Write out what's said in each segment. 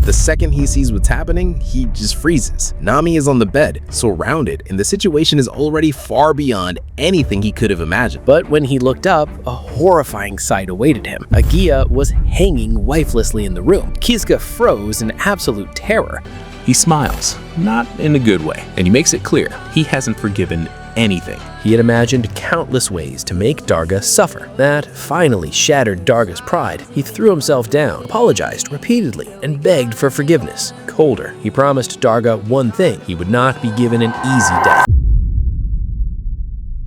the second he sees what's happening, he just freezes. Nami is on the bed, surrounded, and the situation is already far beyond anything he could have imagined. But when he looked up, a horrifying sight awaited him. Agia was hanging lifelessly in the room. Kiska froze in absolute terror. He smiles, not in a good way, and he makes it clear he hasn't forgiven anything. He had imagined countless ways to make Darga suffer. That finally shattered Darga's pride. He threw himself down, apologized repeatedly, and begged for forgiveness. Colder, he promised Darga one thing: he would not be given an easy death.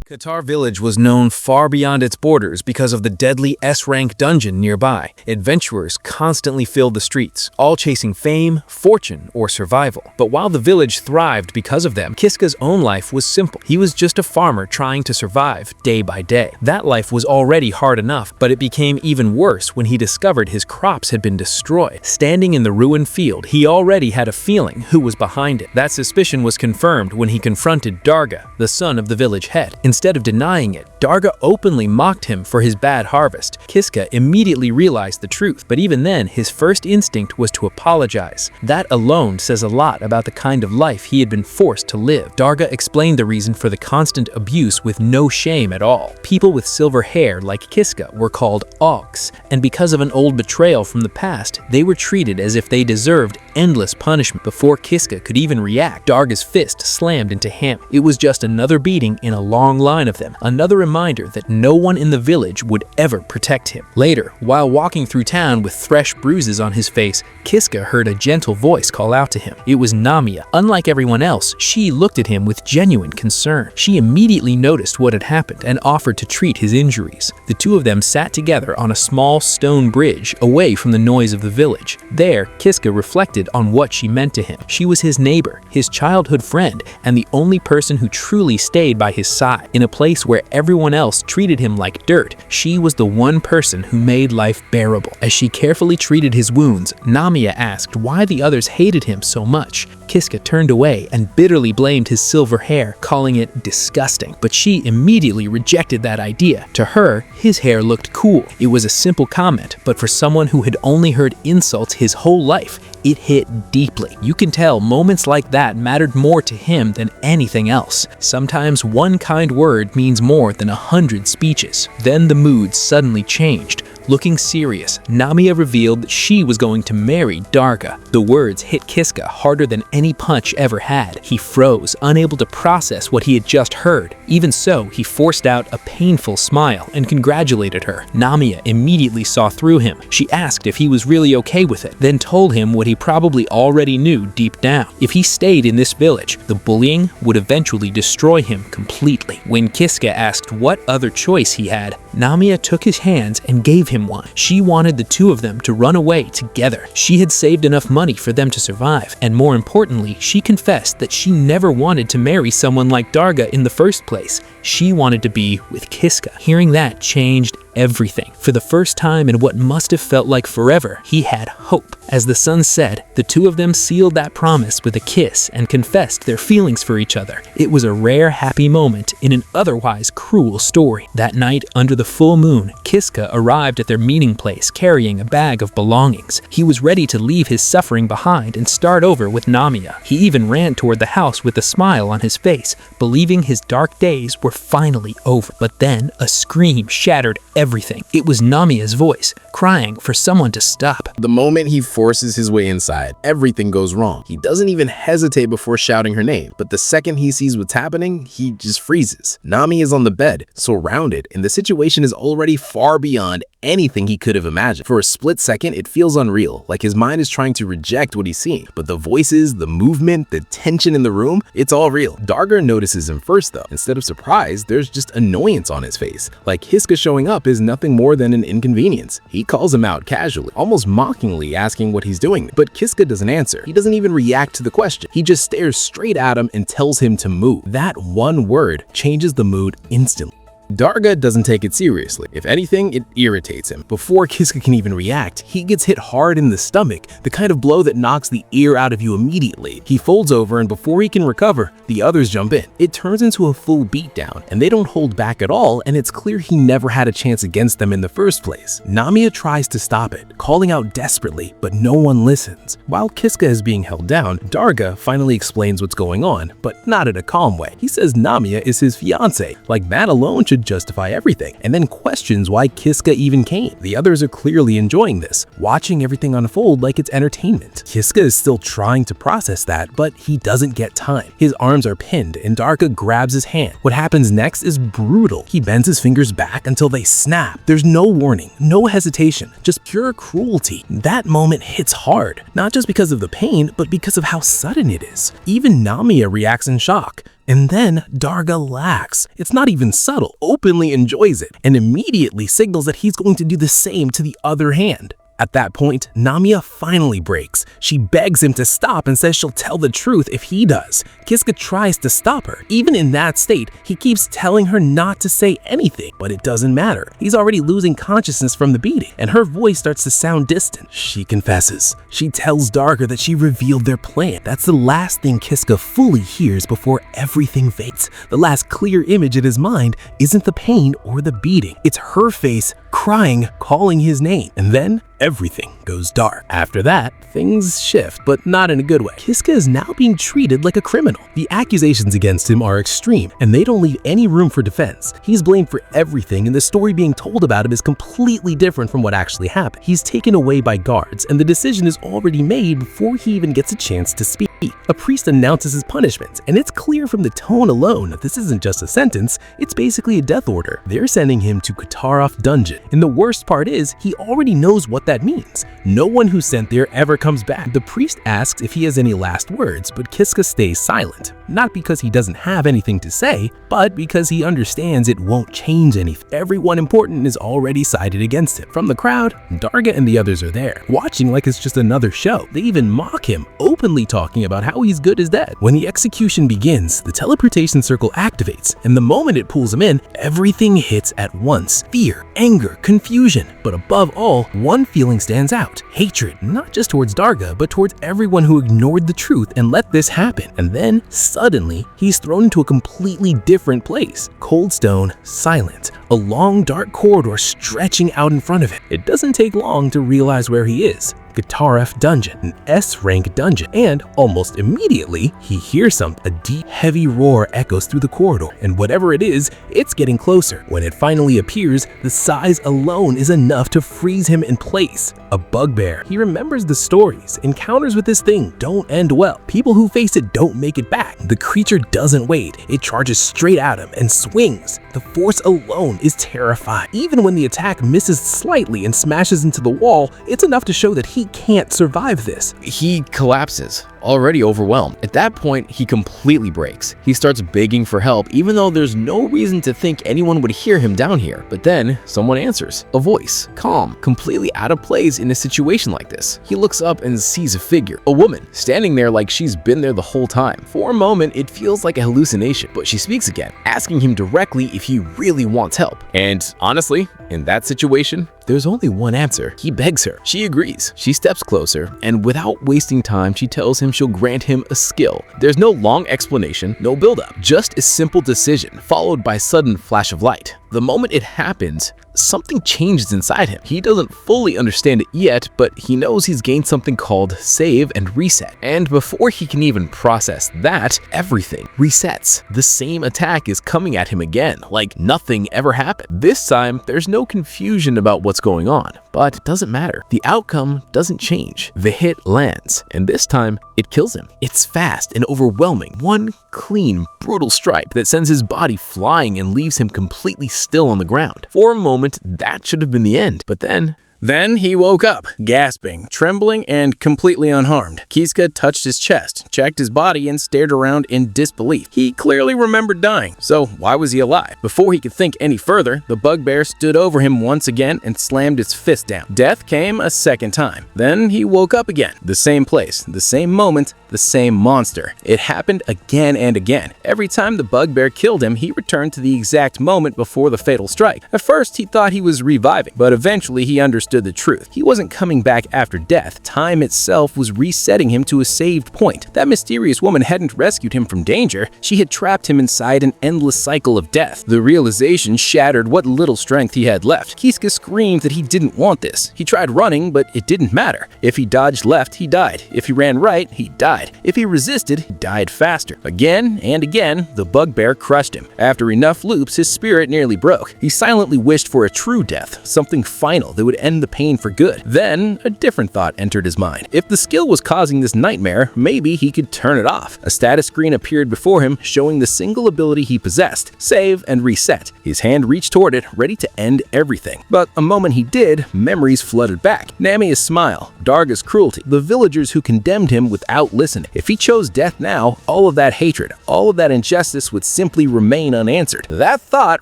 Qatar Village was known far beyond its borders because of the deadly S-rank dungeon nearby. Adventurers constantly filled the streets, all chasing fame, fortune, or survival. But while the village thrived because of them, Kiska's own life was simple. He was just a farmer trying to survive day by day. That life was already hard enough, but it became even worse when he discovered his crops had been destroyed. Standing in the ruined field, he already had a feeling who was behind it. That suspicion was confirmed when he confronted Darga, the son of the village head. Instead of denying it, Darga openly mocked him for his bad harvest. Kiska immediately realized the truth, but even then, his first instinct was to apologize. That alone says a lot about the kind of life he had been forced to live. Darga explained the reason for the constant abuse with no shame at all. People with silver hair like Kiska were called auks, and because of an old betrayal from the past, they were treated as if they deserved endless punishment. Before Kiska could even react, Darga's fist slammed into him. It was just another beating in a long line of them, another reminder that no one in the village would ever protect him. Later, while walking through town with fresh bruises on his face, Kiska heard a gentle voice call out to him. It was Namia. Unlike everyone else, she looked at him with genuine concern. She immediately noticed what had happened and offered to treat his injuries. The two of them sat together on a small stone bridge away from the noise of the village. There, Kiska reflected on what she meant to him. She was his neighbor, his childhood friend, and the only person who truly stayed by his side. In a place where everyone else treated him like dirt, she was the one person who made life bearable. As she carefully treated his wounds, Namia asked why the others hated him so much. Kiska turned away and bitterly blamed his silver hair, calling it disgusting. But she immediately rejected that idea. To her, his hair looked cool. It was a simple comment, but for someone who had only heard insults his whole life, it hit deeply. You can tell moments like that mattered more to him than anything else. Sometimes one kind word means more than 100 speeches. Then the mood suddenly changed. Looking serious, Namia revealed that she was going to marry Darga. The words hit Kiska harder than any punch ever had. He froze, unable to process what he had just heard. Even so, he forced out a painful smile and congratulated her. Namia immediately saw through him. She asked if he was really okay with it, then told him what he probably already knew deep down. If he stayed in this village, the bullying would eventually destroy him completely. When Kiska asked what other choice he had, Namia took his hands and gave him one. She wanted the two of them to run away together. She had saved enough money for them to survive, and more importantly, she confessed that she never wanted to marry someone like Darga in the first place. She wanted to be with Kiska. Hearing that changed everything. For the first time in what must have felt like forever, he had hope. As the sun set, the two of them sealed that promise with a kiss and confessed their feelings for each other. It was a rare, happy moment in an otherwise cruel story. That night, under the full moon, Kiska arrived at their meeting place carrying a bag of belongings. He was ready to leave his suffering behind and start over with Namia. He even ran toward the house with a smile on his face, believing his dark days were finally over. But then, a scream shattered everything. It was Namia's voice, crying for someone to stop. The moment he forces his way inside, everything goes wrong. He doesn't even hesitate before shouting her name, but the second he sees what's happening, he just freezes. Nami is on the bed, surrounded, and the situation is already far beyond anything he could have imagined. For a split second, it feels unreal, like his mind is trying to reject what he's seeing. But the voices, the movement, the tension in the room, it's all real. Darga notices him first though. Instead of surprise, there's just annoyance on his face. Like Kiska showing up is nothing more than an inconvenience. He calls him out casually, almost mockingly asking what he's doing. But Kiska doesn't answer. He doesn't even react to the question. He just stares straight at him and tells him to move. That one word changes the mood instantly. Darga doesn't take it seriously. If anything, it irritates him. Before Kiska can even react, he gets hit hard in the stomach, the kind of blow that knocks the ear out of you immediately. He folds over, and before he can recover, the others jump in. It turns into a full beatdown, and they don't hold back at all, and it's clear he never had a chance against them in the first place. Namiya tries to stop it, calling out desperately, but no one listens. While Kiska is being held down, Darga finally explains what's going on, but not in a calm way. He says Namiya is his fiancé, like that alone should justify everything, and then questions why Kiska even came. The others are clearly enjoying this, watching everything unfold like it's entertainment. Kiska is still trying to process that, but he doesn't get time. His arms are pinned, and Darga grabs his hand. What happens next is brutal. He bends his fingers back until they snap. There's no warning, no hesitation, just pure cruelty. That moment hits hard, not just because of the pain, but because of how sudden it is. Even Namiya reacts in shock. And then Darga laughs. It's not even subtle, openly enjoys it, and immediately signals that he's going to do the same to the other hand. At that point, Namiya finally breaks. She begs him to stop and says she'll tell the truth if he does. Kiska tries to stop her. Even in that state, he keeps telling her not to say anything, but it doesn't matter. He's already losing consciousness from the beating, and her voice starts to sound distant. She confesses. She tells Darga that she revealed their plan. That's the last thing Kiska fully hears before everything fades. The last clear image in his mind isn't the pain or the beating. It's her face crying, calling his name, and then everything goes dark. After that, things shift, but not in a good way. Kiska is now being treated like a criminal. The accusations against him are extreme, and they don't leave any room for defense. He's blamed for everything, and the story being told about him is completely different from what actually happened. He's taken away by guards, and the decision is already made before he even gets a chance to speak. A priest announces his punishment, and it's clear from the tone alone that this isn't just a sentence, it's basically a death order. They're sending him to Kataroth Dungeon, and the worst part is, he already knows what that means. No one who's sent there ever comes back. The priest asks if he has any last words, but Kiska stays silent. Not because he doesn't have anything to say, but because he understands it won't change anything. Everyone important is already sided against him. From the crowd, Darga and the others are there, watching like it's just another show. They even mock him, openly talking about how he's good as dead. When the execution begins, the teleportation circle activates, and the moment it pulls him in, everything hits at once. Fear, anger, confusion, but above all, one feeling stands out: hatred, not just towards Darga, but towards everyone who ignored the truth and let this happen. And then, suddenly, he's thrown into a completely different place. Cold stone, silent, a long dark corridor stretching out in front of him. It doesn't take long to realize where he is. Kataroth Dungeon, an S-rank dungeon, and almost immediately, he hears something. A deep, heavy roar echoes through the corridor, and whatever it is, it's getting closer. When it finally appears, the size alone is enough to freeze him in place. A bugbear. He remembers the stories. Encounters with this thing don't end well. People who face it don't make it back. The creature doesn't wait. It charges straight at him and swings. The force alone is terrifying. Even when the attack misses slightly and smashes into the wall, it's enough to show that he can't survive this. He collapses, already overwhelmed. At that point, he completely breaks. He starts begging for help, even though there's no reason to think anyone would hear him down here. But then, someone answers. A voice, calm, completely out of place in a situation like this. He looks up and sees a figure, a woman, standing there like she's been there the whole time. For a moment, it feels like a hallucination, but she speaks again, asking him directly if he really wants help. And honestly, in that situation, there's only one answer. He begs her. She agrees. She steps closer, and without wasting time, she tells him she'll grant him a skill. There's no long explanation, no build-up, just a simple decision, followed by a sudden flash of light. The moment it happens, something changes inside him. He doesn't fully understand it yet, but he knows he's gained something called save and reset. And before he can even process that, everything resets. The same attack is coming at him again, like nothing ever happened. This time, there's no confusion about what's going on, but it doesn't matter. The outcome doesn't change. The hit lands, and this time, it kills him. It's fast and overwhelming. One clean, brutal strike that sends his body flying and leaves him completely still on the ground. For a moment, that should have been the end, but then Then he woke up, gasping, trembling, and completely unharmed. Kiska touched his chest, checked his body, and stared around in disbelief. He clearly remembered dying, so why was he alive? Before he could think any further, the bugbear stood over him once again and slammed its fist down. Death came a second time. Then he woke up again. The same place, the same moment, the same monster. It happened again and again. Every time the bugbear killed him, he returned to the exact moment before the fatal strike. At first, he thought he was reviving, but eventually he understood the truth. He wasn't coming back after death. Time itself was resetting him to a saved point. That mysterious woman hadn't rescued him from danger. She had trapped him inside an endless cycle of death. The realization shattered what little strength he had left. Kiska screamed that he didn't want this. He tried running, but it didn't matter. If he dodged left, he died. If he ran right, he died. If he resisted, he died faster. Again and again, the bugbear crushed him. After enough loops, his spirit nearly broke. He silently wished for a true death, something final that would end the pain for good. Then, a different thought entered his mind. If the skill was causing this nightmare, maybe he could turn it off. A status screen appeared before him, showing the single ability he possessed: save and reset. His hand reached toward it, ready to end everything. But the moment he did, memories flooded back. Namia's smile, Darga's cruelty, the villagers who condemned him without listening. If he chose death now, all of that hatred, all of that injustice would simply remain unanswered. That thought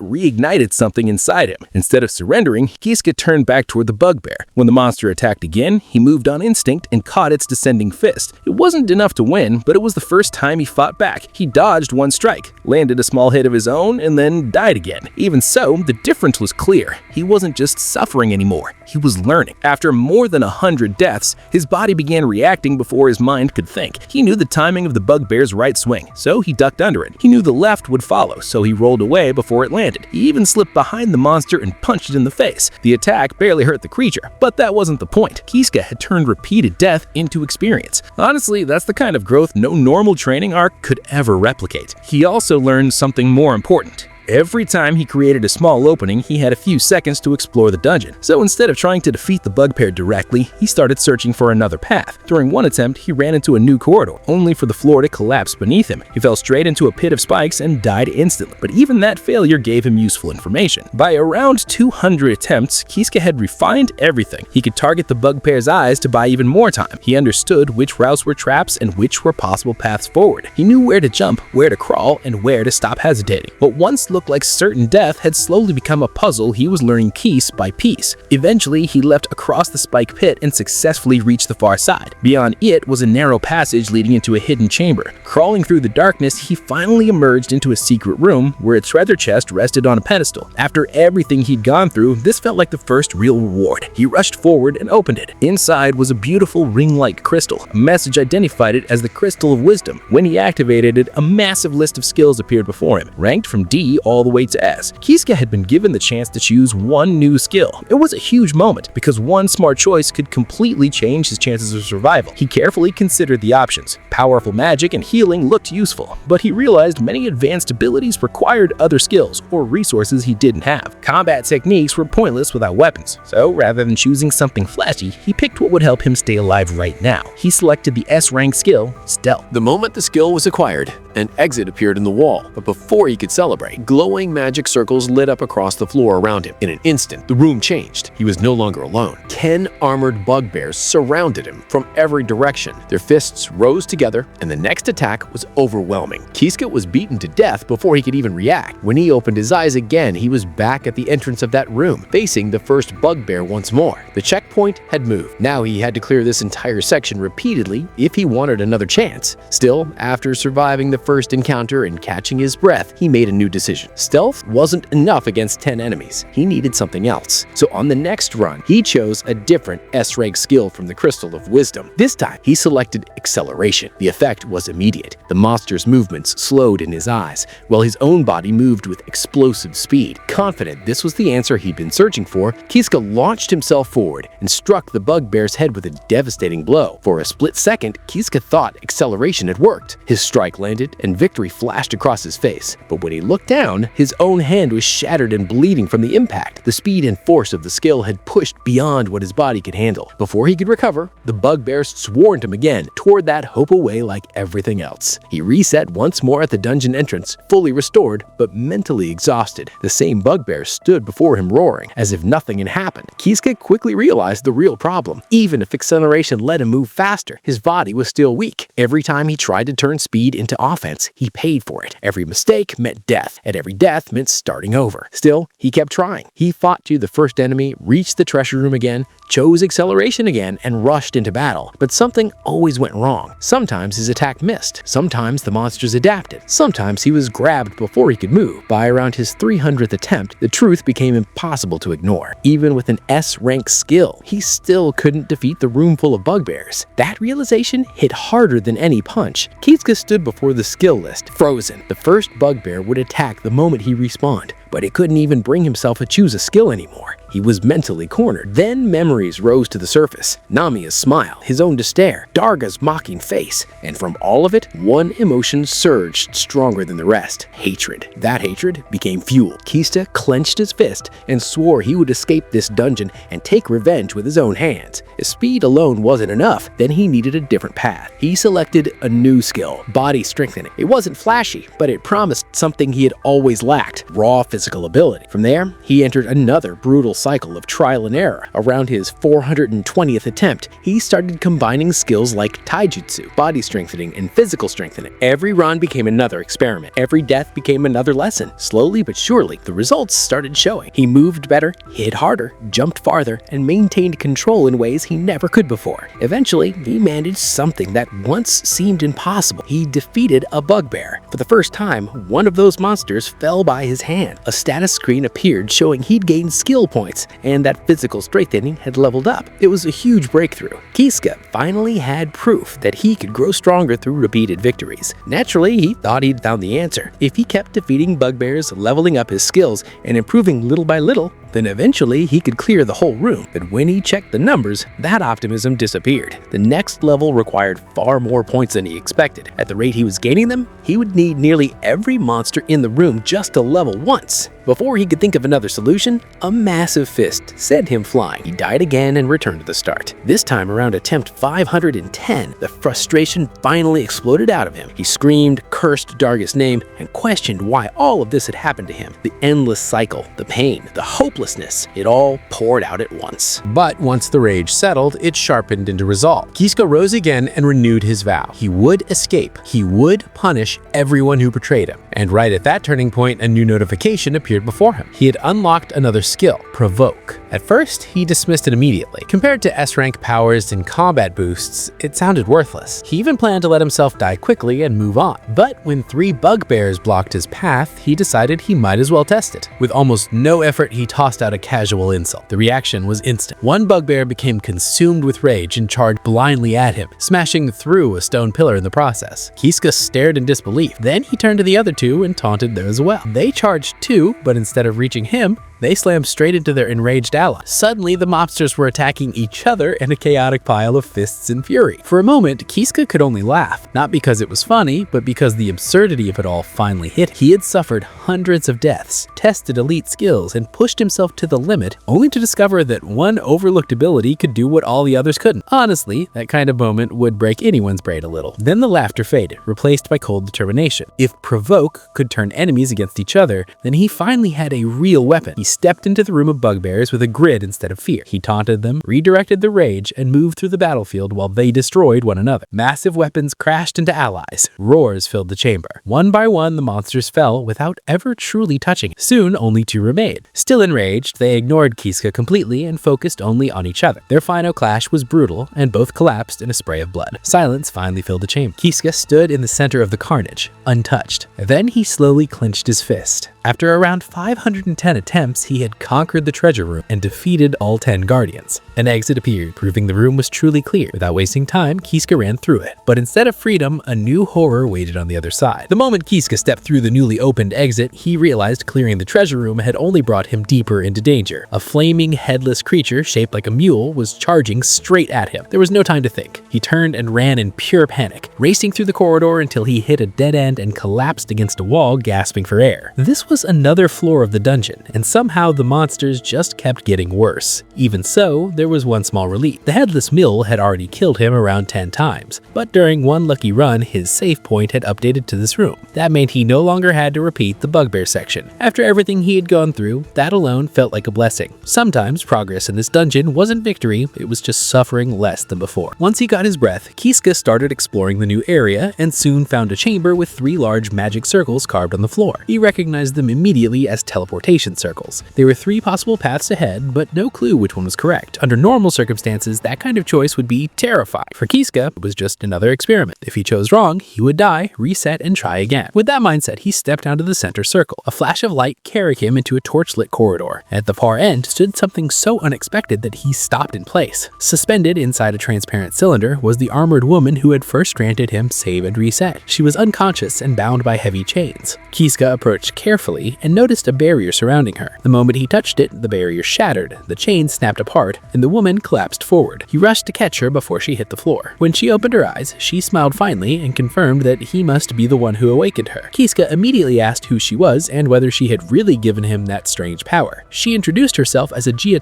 reignited something inside him. Instead of surrendering, Kiska turned back toward the bugbear. When the monster attacked again, he moved on instinct and caught its descending fist. It wasn't enough to win, but it was the first time he fought back. He dodged one strike, landed a small hit of his own, and then died again. Even so, the difference was clear. He wasn't just suffering anymore. He was learning. After more than 100 deaths, his body began reacting before his mind could think. He knew the timing of the bugbear's right swing, so he ducked under it. He knew the left would follow, so he rolled away before it landed. He even slipped behind the monster and punched it in the face. The attack barely hurt the creature, but that wasn't the point. Kiska had turned repeated death into experience. Honestly, that's the kind of growth no normal training arc could ever replicate. He also learned something more important. Every time he created a small opening, he had a few seconds to explore the dungeon. So instead of trying to defeat the bugbear directly, he started searching for another path. During one attempt, he ran into a new corridor, only for the floor to collapse beneath him. He fell straight into a pit of spikes and died instantly. But even that failure gave him useful information. By around 200 attempts, Kiska had refined everything. He could target the bugbear's eyes to buy even more time. He understood which routes were traps and which were possible paths forward. He knew where to jump, where to crawl, and where to stop hesitating. What once looked like certain death had slowly become a puzzle he was learning piece by piece. Eventually, he leapt across the spike pit and successfully reached the far side. Beyond it was a narrow passage leading into a hidden chamber. Crawling through the darkness, he finally emerged into a secret room where a treasure chest rested on a pedestal. After everything he'd gone through, this felt like the first real reward. He rushed forward and opened it. Inside was a beautiful ring-like crystal. A message identified it as the Crystal of Wisdom. When he activated it, a massive list of skills appeared before him, ranked from D all the way to S. Kiska had been given the chance to choose one new skill. It was a huge moment, because one smart choice could completely change his chances of survival. He carefully considered the options. Powerful magic and healing looked useful, but he realized many advanced abilities required other skills or resources he didn't have. Combat techniques were pointless without weapons, so rather than choosing something flashy, he picked what would help him stay alive right now. He selected the S-rank skill, Stealth. The moment the skill was acquired, an exit appeared in the wall, but before he could celebrate, glowing magic circles lit up across the floor around him. In an instant, the room changed. He was no longer alone. 10 armored bugbears surrounded him from every direction. Their fists rose together, and the next attack was overwhelming. Kiska was beaten to death before he could even react. When he opened his eyes again, he was back at the entrance of that room, facing the first bugbear once more. The checkpoint had moved. Now he had to clear this entire section repeatedly if he wanted another chance. Still, after surviving the first encounter and catching his breath, he made a new decision. Stealth wasn't enough against 10 enemies. He needed something else. So on the next run, he chose a different S-rank skill from the Crystal of Wisdom. This time, he selected Acceleration. The effect was immediate. The monster's movements slowed in his eyes, while his own body moved with explosive speed. Confident this was the answer he'd been searching for, Kiska launched himself forward and struck the bugbear's head with a devastating blow. For a split second, Kiska thought Acceleration had worked. His strike landed, exploded and victory flashed across his face. But when he looked down, his own hand was shattered and bleeding from the impact. The speed and force of the skill had pushed beyond what his body could handle. Before he could recover, the bugbears swarmed him again, tore that hope away like everything else. He reset once more at the dungeon entrance, fully restored but mentally exhausted. The same bugbears stood before him roaring, as if nothing had happened. Kisuke quickly realized the real problem. Even if acceleration let him move faster, his body was still weak. Every time he tried to turn speed into offense, he paid for it. Every mistake meant death, and every death meant starting over. Still, he kept trying. He fought to the first enemy, reached the treasure room again, chose acceleration again, and rushed into battle. But something always went wrong. Sometimes his attack missed. Sometimes the monsters adapted. Sometimes he was grabbed before he could move. By around his 300th attempt, the truth became impossible to ignore. Even with an S-rank skill, he still couldn't defeat the room full of bugbears. That realization hit harder than any punch. Kisuke stood before the skill list, frozen. The first bugbear would attack the moment he respawned, but he couldn't even bring himself to choose a skill anymore. He was mentally cornered. Then memories rose to the surface. Namia's smile, his own despair, Darga's mocking face. And from all of it, one emotion surged stronger than the rest: hatred. That hatred became fuel. Kisuke clenched his fist and swore he would escape this dungeon and take revenge with his own hands. If speed alone wasn't enough, then he needed a different path. He selected a new skill: body strengthening. It wasn't flashy, but it promised something he had always lacked: raw physical ability. From there, he entered another brutal cycle of trial and error. Around his 420th attempt, he started combining skills like taijutsu, body strengthening, and physical strengthening. Every run became another experiment. Every death became another lesson. Slowly but surely, the results started showing. He moved better, hit harder, jumped farther, and maintained control in ways he never could before. Eventually, he managed something that once seemed impossible. He defeated a bugbear. For the first time, one of those monsters fell by his hand. A status screen appeared showing he'd gained skill points and that physical strengthening had leveled up. It was a huge breakthrough. Kisuke finally had proof that he could grow stronger through repeated victories. Naturally, he thought he'd found the answer. If he kept defeating bugbears, leveling up his skills, and improving little by little, then eventually he could clear the whole room. But when he checked the numbers, that optimism disappeared. The next level required far more points than he expected. At the rate he was gaining them, he would need nearly every monster in the room just to level once. Before he could think of another solution, a massive fist sent him flying. He died again and returned to the start. This time around attempt 510, the frustration finally exploded out of him. He screamed, cursed Darga's name, and questioned why all of this had happened to him. The endless cycle, the pain, the hopelessness, it all poured out at once. But once the rage settled, it sharpened into resolve. Kisuke rose again and renewed his vow. He would escape. He would punish everyone who betrayed him. And right at that turning point, a new notification appeared before him. He had unlocked another skill: Provoke. At first, he dismissed it immediately. Compared to S-rank powers and combat boosts, it sounded worthless. He even planned to let himself die quickly and move on. But when 3 bugbears blocked his path, he decided he might as well test it. With almost no effort, he tossed out a casual insult. The reaction was instant. One bugbear became consumed with rage and charged blindly at him, smashing through a stone pillar in the process. Kisuke stared in disbelief. Then he turned to the other 2 and taunted them as well. They charged too, but instead of reaching him, they slammed straight into their enraged ally. Suddenly, the mobsters were attacking each other in a chaotic pile of fists and fury. For a moment, Kisuke could only laugh, not because it was funny, but because the absurdity of it all finally hit. He had suffered hundreds of deaths, tested elite skills, and pushed himself to the limit, only to discover that one overlooked ability could do what all the others couldn't. Honestly, that kind of moment would break anyone's brain a little. Then the laughter faded, replaced by cold determination. If Provoke could turn enemies against each other, then he finally had a real weapon. He stepped into the room of bugbears with a grid instead of fear. He taunted them, redirected the rage, and moved through the battlefield while they destroyed one another. Massive weapons crashed into allies. Roars filled the chamber. One by one, the monsters fell without ever truly touching. Soon, only 2 remained. Still enraged, they ignored Kisuke completely and focused only on each other. Their final clash was brutal, and both collapsed in a spray of blood. Silence finally filled the chamber. Kisuke stood in the center of the carnage, untouched. Then he slowly clenched his fist. After around 510 attempts, he had conquered the treasure room and defeated all 10 guardians. An exit appeared, proving the room was truly clear. Without wasting time, Kiska ran through it. But instead of freedom, a new horror waited on the other side. The moment Kiska stepped through the newly opened exit, he realized clearing the treasure room had only brought him deeper into danger. A flaming, headless creature shaped like a mule was charging straight at him. There was no time to think. He turned and ran in pure panic, racing through the corridor until he hit a dead end and collapsed against a wall, gasping for air. This was another floor of the dungeon, and somehow the monsters just kept getting worse. Even so, there was one small relief. The headless mule had already killed him around 10 times, but during one lucky run, his save point had updated to this room. That meant he no longer had to repeat the bugbear section. After everything he had gone through, that alone felt like a blessing. Sometimes progress in this dungeon wasn't victory, it was just suffering less than before. Once he got his breath, Kiska started exploring the new area and soon found a chamber with 3 large magic circles carved on the floor. He recognized them immediately as teleportation circles. There were 3 possible paths ahead, but no clue which one was correct. Under normal circumstances, that kind of choice would be terrifying. For Kiska, it was just another experiment. If he chose wrong, he would die, reset, and try again. With that mindset, he stepped onto the center circle. A flash of light carried him into a torchlit corridor. At the far end stood something so unexpected that he stopped in place. Suspended inside a transparent cylinder was the armored woman who had first granted him save and reset. She was unconscious and bound by heavy chains. Kiska approached carefully and noticed a barrier surrounding her. The moment he touched it, the barrier shattered, the chains snapped apart, and the woman collapsed forward. He rushed to catch her before she hit the floor. When she opened her eyes, she smiled finally and confirmed that he must be the one who awakened her. Kiska immediately asked who she was and whether she had really given him that strange power. She introduced herself as Agia,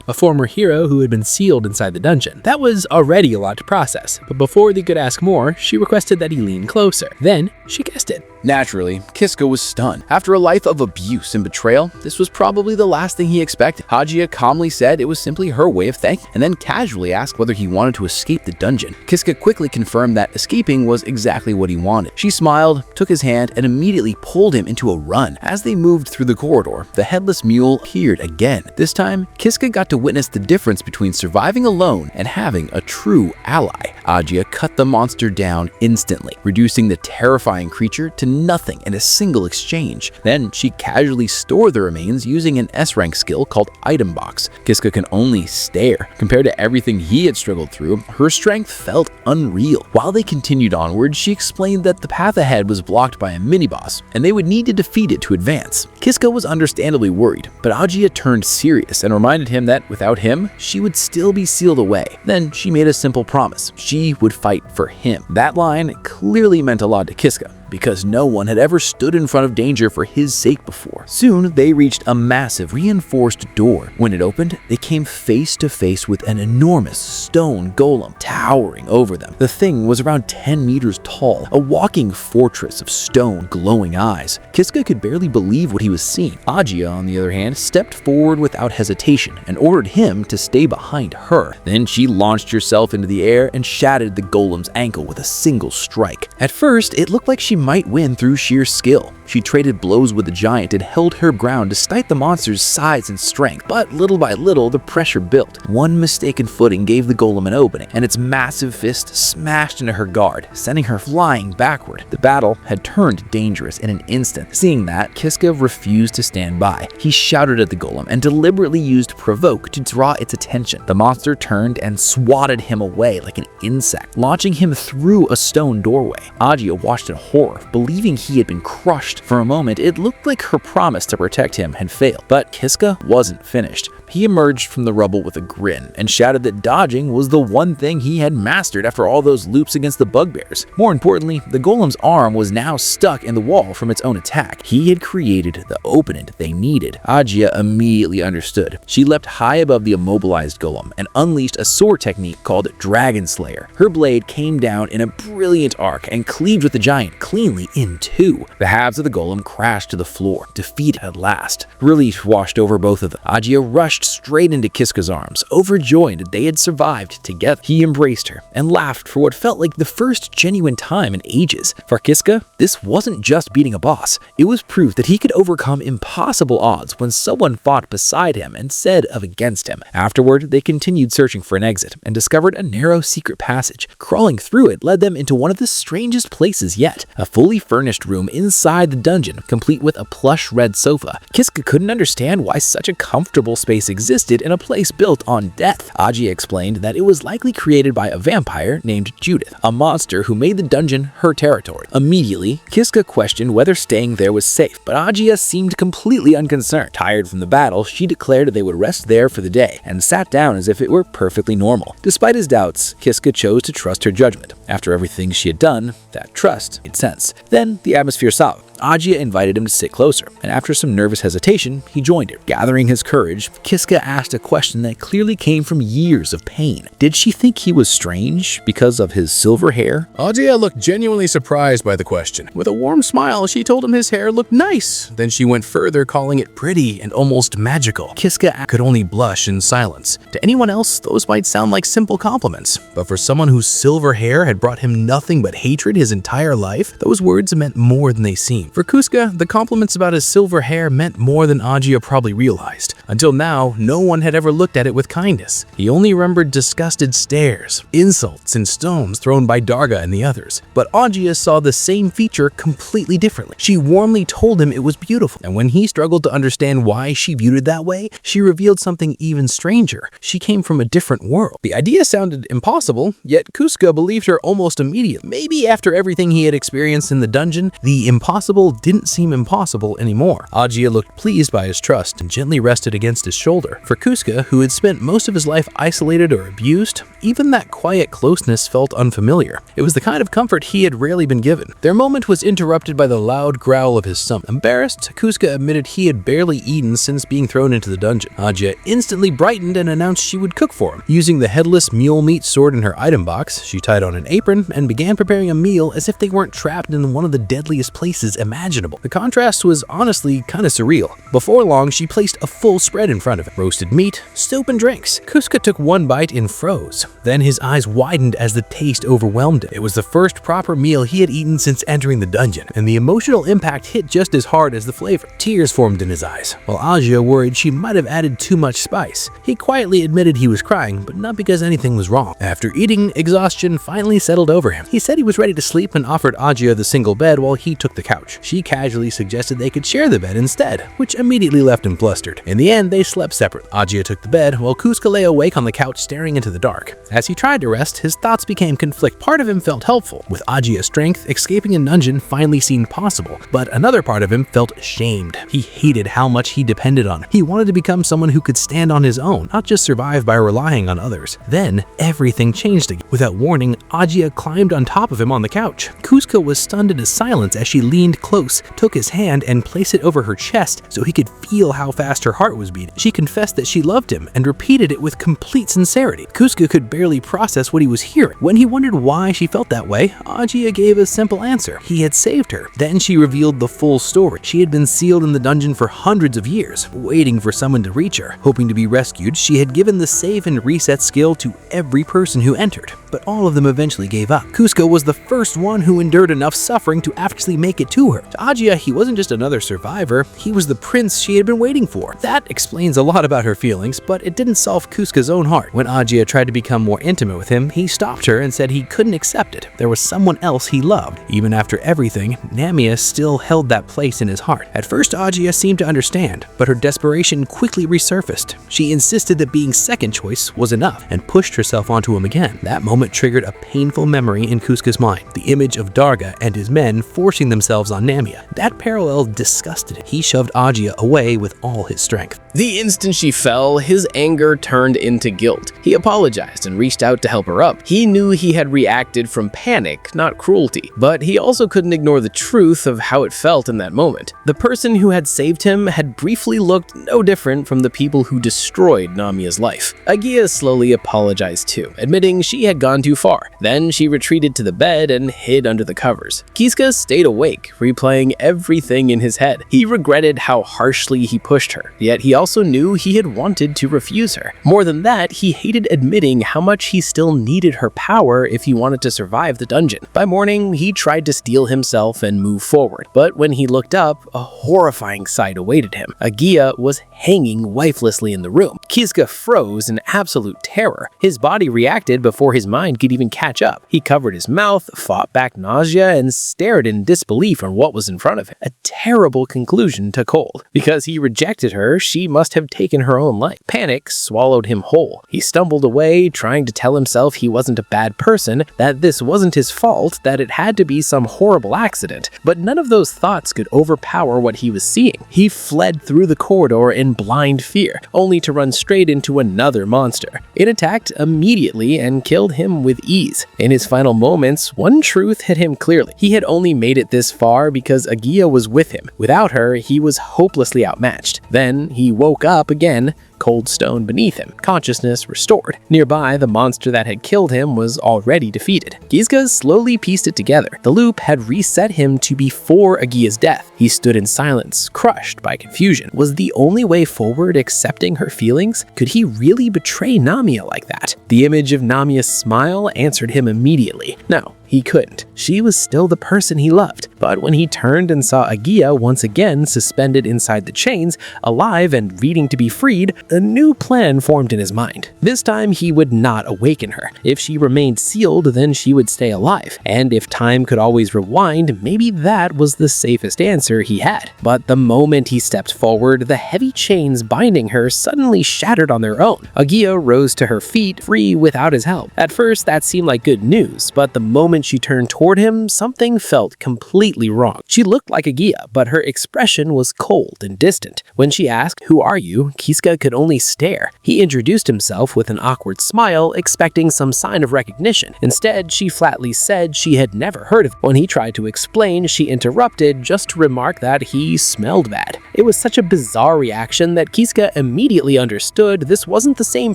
a former hero who had been sealed inside the dungeon. That was already a lot to process, but before they could ask more, she requested that he lean closer. Then, she guessed it. Naturally, Kiska was stunned. After a life of abuse and betrayal, this was probably the last thing he expected. Agia calmly said it was simply her way of thanking, and then casually asked whether he wanted to escape the dungeon. Kiska quickly confirmed that escaping was exactly what he wanted. She smiled, took his hand, and immediately pulled him into a run. As they moved through the corridor, the headless mule appeared again. This time, Kiska got to witness the difference between surviving alone and having a true ally. Agia cut the monster down instantly, reducing the terrifying creature to nothing in a single exchange. Then she casually stored the remains using an S-rank skill called Item Box. Kiska can only stare. Compared to everything he had struggled through, her strength felt unreal. While they continued onward, she explained that the path ahead was blocked by a mini-boss, and they would need to defeat it to advance. Kiska was understandably worried, but Agia turned serious and reminded him that without him, she would still be sealed away. Then she made a simple promise. She would fight for him. That line clearly meant a lot to Kiska, because no one had ever stood in front of danger for his sake before. Soon, they reached a massive reinforced door. When it opened, they came face to face with an enormous stone golem towering over them. The thing was around 10 meters tall, a walking fortress of stone, glowing eyes. Kiska could barely believe what he was seeing. Agia, on the other hand, stepped forward without hesitation and ordered him to stay behind her. Then she launched herself into the air and shattered the golem's ankle with a single strike. At first, it looked like she might win through sheer skill. She traded blows with the giant and held her ground despite the monster's size and strength, but little by little the pressure built. One mistaken footing gave the golem an opening, and its massive fist smashed into her guard, sending her flying backward. The battle had turned dangerous in an instant. Seeing that, Kiska refused to stand by. He shouted at the golem and deliberately used provoke to draw its attention. The monster turned and swatted him away like an insect, launching him through a stone doorway. Agia watched in horror, believing he had been crushed. For a moment, it looked like her promise to protect him had failed, but Kiska wasn't finished. He emerged from the rubble with a grin and shouted that dodging was the one thing he had mastered after all those loops against the bugbears. More importantly, the golem's arm was now stuck in the wall from its own attack. He had created the opening they needed. Agia immediately understood. She leapt high above the immobilized golem and unleashed a sword technique called Dragon Slayer. Her blade came down in a brilliant arc and cleaved with the giant cleanly in two. The halves of the golem crashed to the floor, defeated at last. Relief washed over both of them. Agia rushed rushed straight into Kiska's arms, overjoyed that they had survived together. He embraced her and laughed for what felt like the first genuine time in ages. For Kiska, this wasn't just beating a boss. It was proof that he could overcome impossible odds when someone fought beside him instead of against him. Afterward, they continued searching for an exit and discovered a narrow secret passage. Crawling through it led them into one of the strangest places yet, a fully furnished room inside the dungeon, complete with a plush red sofa. Kiska couldn't understand why such a comfortable space existed in a place built on death. Agia explained that it was likely created by a vampire named Judith, a monster who made the dungeon her territory. Immediately, Kiska questioned whether staying there was safe, but Agia seemed completely unconcerned. Tired from the battle, she declared that they would rest there for the day and sat down as if it were perfectly normal. Despite his doubts, Kiska chose to trust her judgment. After everything she had done, that trust made sense. Then the atmosphere softened. Agia invited him to sit closer, and after some nervous hesitation, he joined her. Gathering his courage, Kiska asked a question that clearly came from years of pain. Did she think he was strange because of his silver hair? Agia looked genuinely surprised by the question. With a warm smile, she told him his hair looked nice. Then she went further, calling it pretty and almost magical. Kiska could only blush in silence. To anyone else, those might sound like simple compliments. But for someone whose silver hair had brought him nothing but hatred his entire life, those words meant more than they seemed. For Kiska, the compliments about his silver hair meant more than Agia probably realized. Until now, no one had ever looked at it with kindness. He only remembered disgusted stares, insults, and stones thrown by Darga and the others. But Agia saw the same feature completely differently. She warmly told him it was beautiful, and when he struggled to understand why she viewed it that way, she revealed something even stranger. She came from a different world. The idea sounded impossible, yet Kiska believed her almost immediately. Maybe after everything he had experienced in the dungeon, the impossible didn't seem impossible anymore. Agia looked pleased by his trust and gently rested against his shoulder. For Kiska, who had spent most of his life isolated or abused, even that quiet closeness felt unfamiliar. It was the kind of comfort he had rarely been given. Their moment was interrupted by the loud growl of his stomach. Embarrassed, Kiska admitted he had barely eaten since being thrown into the dungeon. Agia instantly brightened and announced she would cook for him. Using the headless mule meat stored in her item box, she tied on an apron and began preparing a meal as if they weren't trapped in one of the deadliest places imaginable. The contrast was honestly kind of surreal. Before long, she placed a full spread in front of him. Roasted meat, soup, and drinks. Kiska took one bite and froze. Then his eyes widened as the taste overwhelmed him. It was the first proper meal he had eaten since entering the dungeon, and the emotional impact hit just as hard as the flavor. Tears formed in his eyes, while Agia worried she might have added too much spice. He quietly admitted he was crying, but not because anything was wrong. After eating, exhaustion finally settled over him. He said he was ready to sleep and offered Agia the single bed while he took the couch. She casually suggested they could share the bed instead, which immediately left him flustered. In the end, they slept separate. Agia took the bed, while Kiska lay awake on the couch staring into the dark. As he tried to rest, his thoughts became conflict. Part of him felt helpful. With Agia's strength, escaping a dungeon finally seemed possible, but another part of him felt shamed. He hated how much he depended on her. He wanted to become someone who could stand on his own, not just survive by relying on others. Then, everything changed again. Without warning, Agia climbed on top of him on the couch. Kiska was stunned into silence as she leaned close, took his hand, and placed it over her chest so he could feel how fast her heart was beating. She confessed that she loved him and repeated it with complete sincerity. Kiska could barely process what he was hearing. When he wondered why she felt that way, Agia gave a simple answer. He had saved her. Then she revealed the full story. She had been sealed in the dungeon for hundreds of years, waiting for someone to reach her. Hoping to be rescued, she had given the save and reset skill to every person who entered, but all of them eventually gave up. Kiska was the first one who endured enough suffering to actually make it to her. To Agia, he wasn't just another survivor, he was the prince she had been waiting for. That explains a lot about her feelings, but it didn't solve Kiska's own heart. When Agia tried to become more intimate with him, he stopped her and said he couldn't accept it. There was someone else he loved. Even after everything, Namia still held that place in his heart. At first, Agia seemed to understand, but her desperation quickly resurfaced. She insisted that being second choice was enough and pushed herself onto him again. That moment triggered a painful memory in Kiska's mind, the image of Darga and his men forcing themselves on Namia. That parallel disgusted him. He shoved Agia away with all his strength. The instant she fell, his anger turned into guilt. He apologized and reached out to help her up. He knew he had reacted from panic, not cruelty, but he also couldn't ignore the truth of how it felt in that moment. The person who had saved him had briefly looked no different from the people who destroyed Namia's life. Agia slowly apologized too, admitting she had gone too far. Then she retreated to the bed and hid under the covers. Kiska stayed awake, replaying everything in his head. He regretted how harshly he pushed her, yet he also knew he had wanted to refuse her. More than that, he hated admitting how much he still needed her power if he wanted to survive the dungeon. By morning, he tried to steel himself and move forward, but when he looked up, a horrifying sight awaited him. Agia was hanging lifelessly in the room. Kisuke froze in absolute terror. His body reacted before his mind could even catch up. He covered his mouth, fought back nausea, and stared in disbelief on what was in front of him. A terrible conclusion took hold. Because he rejected her, she must have taken her own life. Panic swallowed him whole. He stumbled away, trying to tell himself he wasn't a bad person, that this wasn't his fault, that it had to be some horrible accident. But none of those thoughts could overpower what he was seeing. He fled through the corridor in blind fear, only to run straight into another monster. It attacked immediately and killed him with ease. In his final moments, one truth hit him clearly. He had only made it this far because Agia was with him. Without her, he was hopelessly outmatched. Then he woke up again, cold stone beneath him, consciousness restored. Nearby, the monster that had killed him was already defeated. Kisuke slowly pieced it together. The loop had reset him to before Agia's death. He stood in silence, crushed by confusion. Was the only way forward accepting her feelings? Could he really betray Namiya like that? The image of Namiya's smile answered him immediately. No, he couldn't. She was still the person he loved. But when he turned and saw Agia once again suspended inside the chains, alive and reading to be freed, a new plan formed in his mind. This time he would not awaken her. If she remained sealed, then she would stay alive. And if time could always rewind, maybe that was the safest answer he had. But the moment he stepped forward, the heavy chains binding her suddenly shattered on their own. Agia rose to her feet, free without his help. At first, that seemed like good news, but the moment she turned toward him, something felt completely wrong. She looked like Agia, but her expression was cold and distant. When she asked, "Who are you?" Kisuke could only stare. He introduced himself with an awkward smile, expecting some sign of recognition. Instead, she flatly said she had never heard of him. When he tried to explain, she interrupted just to remark that he smelled bad. It was such a bizarre reaction that Kisuke immediately understood this wasn't the same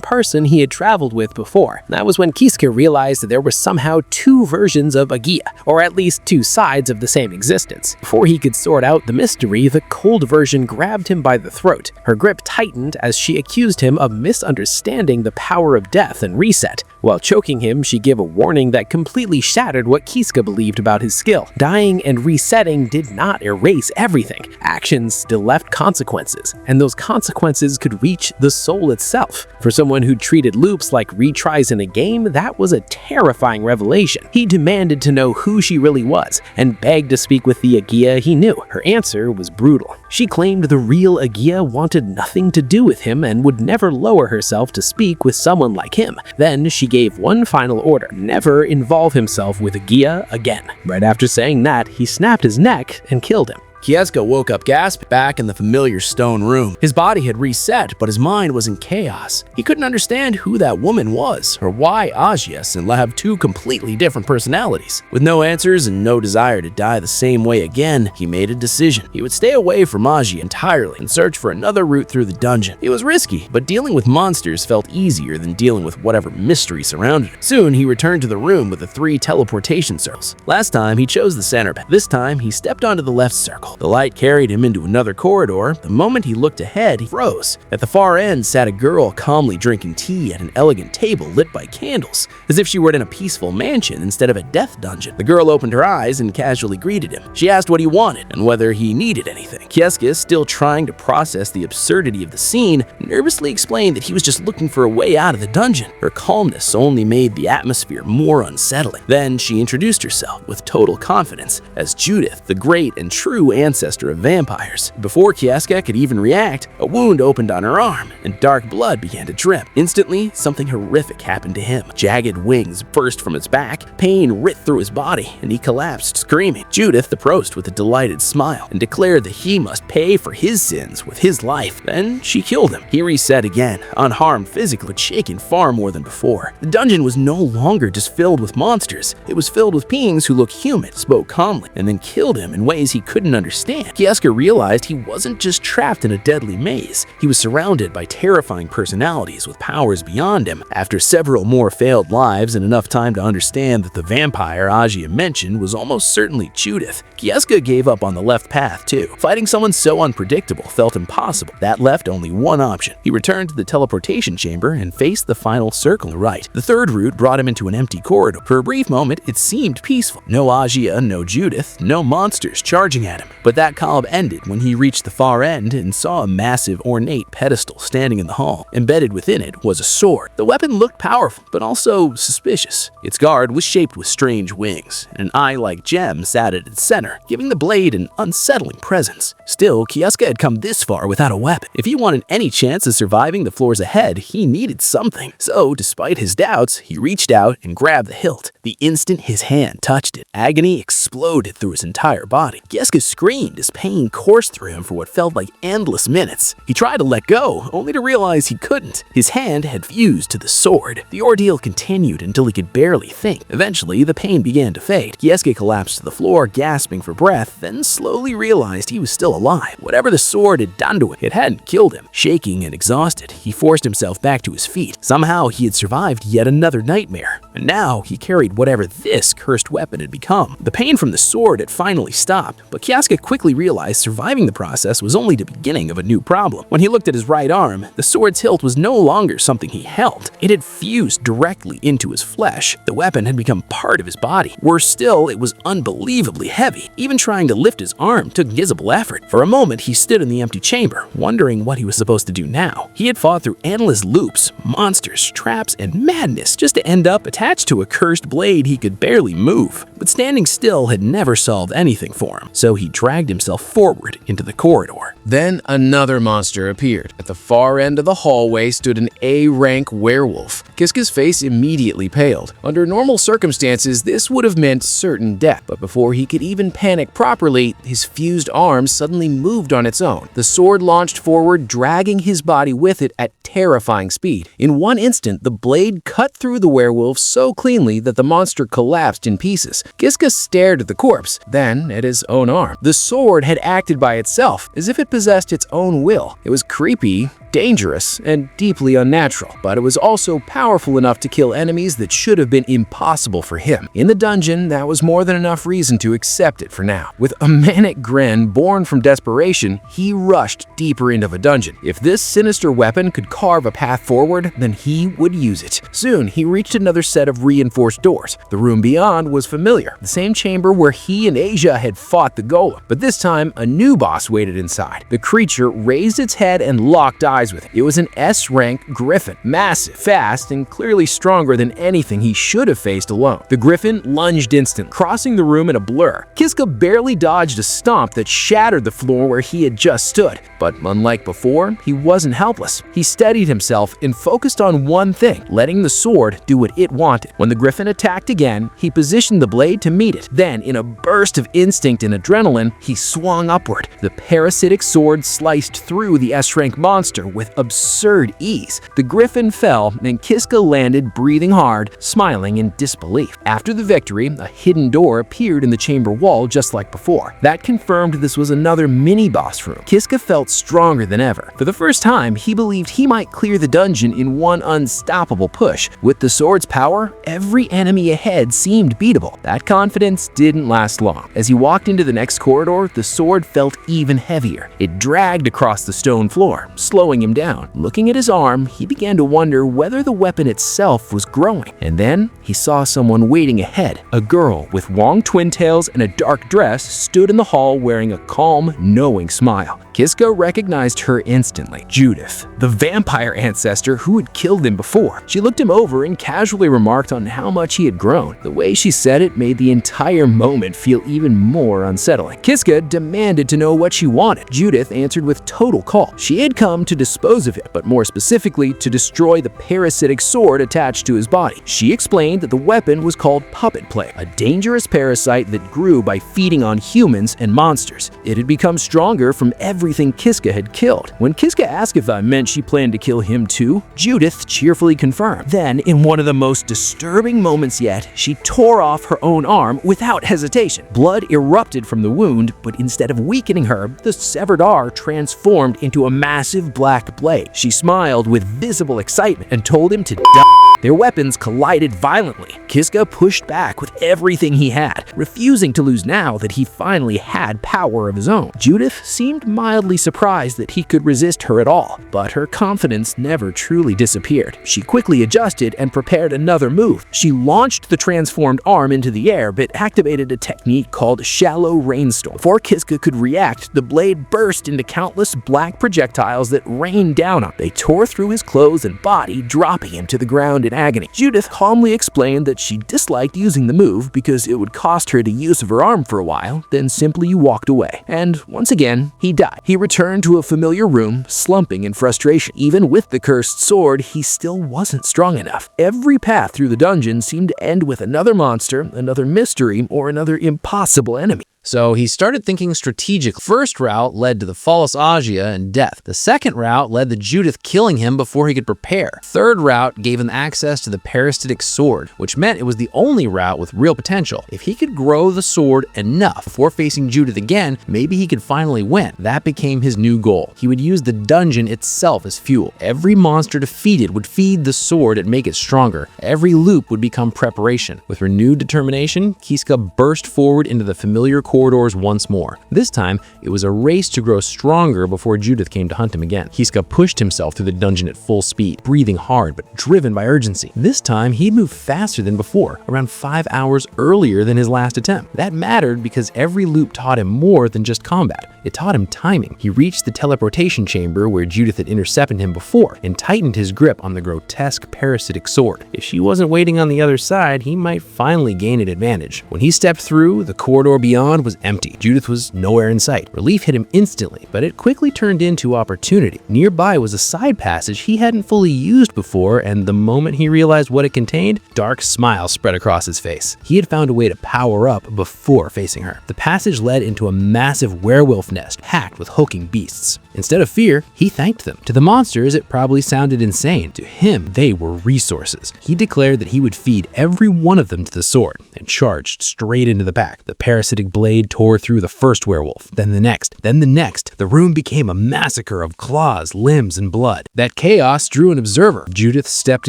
person he had traveled with before. That was when Kisuke realized that there were somehow two versions of Agia, or at least two sides of the same existence. Before he could sort out the mystery, the cold version grabbed him by the throat. Her grip tightened as she accused him of misunderstanding the power of death and reset. While choking him, she gave a warning that completely shattered what Kisuke believed about his skill. Dying and resetting did not erase everything. Actions still left consequences, and those consequences could reach the soul itself. For someone who treated loops like retries in a game, that was a terrifying revelation. He demanded to know who she really was, and begged to speak with the Agia he knew. Her answer was brutal. She claimed the real Agia wanted nothing to do with him and would never lower herself to speak with someone like him. Then she gave one final order: never involve himself with Agia again. Right after saying that, he snapped his neck and killed him. Kisuke woke up gasped back in the familiar stone room. His body had reset, but his mind was in chaos. He couldn't understand who that woman was, or why Agia and La have two completely different personalities. With no answers and no desire to die the same way again, he made a decision. He would stay away from Agia entirely and search for another route through the dungeon. It was risky, but dealing with monsters felt easier than dealing with whatever mystery surrounded him. Soon, he returned to the room with the 3 teleportation circles. Last time, he chose the center path. This time, he stepped onto the left circle. The light carried him into another corridor. The moment he looked ahead, he froze. At the far end sat a girl calmly drinking tea at an elegant table lit by candles, as if she were in a peaceful mansion instead of a death dungeon. The girl opened her eyes and casually greeted him. She asked what he wanted and whether he needed anything. Kisuke, still trying to process the absurdity of the scene, nervously explained that he was just looking for a way out of the dungeon. Her calmness only made the atmosphere more unsettling. Then she introduced herself with total confidence as Judith, the great and true ancestor of vampires. Before Kisuke could even react, a wound opened on her arm and dark blood began to drip. Instantly, something horrific happened to him. Jagged wings burst from his back, pain ripped through his body, and he collapsed screaming. Judith approached with a delighted smile and declared that he must pay for his sins with his life. Then she killed him. He reset again, unharmed physically, but shaken far more than before. The dungeon was no longer just filled with monsters. It was filled with beings who looked human, spoke calmly, and then killed him in ways he couldn't understand. understand. Kisuke realized he wasn't just trapped in a deadly maze. He was surrounded by terrifying personalities with powers beyond him. After several more failed lives and enough time to understand that the vampire Agia mentioned was almost certainly Judith, Kisuke gave up on the left path too. Fighting someone so unpredictable felt impossible. That left only one option. He returned to the teleportation chamber and faced the final circle on the right. The third route brought him into an empty corridor. For a brief moment, it seemed peaceful. No Agia, no Judith, no monsters charging at him. But that calm ended when he reached the far end and saw a massive ornate pedestal standing in the hall. Embedded within it was a sword. The weapon looked powerful, but also suspicious. Its guard was shaped with strange wings. An eye-like gem sat at its center, giving the blade an unsettling presence. Still, Kisuke had come this far without a weapon. If he wanted any chance of surviving the floors ahead, he needed something. So, despite his doubts, he reached out and grabbed the hilt. The instant his hand touched it, agony exploded through his entire body. Kisuke screamed as pain coursed through him for what felt like endless minutes. He tried to let go, only to realize he couldn't. His hand had fused to the sword. The ordeal continued until he could barely think. Eventually, the pain began to fade. Kisuke collapsed to the floor, gasping for breath, then slowly realized he was still alive. Whatever the sword had done to him, it hadn't killed him. Shaking and exhausted, he forced himself back to his feet. Somehow, he had survived yet another nightmare, and now he carried whatever this cursed weapon had become. The pain from the sword had finally stopped, but Kisuke quickly realized surviving the process was only the beginning of a new problem. When he looked at his right arm, the sword's hilt was no longer something he held. It had fused directly into his flesh. The weapon had become part of his body. Worse still, it was unbelievably heavy. Even trying to lift his arm took visible effort. For a moment, he stood in the empty chamber, wondering what he was supposed to do now. He had fought through endless loops, monsters, traps, and madness just to end up attached to a cursed blade he could barely move. But standing still had never solved anything for him, so he dragged himself forward into the corridor. Then another monster appeared. At the far end of the hallway stood an A-rank werewolf. Kisuke's face immediately paled. Under normal circumstances, this would have meant certain death, but before he could even panic properly, his fused arm suddenly moved on its own. The sword launched forward, dragging his body with it at terrifying speed. In one instant, the blade cut through the werewolf so cleanly that the monster collapsed in pieces. Kisuke stared at the corpse, then at his own arm. The sword had acted by itself, as if it possessed its own will. It was creepy, dangerous, and deeply unnatural, but it was also powerful enough to kill enemies that should have been impossible for him. In the dungeon, that was more than enough reason to accept it for now. With a manic grin born from desperation, he rushed deeper into the dungeon. If this sinister weapon could carve a path forward, then he would use it. Soon, he reached another set of reinforced doors. The room beyond was familiar, the same chamber where he and Agia had fought the golem. But this time, a new boss waited inside. The creature raised its head and locked eyes with it. It was an S-rank griffin, massive, fast, and clearly stronger than anything he should have faced alone. The griffin lunged instantly, crossing the room in a blur. Kisuke barely dodged a stomp that shattered the floor where he had just stood. But unlike before, he wasn't helpless. He steadied himself and focused on one thing, letting the sword do what it wanted. When the griffin attacked again, he positioned the blade to meet it. Then, in a burst of instinct and adrenaline, he swung upward. The parasitic sword sliced through the S-rank monster with absurd ease. The griffin fell, and Kisuke landed breathing hard, smiling in disbelief. After the victory, a hidden door appeared in the chamber wall just like before. That confirmed this was another mini-boss room. Kisuke felt stronger than ever. For the first time, he believed he might clear the dungeon in one unstoppable push. With the sword's power, every enemy ahead seemed beatable. That confidence didn't last long. As he walked into the next corridor, the sword felt even heavier. It dragged across the stone floor, slowing him down. Looking at his arm, he began to wonder whether the weapon itself was growing. And then he saw someone waiting ahead. A girl with long twin tails and a dark dress stood in the hall wearing a calm, knowing smile. Kisuke recognized her instantly. Judith, the vampire ancestor who had killed him before. She looked him over and casually remarked on how much he had grown. The way she said it made the entire moment feel even more unsettling. Kisuke demanded to know what she wanted. Judith answered with total calm. She had come to dispose of him, but more specifically to destroy the parasitic sword attached to his body. She explained that the weapon was called puppet plague, a dangerous parasite that grew by feeding on humans and monsters. It had become stronger from everything Kiska had killed. When Kiska asked if that meant she planned to kill him too, Judith cheerfully confirmed. Then, in one of the most disturbing moments yet, she tore off her own arm without hesitation. Blood erupted from the wound, but instead of weakening her, the severed arm transformed into a massive black blade. She smiled with visible excitement and told him to die. Their weapons collided violently. Kiska pushed back with everything he had, refusing to lose now that he finally had power of his own. Judith seemed mildly surprised that he could resist her at all, but her confidence never truly disappeared. She quickly adjusted and prepared another move. She launched the transformed arm into the air, but activated a technique called shallow rainstorm. Before Kiska could react, the blade burst into countless black projectiles that rained down on him. They tore through his clothes and body, dropping him to the ground in agony. Judith calmly explained that she disliked using the move because it would cost her the use of her arm for a while, then simply walked away. And once again, he died. He returned to a familiar room, slumping in frustration. Even with the cursed sword, he still wasn't strong enough. Every path through the dungeon seemed to end with another monster, another mystery, or another impossible enemy. So he started thinking strategically. First route led to the false Agia and death. The second route led to Judith killing him before he could prepare. Third route gave him access to the parasitic sword, which meant it was the only route with real potential. If he could grow the sword enough before facing Judith again, maybe he could finally win. That became his new goal. He would use the dungeon itself as fuel. Every monster defeated would feed the sword and make it stronger. Every loop would become preparation. With renewed determination, Kiska burst forward into the familiar corridors once more. This time, it was a race to grow stronger before Judith came to hunt him again. Kiska pushed himself through the dungeon at full speed, breathing hard but driven by urgency. This time, he moved faster than before, around 5 hours earlier than his last attempt. That mattered because every loop taught him more than just combat. It taught him timing. He reached the teleportation chamber where Judith had intercepted him before and tightened his grip on the grotesque parasitic sword. If she wasn't waiting on the other side, he might finally gain an advantage. When he stepped through, the corridor beyond was empty. Judith was nowhere in sight. Relief hit him instantly, but it quickly turned into opportunity. Nearby was a side passage he hadn't fully used before, and the moment he realized what it contained, dark smiles spread across his face. He had found a way to power up before facing her. The passage led into a massive werewolf nest packed with hulking beasts. Instead of fear, he thanked them. To the monsters, it probably sounded insane. To him, they were resources. He declared that he would feed every one of them to the sword and charged straight into the pack. The parasitic blade tore through the first werewolf, then the next, then the next. The room became a massacre of claws, limbs, and blood. That chaos drew an observer. Judith stepped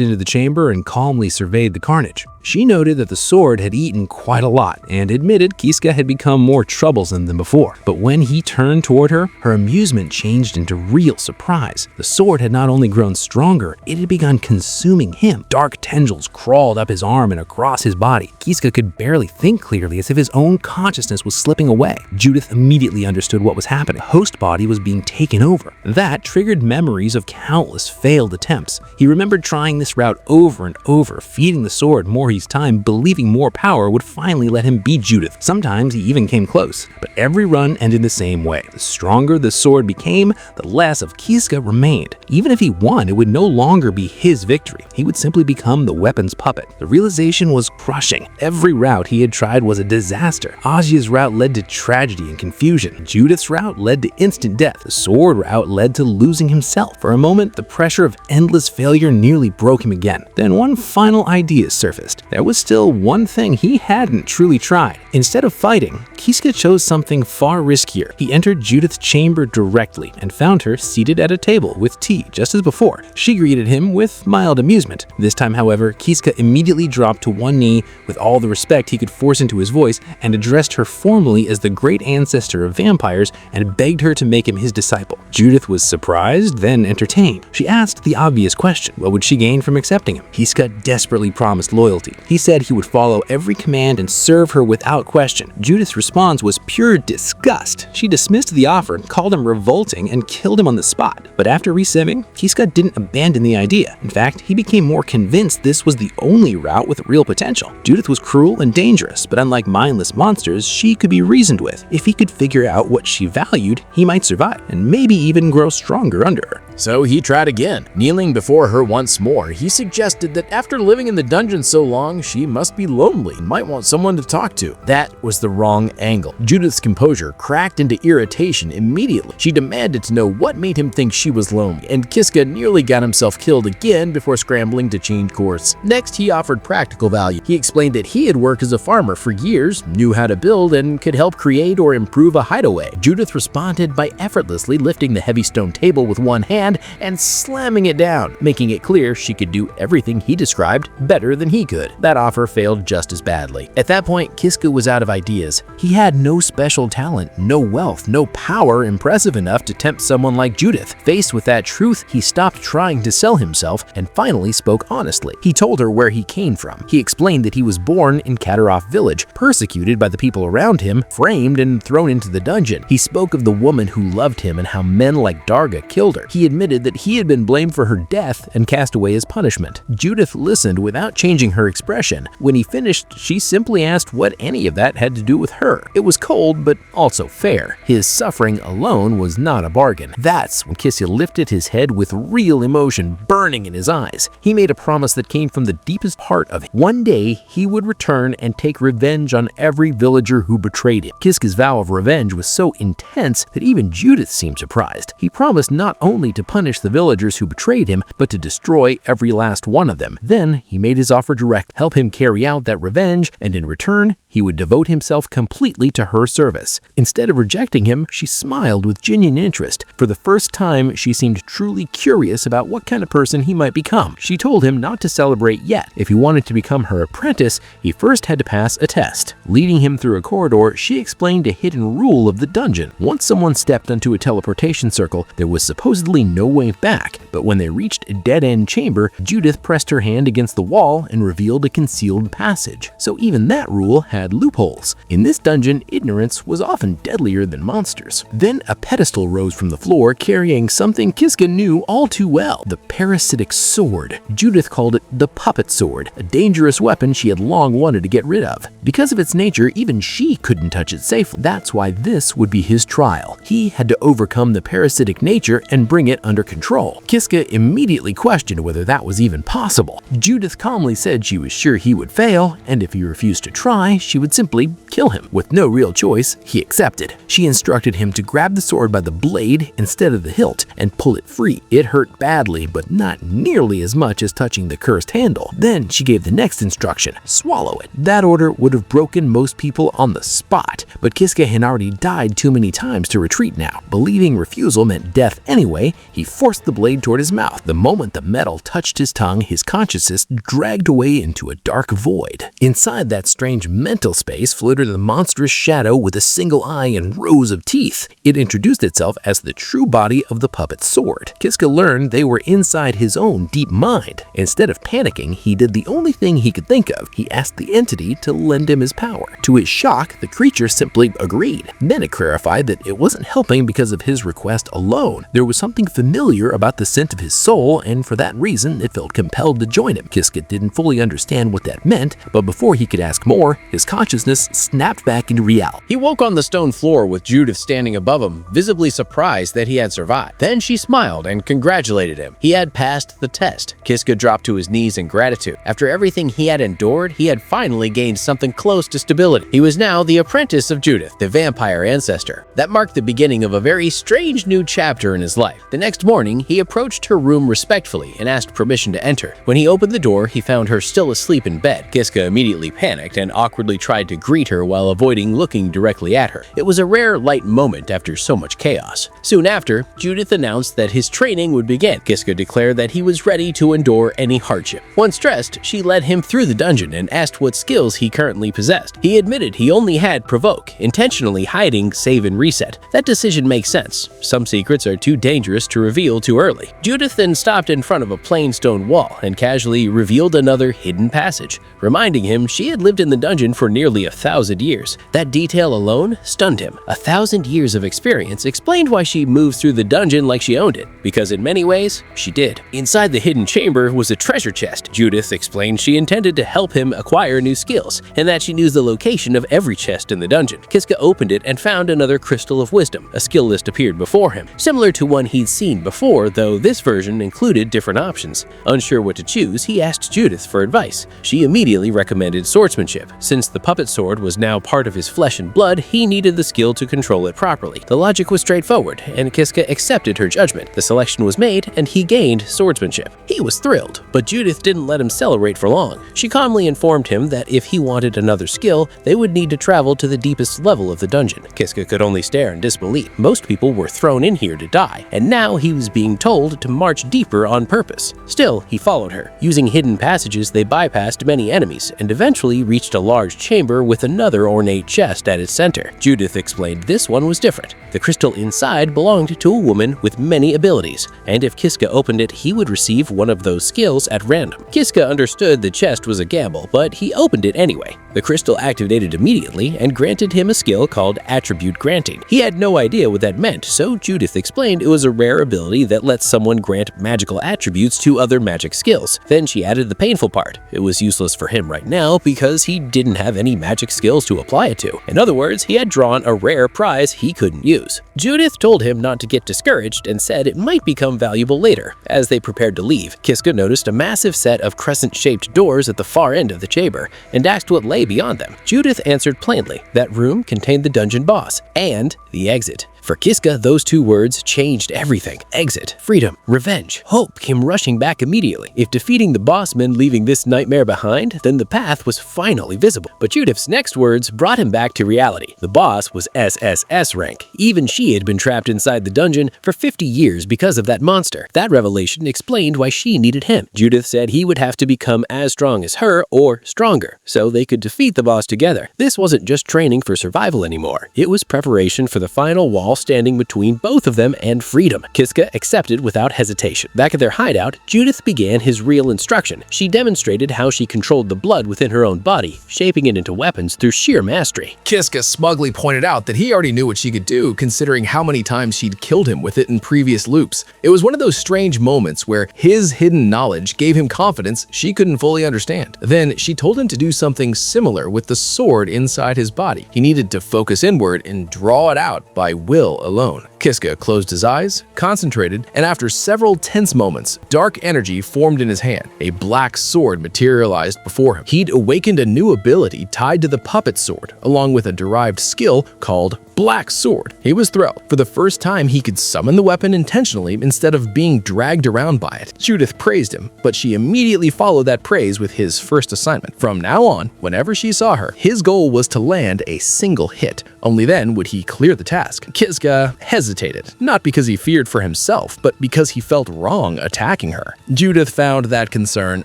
into the chamber and calmly surveyed the carnage. She noted that the sword had eaten quite a lot and admitted Kiska had become more troublesome than before. But when he turned toward her, her amusement changed into real surprise. The sword had not only grown stronger, it had begun consuming him. Dark tendrils crawled up his arm and across his body. Kiska could barely think clearly, as if his own consciousness was slipping away. Judith immediately understood what was happening. The host body was being taken over. That triggered memories of countless failed attempts. He remembered trying this route over and over, feeding the sword more each time, believing more power would finally let him beat Judith. Sometimes he even came close, but every run ended the same way. The stronger the sword became, the less of Kiska remained. Even if he won, it would no longer be his victory. He would simply become the weapon's puppet. The realization was crushing. Every route he had tried was a disaster. Agia's route led to tragedy and confusion. Judith's route led to instant death. The sword route led to losing himself. For a moment, the pressure of endless failure nearly broke him again. Then one final idea surfaced. There was still one thing he hadn't truly tried. Instead of fighting, Kiska chose something far riskier. He entered Judith's chamber directly and found her seated at a table with tea, just as before. She greeted him with mild amusement. This time, however, Kiska immediately dropped to one knee with all the respect he could force into his voice and addressed her formally as the great ancestor of vampires and begged her to make him his disciple. Judith was surprised, then entertained. She asked the obvious question: what would she gain from accepting him? Kiska desperately promised loyalty. He said he would follow every command and serve her without question. Judith's response was pure disgust. She dismissed the offer, called him revolting, and killed him on the spot. But after resimming, Kiska didn't abandon the idea. In fact, he became more convinced this was the only route with real potential. Judith was cruel and dangerous, but unlike mindless monsters, she could be reasoned with. If he could figure out what she valued, he might survive, and maybe even grow stronger under her. So he tried again. Kneeling before her once more, he suggested that after living in the dungeon so long, she must be lonely and might want someone to talk to. That was the wrong angle. Judith's composure cracked into irritation immediately. She demanded to know what made him think she was lonely, and Kiska nearly got himself killed again before scrambling to change course. Next, he offered practical value. He explained that he had worked as a farmer for years, knew how to build, and could help create or improve a hideaway. Judith responded by effortlessly lifting the heavy stone table with one hand and slamming it down, making it clear she could do everything he described better than he could. That offer failed just as badly. At that point, Kiska was out of ideas. He had no special talent, no wealth, no power impressive enough to tempt someone like Judith. Faced with that truth, he stopped trying to sell himself and finally spoke honestly. He told her where he came from. He explained that he was born in Kataroff village, persecuted by the people around him, framed and thrown into the dungeon. He spoke of the woman who loved him and how men like Darga killed her. He admitted that he had been blamed for her death and cast away as punishment. Judith listened without changing her expression. When he finished, she simply asked what any of that had to do with her. It was cold, but also fair. His suffering alone was not a bargain. That's when Kiska lifted his head with real emotion burning in his eyes. He made a promise that came from the deepest part of him. One day, he would return and take revenge on every villager who betrayed him. Kiska's vow of revenge was so intense that even Judith seemed surprised. He promised not only to punish the villagers who betrayed him, but to destroy every last one of them. Then he made his offer direct, help him carry out that revenge, and in return, he would devote himself completely to her service. Instead of rejecting him, she smiled with genuine interest. For the first time, she seemed truly curious about what kind of person he might become. She told him not to celebrate yet. If he wanted to become her apprentice, he first had to pass a test. Leading him through a corridor, she explained a hidden rule of the dungeon. Once someone stepped onto a teleportation circle, there was supposedly no way back, but when they reached a dead-end chamber, Judith pressed her hand against the wall and revealed a concealed passage. So even that rule had loopholes. In this dungeon, ignorance was often deadlier than monsters. Then a pedestal rose from the floor carrying something Kiska knew all too well, the parasitic sword. Judith called it the puppet sword, a dangerous weapon she had long wanted to get rid of. Because of its nature, even she couldn't touch it safely. That's why this would be his trial. He had to overcome the parasitic nature and bring it under control. Kiska immediately questioned whether that was even possible. Judith calmly said she was sure he would fail, and if he refused to try, she would simply kill him. With no real choice, he accepted. She instructed him to grab the sword by the blade instead of the hilt and pull it free. It hurt badly, but not nearly as much as touching the cursed handle. Then she gave the next instruction, swallow it. That order would have broken most people on the spot, but Kiska had already died too many times to retreat now. Believing refusal meant death anyway, he forced the blade toward his mouth. The moment the metal touched his tongue, his consciousness dragged away into a dark void. Inside that strange mental space floated a monstrous shadow with a single eye and rows of teeth. It introduced itself as the true body of the puppet sword. Kiska learned they were inside his own deep mind. Instead of panicking, he did the only thing he could think of. He asked the entity to lend him his power. To his shock, the creature simply agreed. Then it clarified that it wasn't helping because of his request alone. There was something familiar about the scent of his soul, and for that reason, it felt compelled to join him. Kiska didn't fully understand what that meant, but before he could ask more, his consciousness snapped back into reality. He woke on the stone floor with Judith standing above him, visibly surprised that he had survived. Then she smiled and congratulated him. He had passed the test. Kiska dropped to his knees in gratitude. After everything he had endured, he had finally gained something close to stability. He was now the apprentice of Judith, the vampire ancestor. That marked the beginning of a very strange new chapter in his life. The next morning, he approached her room respectfully and asked permission to enter. When he opened the door, he found her still asleep in bed. Kiska immediately panicked and awkwardly tried to greet her while avoiding looking directly at her. It was a rare light moment after so much chaos. Soon after, Judith announced that his training would begin. Kiska declared that he was ready to endure any hardship. Once dressed, she led him through the dungeon and asked what skills he currently possessed. He admitted he only had provoke, intentionally hiding save and reset. That decision makes sense. Some secrets are too dangerous to reveal too early. Judith then stopped in front of a plain stone wall and casually revealed another hidden passage, reminding him she had lived in the dungeon for nearly 1,000 years. That detail alone stunned him. 1,000 years of experience explained why she moves through the dungeon like she owned it, because in many ways, she did. Inside the hidden chamber was a treasure chest. Judith explained she intended to help him acquire new skills, and that she knew the location of every chest chest in the dungeon. Kiska opened it and found another Crystal of Wisdom. A skill list appeared before him, similar to one he'd seen before, though this version included different options. Unsure what to choose, he asked Judith for advice. She immediately recommended swordsmanship. Since the puppet sword was now part of his flesh and blood, he needed the skill to control it properly. The logic was straightforward, and Kiska accepted her judgment. The selection was made, and he gained swordsmanship. He was thrilled, but Judith didn't let him celebrate for long. She calmly informed him that if he wanted another skill, they would need to travel to the deepest level of the dungeon. Kiska could only stare in disbelief. Most people were thrown in here to die, and now he was being told to march deeper on purpose. Still, he followed her. Using hidden passages, they bypassed many enemies, and eventually reached a large chamber with another ornate chest at its center. Judith explained this one was different. The crystal inside belonged to a woman with many abilities, and if Kiska opened it, he would receive one of those skills at random. Kiska understood the chest was a gamble, but he opened it anyway. The crystal activated immediately and granted him a skill called Attribute Granting. He had no idea what that meant, so Judith explained it was a rare ability that lets someone grant magical attributes to other magic skills. Then she added the painful part. It was useless for him right now because he didn't have any magic skills to apply it to. In other words, he had drawn a rare prize he couldn't use. Judith told him not to get discouraged and said it might become valuable later. As they prepared to leave, Kiska noticed a massive set of crescent-shaped doors at the far end of the chamber and asked what lay beyond them. Judith answered plainly. That room contained the dungeon boss and the exit. For Kiska, those two words changed everything. Exit, freedom, revenge, hope came rushing back immediately. If defeating the boss meant leaving this nightmare behind, then the path was finally visible. But Judith's next words brought him back to reality. The boss was SSS rank. Even she had been trapped inside the dungeon for 50 years because of that monster. That revelation explained why she needed him. Judith said he would have to become as strong as her or stronger, so they could defeat the boss together. This wasn't just training for survival anymore. It was preparation for the final wall standing between both of them and freedom. Kiska accepted without hesitation. Back at their hideout, Judith began his real instruction. She demonstrated how she controlled the blood within her own body, shaping it into weapons through sheer mastery. Kiska smugly pointed out that he already knew what she could do, considering how many times she'd killed him with it in previous loops. It was one of those strange moments where his hidden knowledge gave him confidence she couldn't fully understand. Then she told him to do something similar with the sword inside his body. He needed to focus inward and draw it out by will alone. Kiska closed his eyes, concentrated, and after several tense moments, dark energy formed in his hand. A black sword materialized before him. He'd awakened a new ability tied to the puppet sword, along with a derived skill called Black Sword. He was thrilled. For the first time, he could summon the weapon intentionally instead of being dragged around by it. Judith praised him, but she immediately followed that praise with his first assignment. From now on, whenever she saw her, his goal was to land a single hit. Only then would he clear the task. Kiska hesitated, not because he feared for himself, but because he felt wrong attacking her. Judith found that concern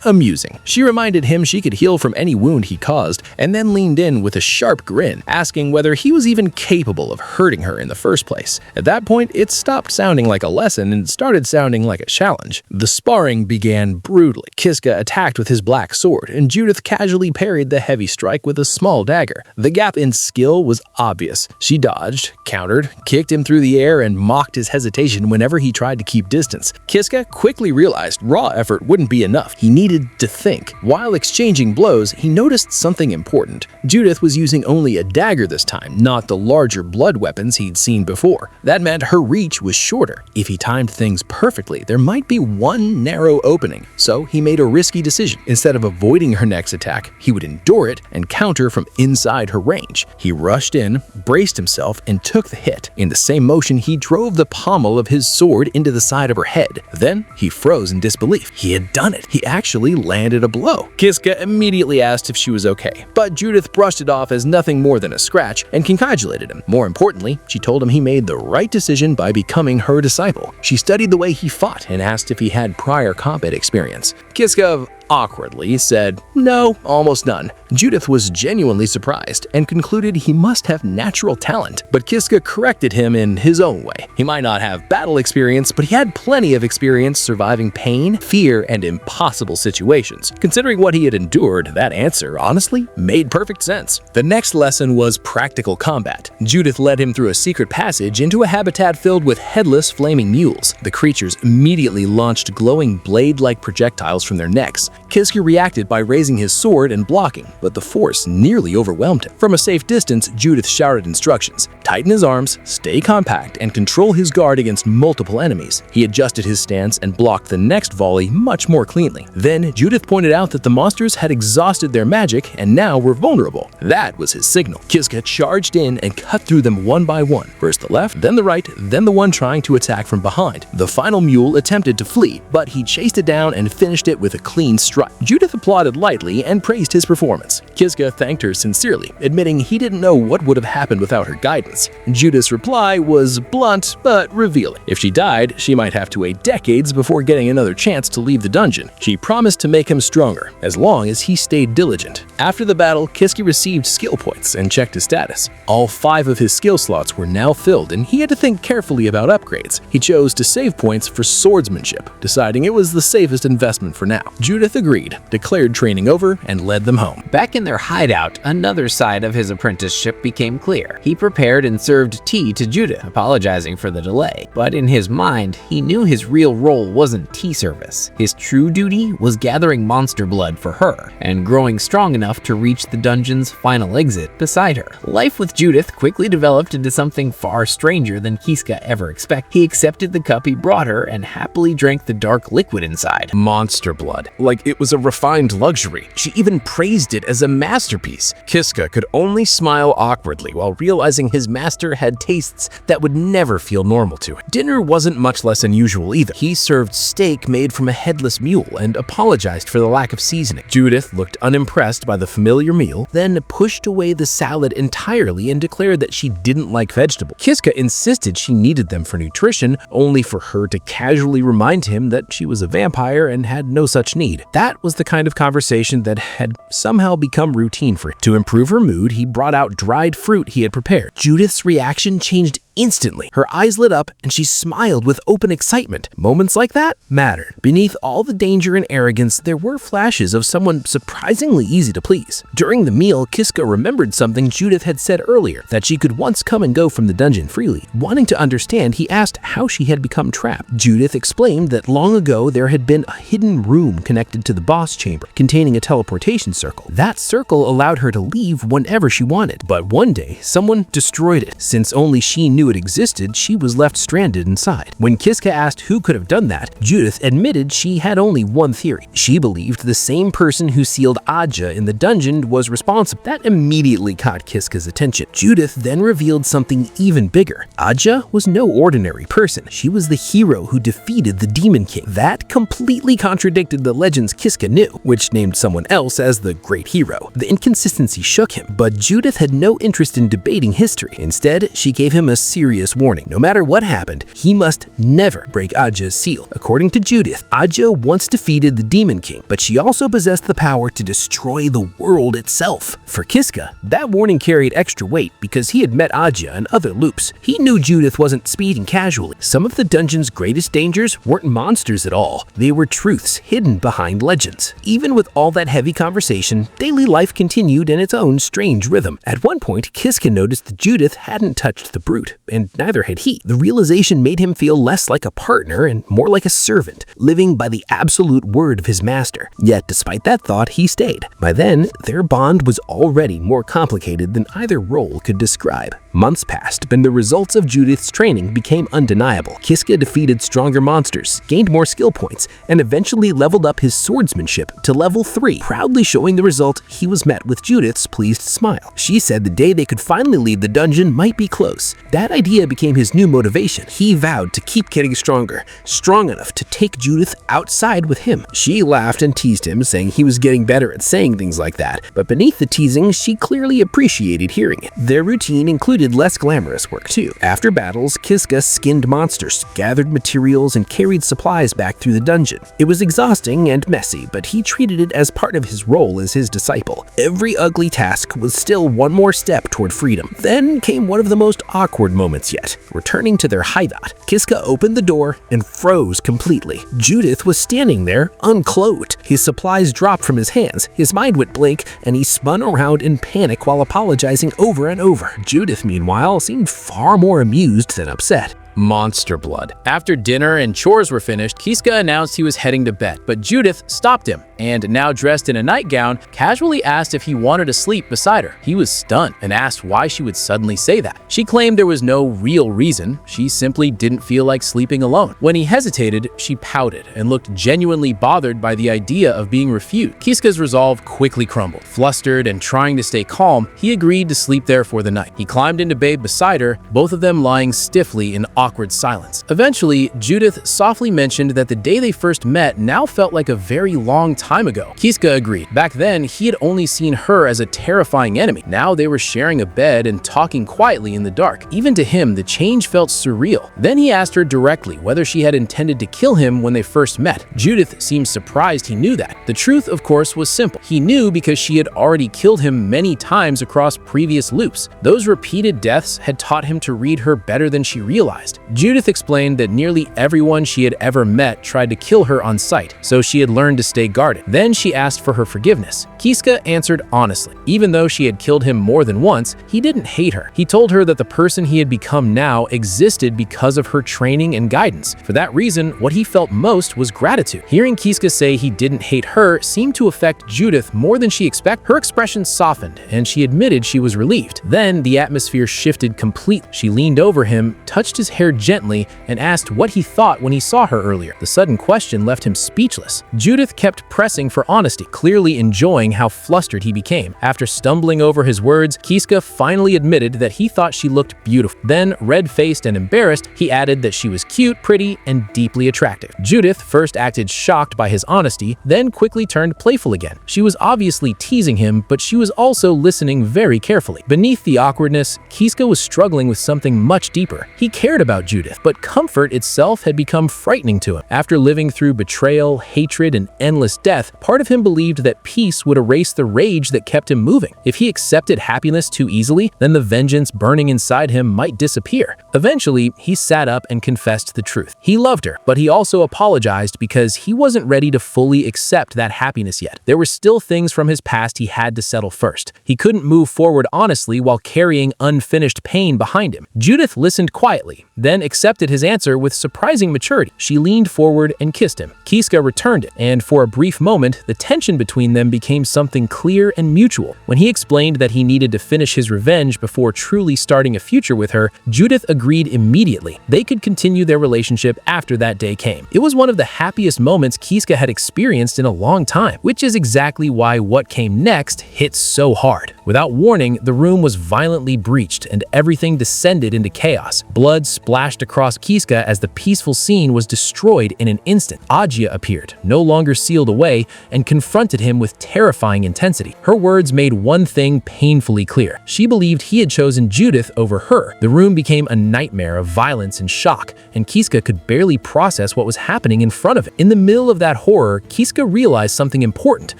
amusing. She reminded him she could heal from any wound he caused, and then leaned in with a sharp grin, asking whether he was even capable of hurting her in the first place. At that point, it stopped sounding like a lesson and started sounding like a challenge. The sparring began brutally. Kiska attacked with his black sword, and Judith casually parried the heavy strike with a small dagger. The gap in skill was obvious. She dodged, countered, kicked him through the air, and mocked his hesitation whenever he tried to keep distance. Kiska quickly realized raw effort wouldn't be enough. He needed to think. While exchanging blows, he noticed something important. Judith was using only a dagger this time, not the larger blood weapons he'd seen before. That meant her reach was shorter. If he timed things perfectly, there might be one narrow opening. So he made a risky decision. Instead of avoiding her next attack, he would endure it and counter from inside her range. He rushed in, braced himself, and took the hit. In the same motion, he drove the pommel of his sword into the side of her head. Then he froze in disbelief. He had done it. He actually landed a blow. Kiska immediately asked if she was okay, but Judith brushed it off as nothing more than a scratch and congratulated him. More importantly, she told him he made the right decision by becoming her disciple. She studied the way he fought and asked if he had prior combat experience. Kiska awkwardly said, "No, almost none." Judith was genuinely surprised and concluded he must have natural talent, but Kiska corrected him in his own way. He might not have battle experience, but he had plenty of experience surviving pain, fear, and impossible situations. Considering what he had endured, that answer honestly made perfect sense. The next lesson was practical combat. Judith led him through a secret passage into a habitat filled with headless flaming mules. The creatures immediately launched glowing blade-like projectiles from their necks. Kiska reacted by raising his sword and blocking, but the force nearly overwhelmed him. From a safe distance, Judith shouted instructions: tighten his arms, stay compact, and control his guard against multiple enemies. He adjusted his stance and blocked the next volley much more cleanly. Then, Judith pointed out that the monsters had exhausted their magic and now were vulnerable. That was his signal. Kiska charged in and cut through them one by one. First the left, then the right, then the one trying to attack from behind. The final mule attempted to flee, but he chased it down and finished it with a clean strike. Judith applauded lightly and praised his performance. Kiska thanked her sincerely, admitting he didn't know what would have happened without her guidance. Judith's reply was blunt but revealing. If she died, she might have to wait decades before getting another chance to leave the dungeon. She promised to make him stronger, as long as he stayed diligent. After the battle, Kiska received skill points and checked his status. All 5 of his skill slots were now filled, and he had to think carefully about upgrades. He chose to save points for swordsmanship, deciding it was the safest investment for now. Judith agreed, declared training over, and led them home. Back in their hideout, another side of his apprenticeship became clear. He prepared and served tea to Judith, apologizing for the delay. But in his mind, he knew his real role wasn't tea service. His true duty was gathering monster blood for her, and growing strong enough to reach the dungeon's final exit beside her. Life with Judith quickly developed into something far stranger than Kiska ever expected. He accepted the cup he brought her and happily drank the dark liquid inside. Monster blood, like it was a refined luxury. She even praised it as a masterpiece. Kiska could only smile awkwardly while realizing his master had tastes that would never feel normal to him. Dinner wasn't much less unusual either. He served steak made from a headless mule and apologized for the lack of seasoning. Judith looked unimpressed by the familiar meal, then pushed away the salad entirely and declared that she didn't like vegetables. Kiska insisted she needed them for nutrition, only for her to casually remind him that she was a vampire and had no such need. That was the kind of conversation that had somehow become routine for him. To improve her mood, he brought out dried fruit he had prepared. Judith's reaction changed instantly. Her eyes lit up and she smiled with open excitement. Moments like that mattered. Beneath all the danger and arrogance, there were flashes of someone surprisingly easy to please. During the meal, Kiska remembered something Judith had said earlier, that she could once come and go from the dungeon freely. Wanting to understand, he asked how she had become trapped. Judith explained that long ago there had been a hidden room connected to the boss chamber, containing a teleportation circle. That circle allowed her to leave whenever she wanted, but one day someone destroyed it. Since only she knew it existed, she was left stranded inside. When Kiska asked who could have done that, Judith admitted she had only one theory. She believed the same person who sealed Agia in the dungeon was responsible. That immediately caught Kiska's attention. Judith then revealed something even bigger. Agia was no ordinary person. She was the hero who defeated the Demon King. That completely contradicted the legends Kiska knew, which named someone else as the great hero. The inconsistency shook him, but Judith had no interest in debating history. Instead, she gave him a serious warning. No matter what happened, he must never break Agia's seal. According to Judith, Agia once defeated the Demon King, but she also possessed the power to destroy the world itself. For Kiska, that warning carried extra weight because he had met Agia in other loops. He knew Judith wasn't speeding casually. Some of the dungeon's greatest dangers weren't monsters at all. They were truths hidden behind legends. Even with all that heavy conversation, daily life continued in its own strange rhythm. At one point, Kiska noticed that Judith hadn't touched the brute, and neither had he. The realization made him feel less like a partner and more like a servant, living by the absolute word of his master. Yet, despite that thought, he stayed. By then, their bond was already more complicated than either role could describe. Months passed, and the results of Judith's training became undeniable. Kiska defeated stronger monsters, gained more skill points, and eventually leveled up his swordsmanship to level 3. Proudly showing the result, he was met with Judith's pleased smile. She said the day they could finally leave the dungeon might be close. That idea became his new motivation. He vowed to keep getting stronger, strong enough to take Judith outside with him. She laughed and teased him, saying he was getting better at saying things like that, but beneath the teasing, she clearly appreciated hearing it. Their routine included less glamorous work too. After battles, Kiska skinned monsters, gathered materials, and carried supplies back through the dungeon. It was exhausting and messy, but he treated it as part of his role as his disciple. Every ugly task was still one more step toward freedom. Then came one of the most awkward moments yet. Returning to their hideout, Kiska opened the door and froze completely. Judith was standing there, unclothed. His supplies dropped from his hands, his mind went blank, and he spun around in panic while apologizing over and over. Judith, meanwhile, seemed far more amused than upset. Monster blood. After dinner and chores were finished, Kiska announced he was heading to bed, but Judith stopped him. and now dressed in a nightgown, casually asked if he wanted to sleep beside her. He was stunned and asked why she would suddenly say that. She claimed there was no real reason, she simply didn't feel like sleeping alone. When he hesitated, she pouted and looked genuinely bothered by the idea of being refused. Kisuka's resolve quickly crumbled. Flustered and trying to stay calm, he agreed to sleep there for the night. He climbed into bed beside her, both of them lying stiffly in awkward silence. Eventually, Judith softly mentioned that the day they first met now felt like a very long time ago. Kisuka agreed. Back then, he had only seen her as a terrifying enemy. Now they were sharing a bed and talking quietly in the dark. Even to him, the change felt surreal. Then he asked her directly whether she had intended to kill him when they first met. Judith seemed surprised he knew that. The truth, of course, was simple. He knew because she had already killed him many times across previous loops. Those repeated deaths had taught him to read her better than she realized. Judith explained that nearly everyone she had ever met tried to kill her on sight, so she had learned to stay guarded. Then she asked for her forgiveness. Kisuka answered honestly. Even though she had killed him more than once, he didn't hate her. He told her that the person he had become now existed because of her training and guidance. For that reason, what he felt most was gratitude. Hearing Kisuka say he didn't hate her seemed to affect Judith more than she expected. Her expression softened, and she admitted she was relieved. Then the atmosphere shifted completely. She leaned over him, touched his hair gently, and asked what he thought when he saw her earlier. The sudden question left him speechless. Judith kept pressing for honesty, clearly enjoying how flustered he became. After stumbling over his words, Kisuka finally admitted that he thought she looked beautiful. Then, red-faced and embarrassed, he added that she was cute, pretty, and deeply attractive. Judith first acted shocked by his honesty, then quickly turned playful again. She was obviously teasing him, but she was also listening very carefully. Beneath the awkwardness, Kisuka was struggling with something much deeper. He cared about Judith, but comfort itself had become frightening to him. After living through betrayal, hatred, and endless death, part of him believed that peace would erase the rage that kept him moving. If he accepted happiness too easily, then the vengeance burning inside him might disappear. Eventually, he sat up and confessed the truth. He loved her, but he also apologized because he wasn't ready to fully accept that happiness yet. There were still things from his past he had to settle first. He couldn't move forward honestly while carrying unfinished pain behind him. Judith listened quietly, then accepted his answer with surprising maturity. She leaned forward and kissed him. Kisuka returned it, and for a brief moment, the tension between them became something clear and mutual. When he explained that he needed to finish his revenge before truly starting a future with her, Judith agreed immediately. They could continue their relationship after that day came. It was one of the happiest moments Kisuka had experienced in a long time, which is exactly why what came next hit so hard. Without warning, the room was violently breached and everything descended into chaos. Blood splashed across Kisuka as the peaceful scene was destroyed in an instant. Agia appeared, no longer sealed away, and confronted him with terrifying intensity. Her words made one thing painfully clear. She believed he had chosen Judith over her. The room became a nightmare of violence and shock, and Kisuka could barely process what was happening in front of him. In the middle of that horror, Kisuka realized something important.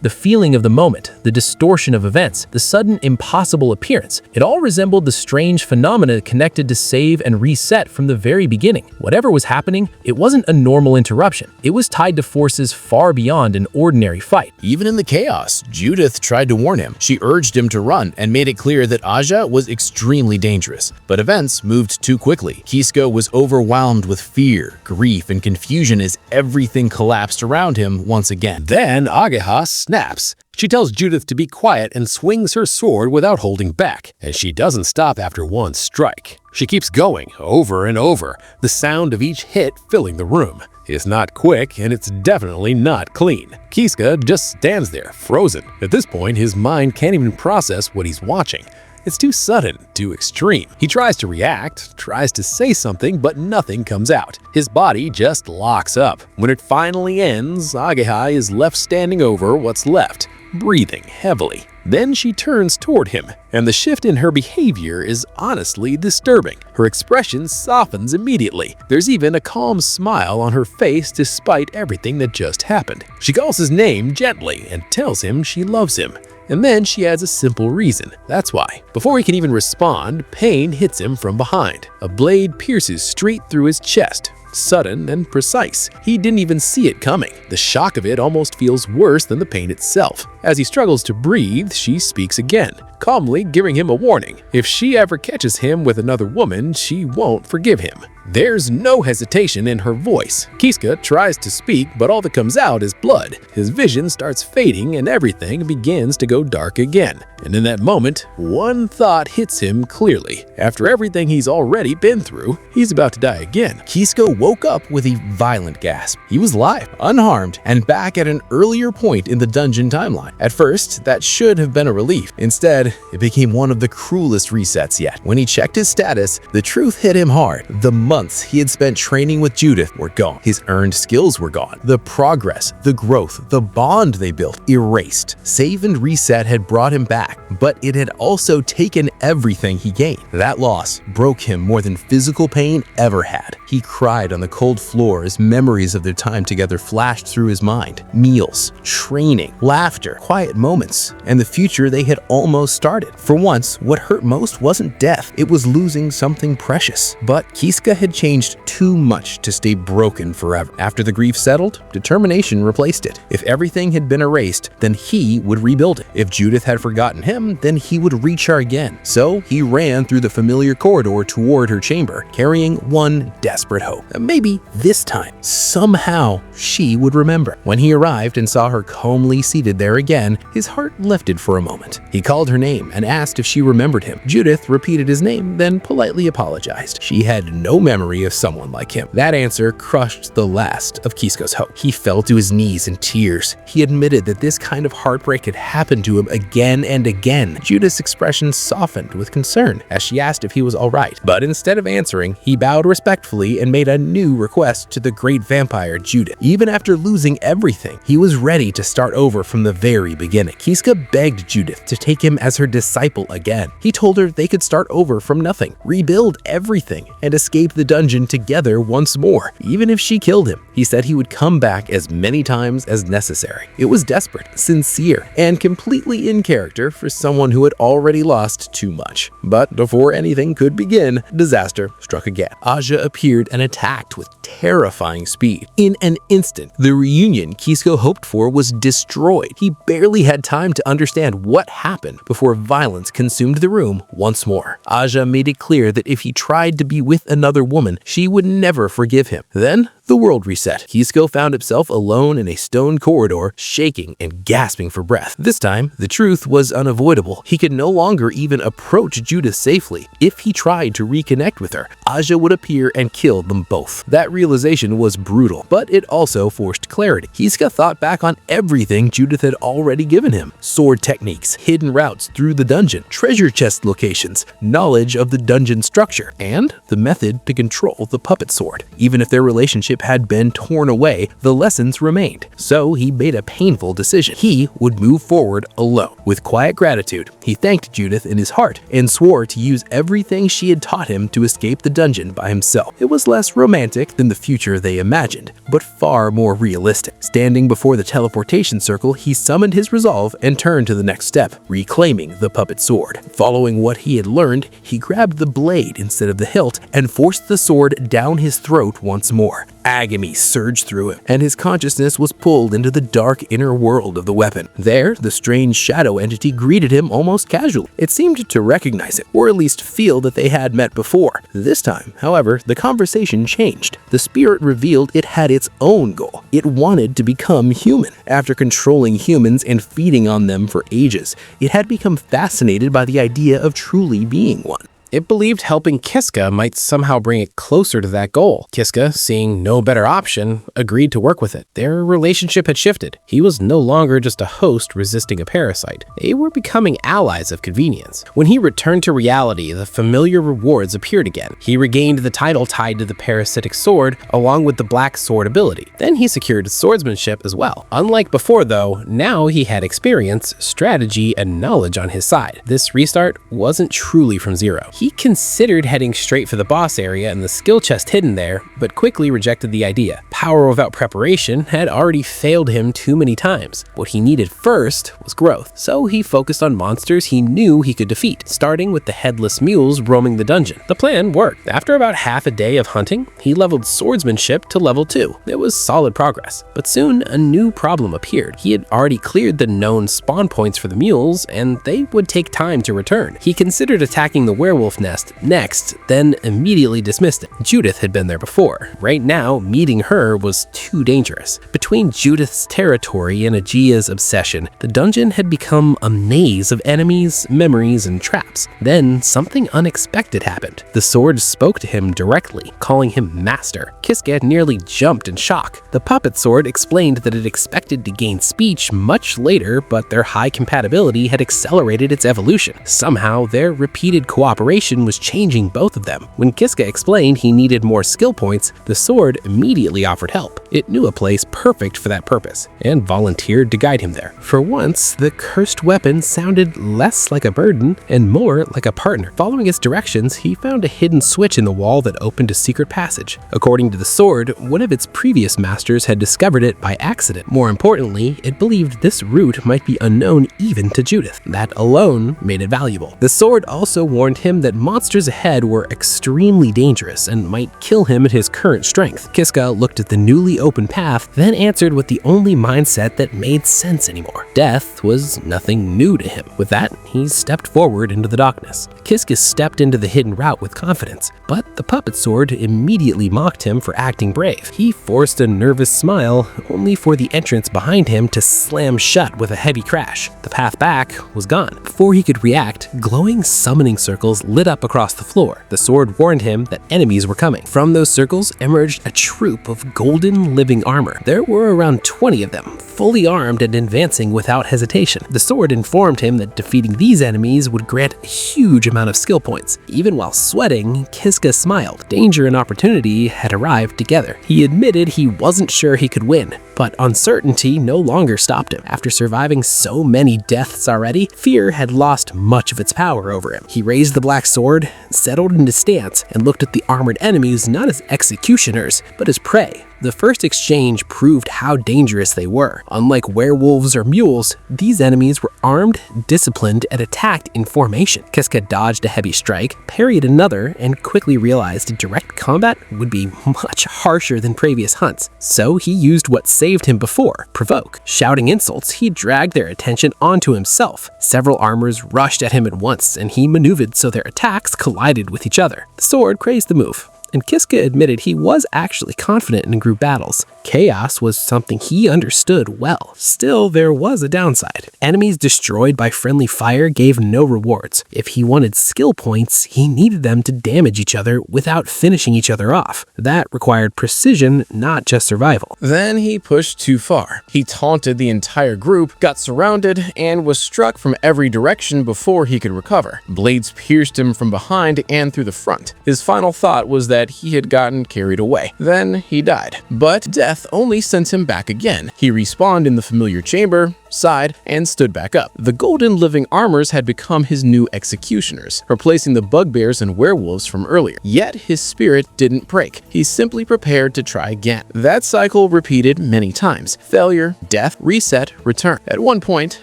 The feeling of the moment, the distortion of events, the sudden impossible appearance. It all resembled the strange phenomena connected to save and reset from the very beginning. Whatever was happening, it wasn't a normal interruption. It was tied to forces far beyond an ordinary fight. Even in the chaos, Judith tried to warn him. She urged him to run and made it clear that Agia was extremely dangerous. But events moved too quickly. Kisuka was overwhelmed with fear, grief, and confusion as everything collapsed around him once again. Then Agia snaps. She tells Judith to be quiet and swings her sword without holding back, and she doesn't stop after one strike. She keeps going over and over, the sound of each hit filling the room. It's not quick, and it's definitely not clean. Kisuka just stands there, frozen. At this point, his mind can't even process what he's watching. It's too sudden, too extreme. He tries to react, tries to say something, but nothing comes out. His body just locks up. When it finally ends, Agia is left standing over what's left, breathing heavily. Then she turns toward him, and the shift in her behavior is honestly disturbing. Her expression softens immediately. There's even a calm smile on her face despite everything that just happened. She calls his name gently and tells him she loves him. And then she adds a simple reason. That's why. Before he can even respond, pain hits him from behind. A blade pierces straight through his chest. Sudden and precise. He didn't even see it coming. The shock of it almost feels worse than the pain itself. As he struggles to breathe, she speaks again, calmly giving him a warning. If she ever catches him with another woman, she won't forgive him. There's no hesitation in her voice. Kiska tries to speak, but all that comes out is blood. His vision starts fading and everything begins to go dark again. And in that moment, one thought hits him clearly. After everything he's already been through, he's about to die again. Kiska woke up with a violent gasp. He was alive, unharmed, and back at an earlier point in the dungeon timeline. At first, that should have been a relief. Instead, it became one of the cruelest resets yet. When he checked his status, the truth hit him hard. The months he had spent training with Judith were gone. His earned skills were gone. The progress, the growth, the bond they built, erased. Save and reset had brought him back, but it had also taken everything he gained. That loss broke him more than physical pain ever had. He cried on the cold floor as memories of their time together flashed through his mind. Meals, training, laughter, quiet moments, and the future they had almost started. For once, what hurt most wasn't death, it was losing something precious. But Kiska had changed too much to stay broken forever. After the grief settled, determination replaced it. If everything had been erased, then he would rebuild it. If Judith had forgotten him, then he would reach her again. So he ran through the familiar corridor toward her chamber, carrying one desperate hope. Maybe this time, somehow, she would remember. When he arrived and saw her calmly seated there again, his heart lifted for a moment. He called her name and asked if she remembered him. Judith repeated his name, then politely apologized. She had no memory of someone like him. That answer crushed the last of Kiska's hope. He fell to his knees in tears. He admitted that this kind of heartbreak had happened to him again and again. Judith's expression softened with concern as she asked if he was all right. But instead of answering, he bowed respectfully and made a new request to the great vampire Judith. Even after losing everything, he was ready to start over from the very beginning. Kiska begged Judith to take him as her disciple again. He told her they could start over from nothing, rebuild everything, and escape the dungeon together once more. Even if she killed him, he said he would come back as many times as necessary. It was desperate, sincere, and completely in character for someone who had already lost too much. But before anything could begin, disaster struck again. Agia appeared and attacked with terrifying speed. In an instant, the reunion Kiska hoped for was destroyed. He barely had time to understand what happened before violence consumed the room once more. Agia made it clear that if he tried to be with another woman, she would never forgive him. Then, the world reset. Kiska found himself alone in a stone corridor, shaking and gasping for breath. This time, the truth was unavoidable. He could no longer even approach Judith safely. If he tried to reconnect with her, Agia would appear and kill them both. That realization was brutal, but it also forced clarity. Kiska thought back on everything Judith had already given him. Sword techniques, hidden routes through the dungeon, treasure chest locations, knowledge of the dungeon structure, and the method to control the puppet sword. Even if their relationship had been torn away, the lessons remained. So he made a painful decision. He would move forward alone. With quiet gratitude, he thanked Judith in his heart and swore to use everything she had taught him to escape the dungeon by himself. It was less romantic than the future they imagined, but far more realistic. Standing before the teleportation circle, he summoned his resolve and turned to the next step, reclaiming the puppet sword. Following what he had learned, he grabbed the blade instead of the hilt and forced the sword down his throat once more. Agony surged through him, and his consciousness was pulled into the dark inner world of the weapon. There, the strange shadow entity greeted him almost casually. It seemed to recognize him, or at least feel that they had met before. This time, however, the conversation changed. The spirit revealed it had its own goal. It wanted to become human. After controlling humans and feeding on them for ages, it had become fascinated by the idea of truly being one. It believed helping Kiska might somehow bring it closer to that goal. Kiska, seeing no better option, agreed to work with it. Their relationship had shifted. He was no longer just a host resisting a parasite. They were becoming allies of convenience. When he returned to reality, the familiar rewards appeared again. He regained the title tied to the parasitic sword, along with the black sword ability. Then he secured swordsmanship as well. Unlike before though, now he had experience, strategy, and knowledge on his side. This restart wasn't truly from zero. He considered heading straight for the boss area and the skill chest hidden there, but quickly rejected the idea. Power without preparation had already failed him too many times. What he needed first was growth, so he focused on monsters he knew he could defeat, starting with the headless mules roaming the dungeon. The plan worked. After about half a day of hunting, he leveled swordsmanship to level 2. It was solid progress, but soon a new problem appeared. He had already cleared the known spawn points for the mules, and they would take time to return. He considered attacking the werewolf werewolf nest next, then immediately dismissed it. Judith had been there before. Right now, meeting her was too dangerous. Between Judith's territory and Agia's obsession, the dungeon had become a maze of enemies, memories, and traps. Then something unexpected happened. The sword spoke to him directly, calling him master. Kiska nearly jumped in shock. The puppet sword explained that it expected to gain speech much later, but their high compatibility had accelerated its evolution. Somehow, their repeated cooperation was changing both of them. When Kiska explained he needed more skill points, the sword immediately offered help. It knew a place perfect for that purpose, and volunteered to guide him there. For once, the cursed weapon sounded less like a burden and more like a partner. Following its directions, he found a hidden switch in the wall that opened a secret passage. According to the sword, one of its previous masters had discovered it by accident. More importantly, it believed this route might be unknown even to Judith. That alone made it valuable. The sword also warned him that monsters ahead were extremely dangerous and might kill him at his current strength. Kiska looked at the newly opened path, then answered with the only mindset that made sense anymore. Death was nothing new to him. With that, he stepped forward into the darkness. Kiska stepped into the hidden route with confidence, but the puppet sword immediately mocked him for acting brave. He forced a nervous smile, only for the entrance behind him to slam shut with a heavy crash. The path back was gone. Before he could react, glowing summoning circles lit up across the floor. The sword warned him that enemies were coming. From those circles emerged a troop of golden living armor. There were around 20 of them, fully armed and advancing without hesitation. The sword informed him that defeating these enemies would grant a huge amount of skill points. Even while sweating, Kiska smiled. Danger and opportunity had arrived together. He admitted he wasn't sure he could win, but uncertainty no longer stopped him. After surviving so many deaths already, fear had lost much of its power over him. He raised the black sword, settled into stance, and looked at the armored enemies not as executioners, but as prey. The first exchange proved how dangerous they were. Unlike werewolves or mules, these enemies were armed, disciplined, and attacked in formation. Kiska dodged a heavy strike, parried another, and quickly realized direct combat would be much harsher than previous hunts. So he used what saved him before, provoke. Shouting insults, he dragged their attention onto himself. Several armors rushed at him at once, and he maneuvered so their attacks collided with each other. The sword praised the move, and Kiska admitted he was actually confident in group battles. Chaos was something he understood well. Still, there was a downside. Enemies destroyed by friendly fire gave no rewards. If he wanted skill points, he needed them to damage each other without finishing each other off. That required precision, not just survival. Then he pushed too far. He taunted the entire group, got surrounded, and was struck from every direction before he could recover. Blades pierced him from behind and through the front. His final thought was that he had gotten carried away. Then he died. But death only sent him back again. He respawned in the familiar chamber, sighed, and stood back up. The golden living armors had become his new executioners, replacing the bugbears and werewolves from earlier. Yet his spirit didn't break. He simply prepared to try again. That cycle repeated many times. Failure, death, reset, return. At one point,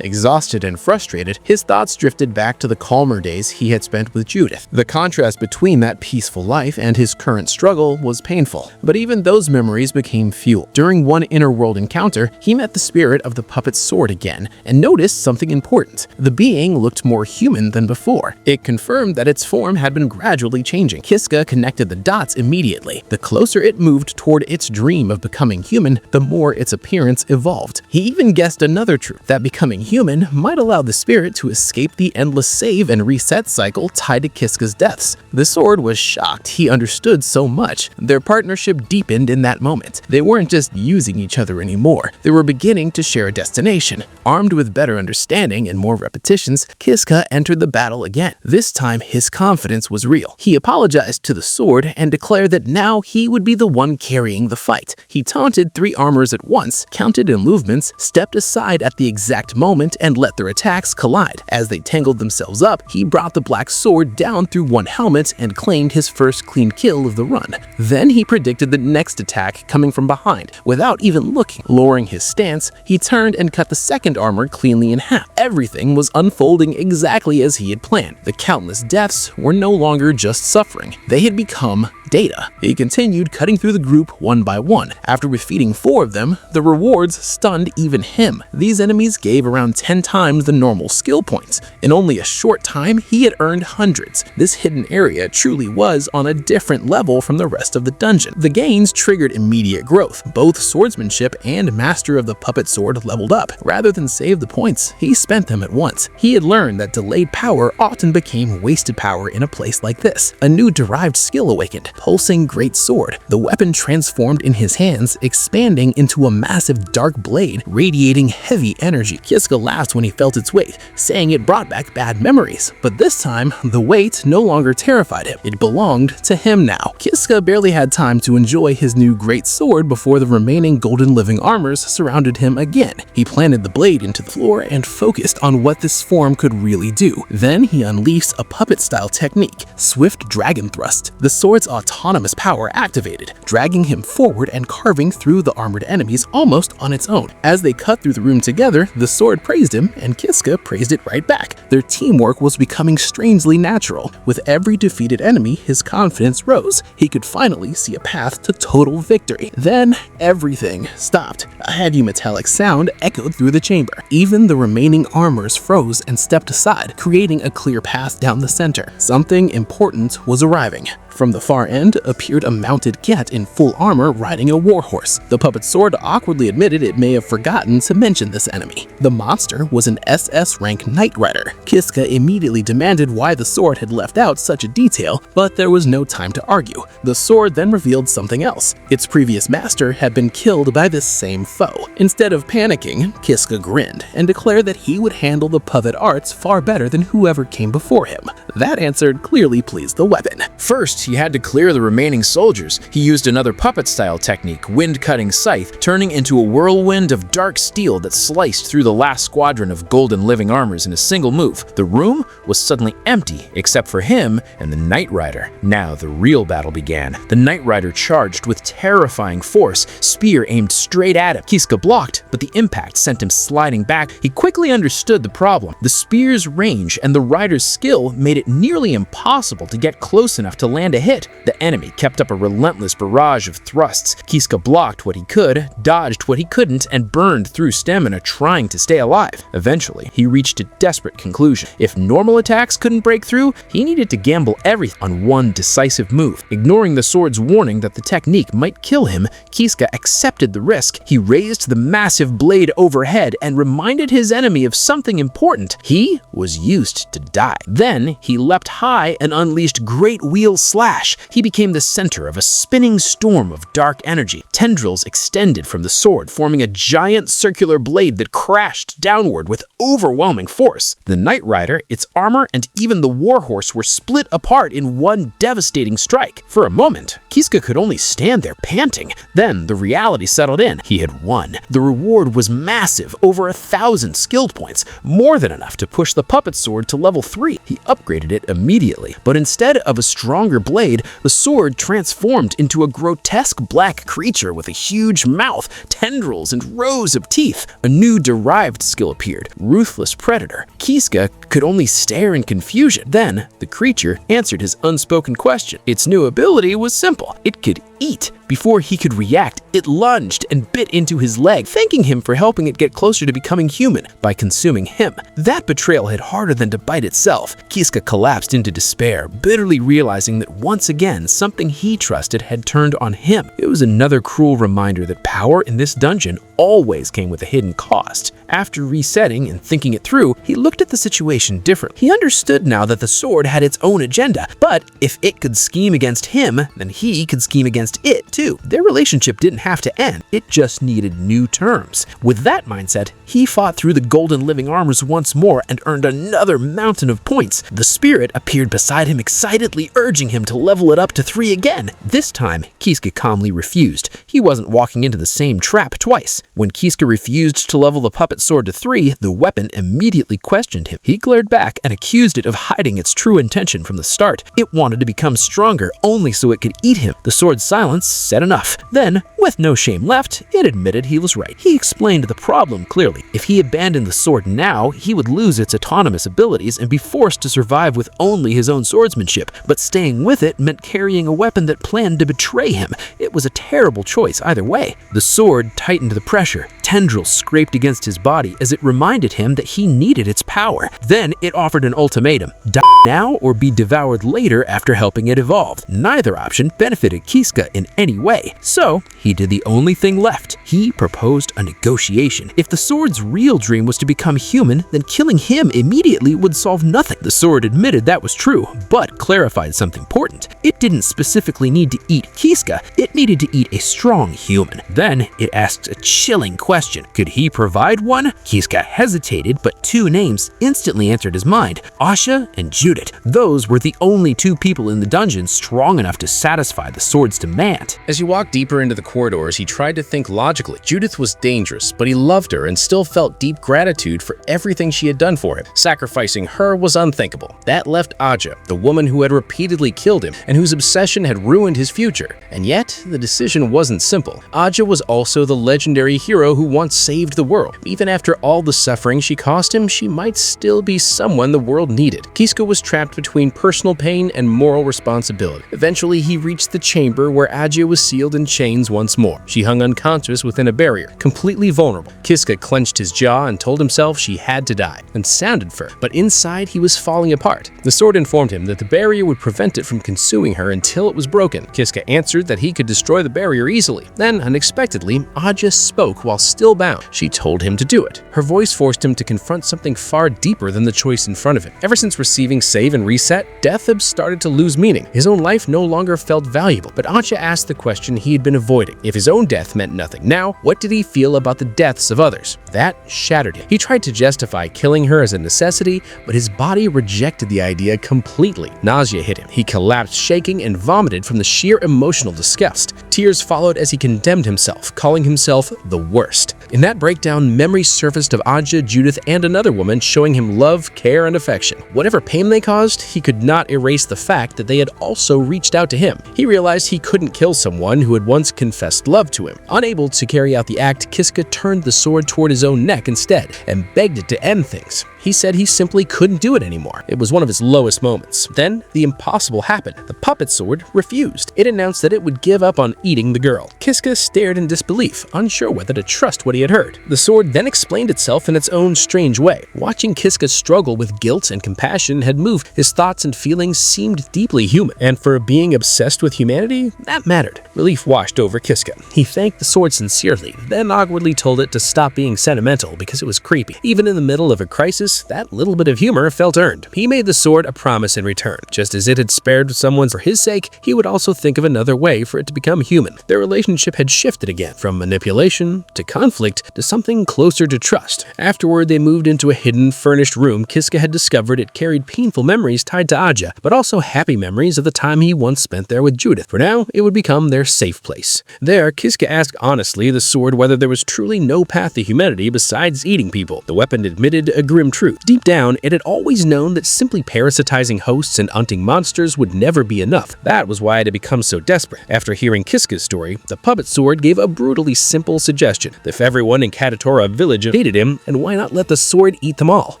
exhausted and frustrated, his thoughts drifted back to the calmer days he had spent with Judith. The contrast between that peaceful life and his current struggle was painful, but even those memories became fuel. During one inner world encounter, he met the spirit of the puppet sword again and noticed something important. The being looked more human than before. It confirmed that its form had been gradually changing. Kiska connected the dots immediately. The closer it moved toward its dream of becoming human, the more its appearance evolved. He even guessed another truth, that becoming human might allow the spirit to escape the endless save and reset cycle tied to Kiska's deaths. The sword was shocked. He understood so much. Their partnership deepened in that moment. They weren't just using each other anymore. They were beginning to share a destination. Armed with better understanding and more repetitions, Kiska entered the battle again. This time, his confidence was real. He apologized to the sword and declared that now he would be the one carrying the fight. He taunted 3 armors at once, counted in movements, stepped aside at the exact moment, and let their attacks collide. As they tangled themselves up, he brought the black sword down through one helmet and claimed his first clean kill middle of the run. Then he predicted the next attack coming from behind, without even looking. Lowering his stance, he turned and cut the second armor cleanly in half. Everything was unfolding exactly as he had planned. The countless deaths were no longer just suffering. They had become data. He continued cutting through the group one by one. After defeating 4 of them, the rewards stunned even him. These enemies gave around 10 times the normal skill points. In only a short time, he had earned hundreds. This hidden area truly was on a different level from the rest of the dungeon. The gains triggered immediate growth. Both swordsmanship and master of the puppet sword leveled up. Rather than save the points, he spent them at once. He had learned that delayed power often became wasted power in a place like this. A new derived skill awakened. Pulsing great sword. The weapon transformed in his hands, expanding into a massive dark blade, radiating heavy energy. Kiska laughed when he felt its weight, saying it brought back bad memories. But this time, the weight no longer terrified him. It belonged to him now. Kiska barely had time to enjoy his new great sword before the remaining golden living armors surrounded him again. He planted the blade into the floor and focused on what this form could really do. Then he unleashed a puppet-style technique, Swift Dragon Thrust. The sword's autonomous power activated, dragging him forward and carving through the armored enemies almost on its own. As they cut through the room together, the sword praised him and Kiska praised it right back. Their teamwork was becoming strangely natural. With every defeated enemy, his confidence rose. He could finally see a path to total victory. Then everything stopped. A heavy metallic sound echoed through the chamber. Even the remaining armors froze and stepped aside, creating a clear path down the center. Something important was arriving. From the far end appeared a mounted cat in full armor riding a warhorse. The puppet sword awkwardly admitted it may have forgotten to mention this enemy. The monster was an SS rank Knight Rider. Kiska immediately demanded why the sword had left out such a detail, but there was no time to argue. The sword then revealed something else. Its previous master had been killed by this same foe. Instead of panicking, Kiska grinned and declared that he would handle the puppet arts far better than whoever came before him. That answer clearly pleased the weapon. First, he had to clear the remaining soldiers. He used another puppet-style technique, wind-cutting scythe, turning into a whirlwind of dark steel that sliced through the last squadron of golden living armors in a single move. The room was suddenly empty, except for him and the Knight Rider. Now the real battle began. The Knight Rider charged with terrifying force, spear aimed straight at him. Kiska blocked, but the impact sent him sliding back. He quickly understood the problem. The spear's range and the rider's skill made it nearly impossible to get close enough to land a hit. The enemy kept up a relentless barrage of thrusts. Kiska blocked what he could, dodged what he couldn't, and burned through stamina trying to stay alive. Eventually, he reached a desperate conclusion. If normal attacks couldn't break through, he needed to gamble everything on one decisive move. Ignoring the sword's warning that the technique might kill him, Kiska accepted the risk. He raised the massive blade overhead and reminded his enemy of something important. He was used to die. Then he leapt high and unleashed great wheel slash. He became the center of a spinning storm of dark energy. Tendrils extended from the sword, forming a giant circular blade that crashed downward with overwhelming force. The Knight Rider, its armor, and even the warhorse were split apart in one devastating strike. For a moment, Kiska could only stand there panting. Then the reality settled in. He had won. The reward was massive, over 1,000 skilled points, more than enough to push the puppet sword to level 3. He upgraded it immediately, but instead of a stronger blade, the sword transformed into a grotesque black creature with a huge mouth, tendrils, and rows of teeth. A new derived skill appeared, Ruthless Predator. Kiska could only stare in confusion. Then, the creature answered his unspoken question. Its new ability was simple. It could eat. Before he could react, it lunged and bit into his leg, thanking him for helping it get closer to becoming human by consuming him. That betrayal hit harder than to bite itself. Kiska collapsed into despair, bitterly realizing that once again, something he trusted had turned on him. It was another cruel reminder that power in this dungeon always came with a hidden cost. After resetting and thinking it through, he looked at the situation differently. He understood now that the sword had its own agenda, but if it could scheme against him, then he could scheme against it too. Their relationship didn't have to end, it just needed new terms. With that mindset, he fought through the golden living armors once more and earned another mountain of points. The spirit appeared beside him excitedly, urging him to level it up to 3 again. This time, Kiska calmly refused. He wasn't walking into the same trap twice. When Kiska refused to level the puppet sword to 3, the weapon immediately questioned him. He glared back and accused it of hiding its true intention from the start. It wanted to become stronger only so it could eat him. The sword's silence said enough. Then, with no shame left, it admitted he was right. He explained the problem clearly. If he abandoned the sword now, he would lose its autonomous abilities and be forced to survive with only his own swordsmanship. But staying with it meant carrying a weapon that planned to betray him. It was a terrible choice either way. The sword tightened the pressure. Tendrils scraped against his body as it reminded him that he needed its power. Then it offered an ultimatum: die now or be devoured later after helping it evolve. Neither option benefited Kiska in any way, so he did the only thing left. He proposed a negotiation. If the sword's real dream was to become human, then killing him immediately would solve nothing. The sword admitted that was true, but clarified something important. It didn't specifically need to eat Kiska, it needed to eat a strong human. Then it asked a chilling question: could he provide one? Kiska hesitated, but 2 names instantly entered his mind: Agia and Judith. Those were the only 2 people in the dungeon strong enough to satisfy the sword's demand. As he walked deeper into the corridors, he tried to think logically. Judith was dangerous, but he loved her and still felt deep gratitude for everything she had done for him. Sacrificing her was unthinkable. That left Agia, the woman who had repeatedly killed him and whose obsession had ruined his future. And yet, the decision wasn't simple. Agia was also the legendary hero who once saved the world. Even after all the suffering she caused him, she might still be someone the world needed. Kiska was trapped between personal pain and moral responsibility. Eventually, he reached the chamber where Agia was sealed in chains once more. She hung unconscious within a barrier, completely vulnerable. Kiska clenched his jaw and told himself she had to die, and sounded firm, but inside he was falling apart. The sword informed him that the barrier would prevent it from consuming her until it was broken. Kiska answered that he could destroy the barrier easily. Then, unexpectedly, Agia spoke while still bound. She told him to do it. Her voice forced him to confront something far deeper than the choice in front of him. Ever since receiving Save and Reset, death had started to lose meaning. His own life no longer felt valuable, but Agia asked the question he had been avoiding. If his own death meant nothing now, what did he feel about the deaths of others? That shattered him. He tried to justify killing her as a necessity, but his body rejected the idea completely. Nausea hit him. He collapsed shaking and vomited from the sheer emotional disgust. Tears followed as he condemned himself, calling himself the worst. In that breakdown, memories surfaced of Agia, Judith, and another woman showing him love, care, and affection. Whatever pain they caused, he could not erase the fact that they had also reached out to him. He realized he couldn't kill someone who had once confessed love to him. Unable to carry out the act, Kiska turned the sword toward his own neck instead and begged it to end things. He said he simply couldn't do it anymore. It was one of his lowest moments. Then, the impossible happened. The puppet sword refused. It announced that it would give up on eating the girl. Kiska stared in disbelief, unsure whether to trust what he had heard. The sword then explained itself in its own strange way. Watching Kiska struggle with guilt and compassion had moved. His thoughts and feelings seemed deeply human, and for being obsessed with humanity, that mattered. Relief washed over Kiska. He thanked the sword sincerely, then awkwardly told it to stop being sentimental because it was creepy. Even in the middle of a crisis, that little bit of humor felt earned. He made the sword a promise in return. Just as it had spared someone for his sake, he would also think of another way for it to become human. Their relationship had shifted again, from manipulation to conflict to something closer to trust. Afterward, they moved into a hidden, furnished room. Kiska had discovered it carried painful memories tied to Agia, but also happy memories of the time he once spent there with Judith. For now, it would become their safe place. There, Kiska asked honestly the sword whether there was truly no path to humanity besides eating people. The weapon admitted a grim truth. Deep down, it had always known that simply parasitizing hosts and hunting monsters would never be enough. That was why it had become so desperate. After hearing Kiska's story, the puppet sword gave a brutally simple suggestion. If everyone in Katatora village hated him, and why not let the sword eat them all?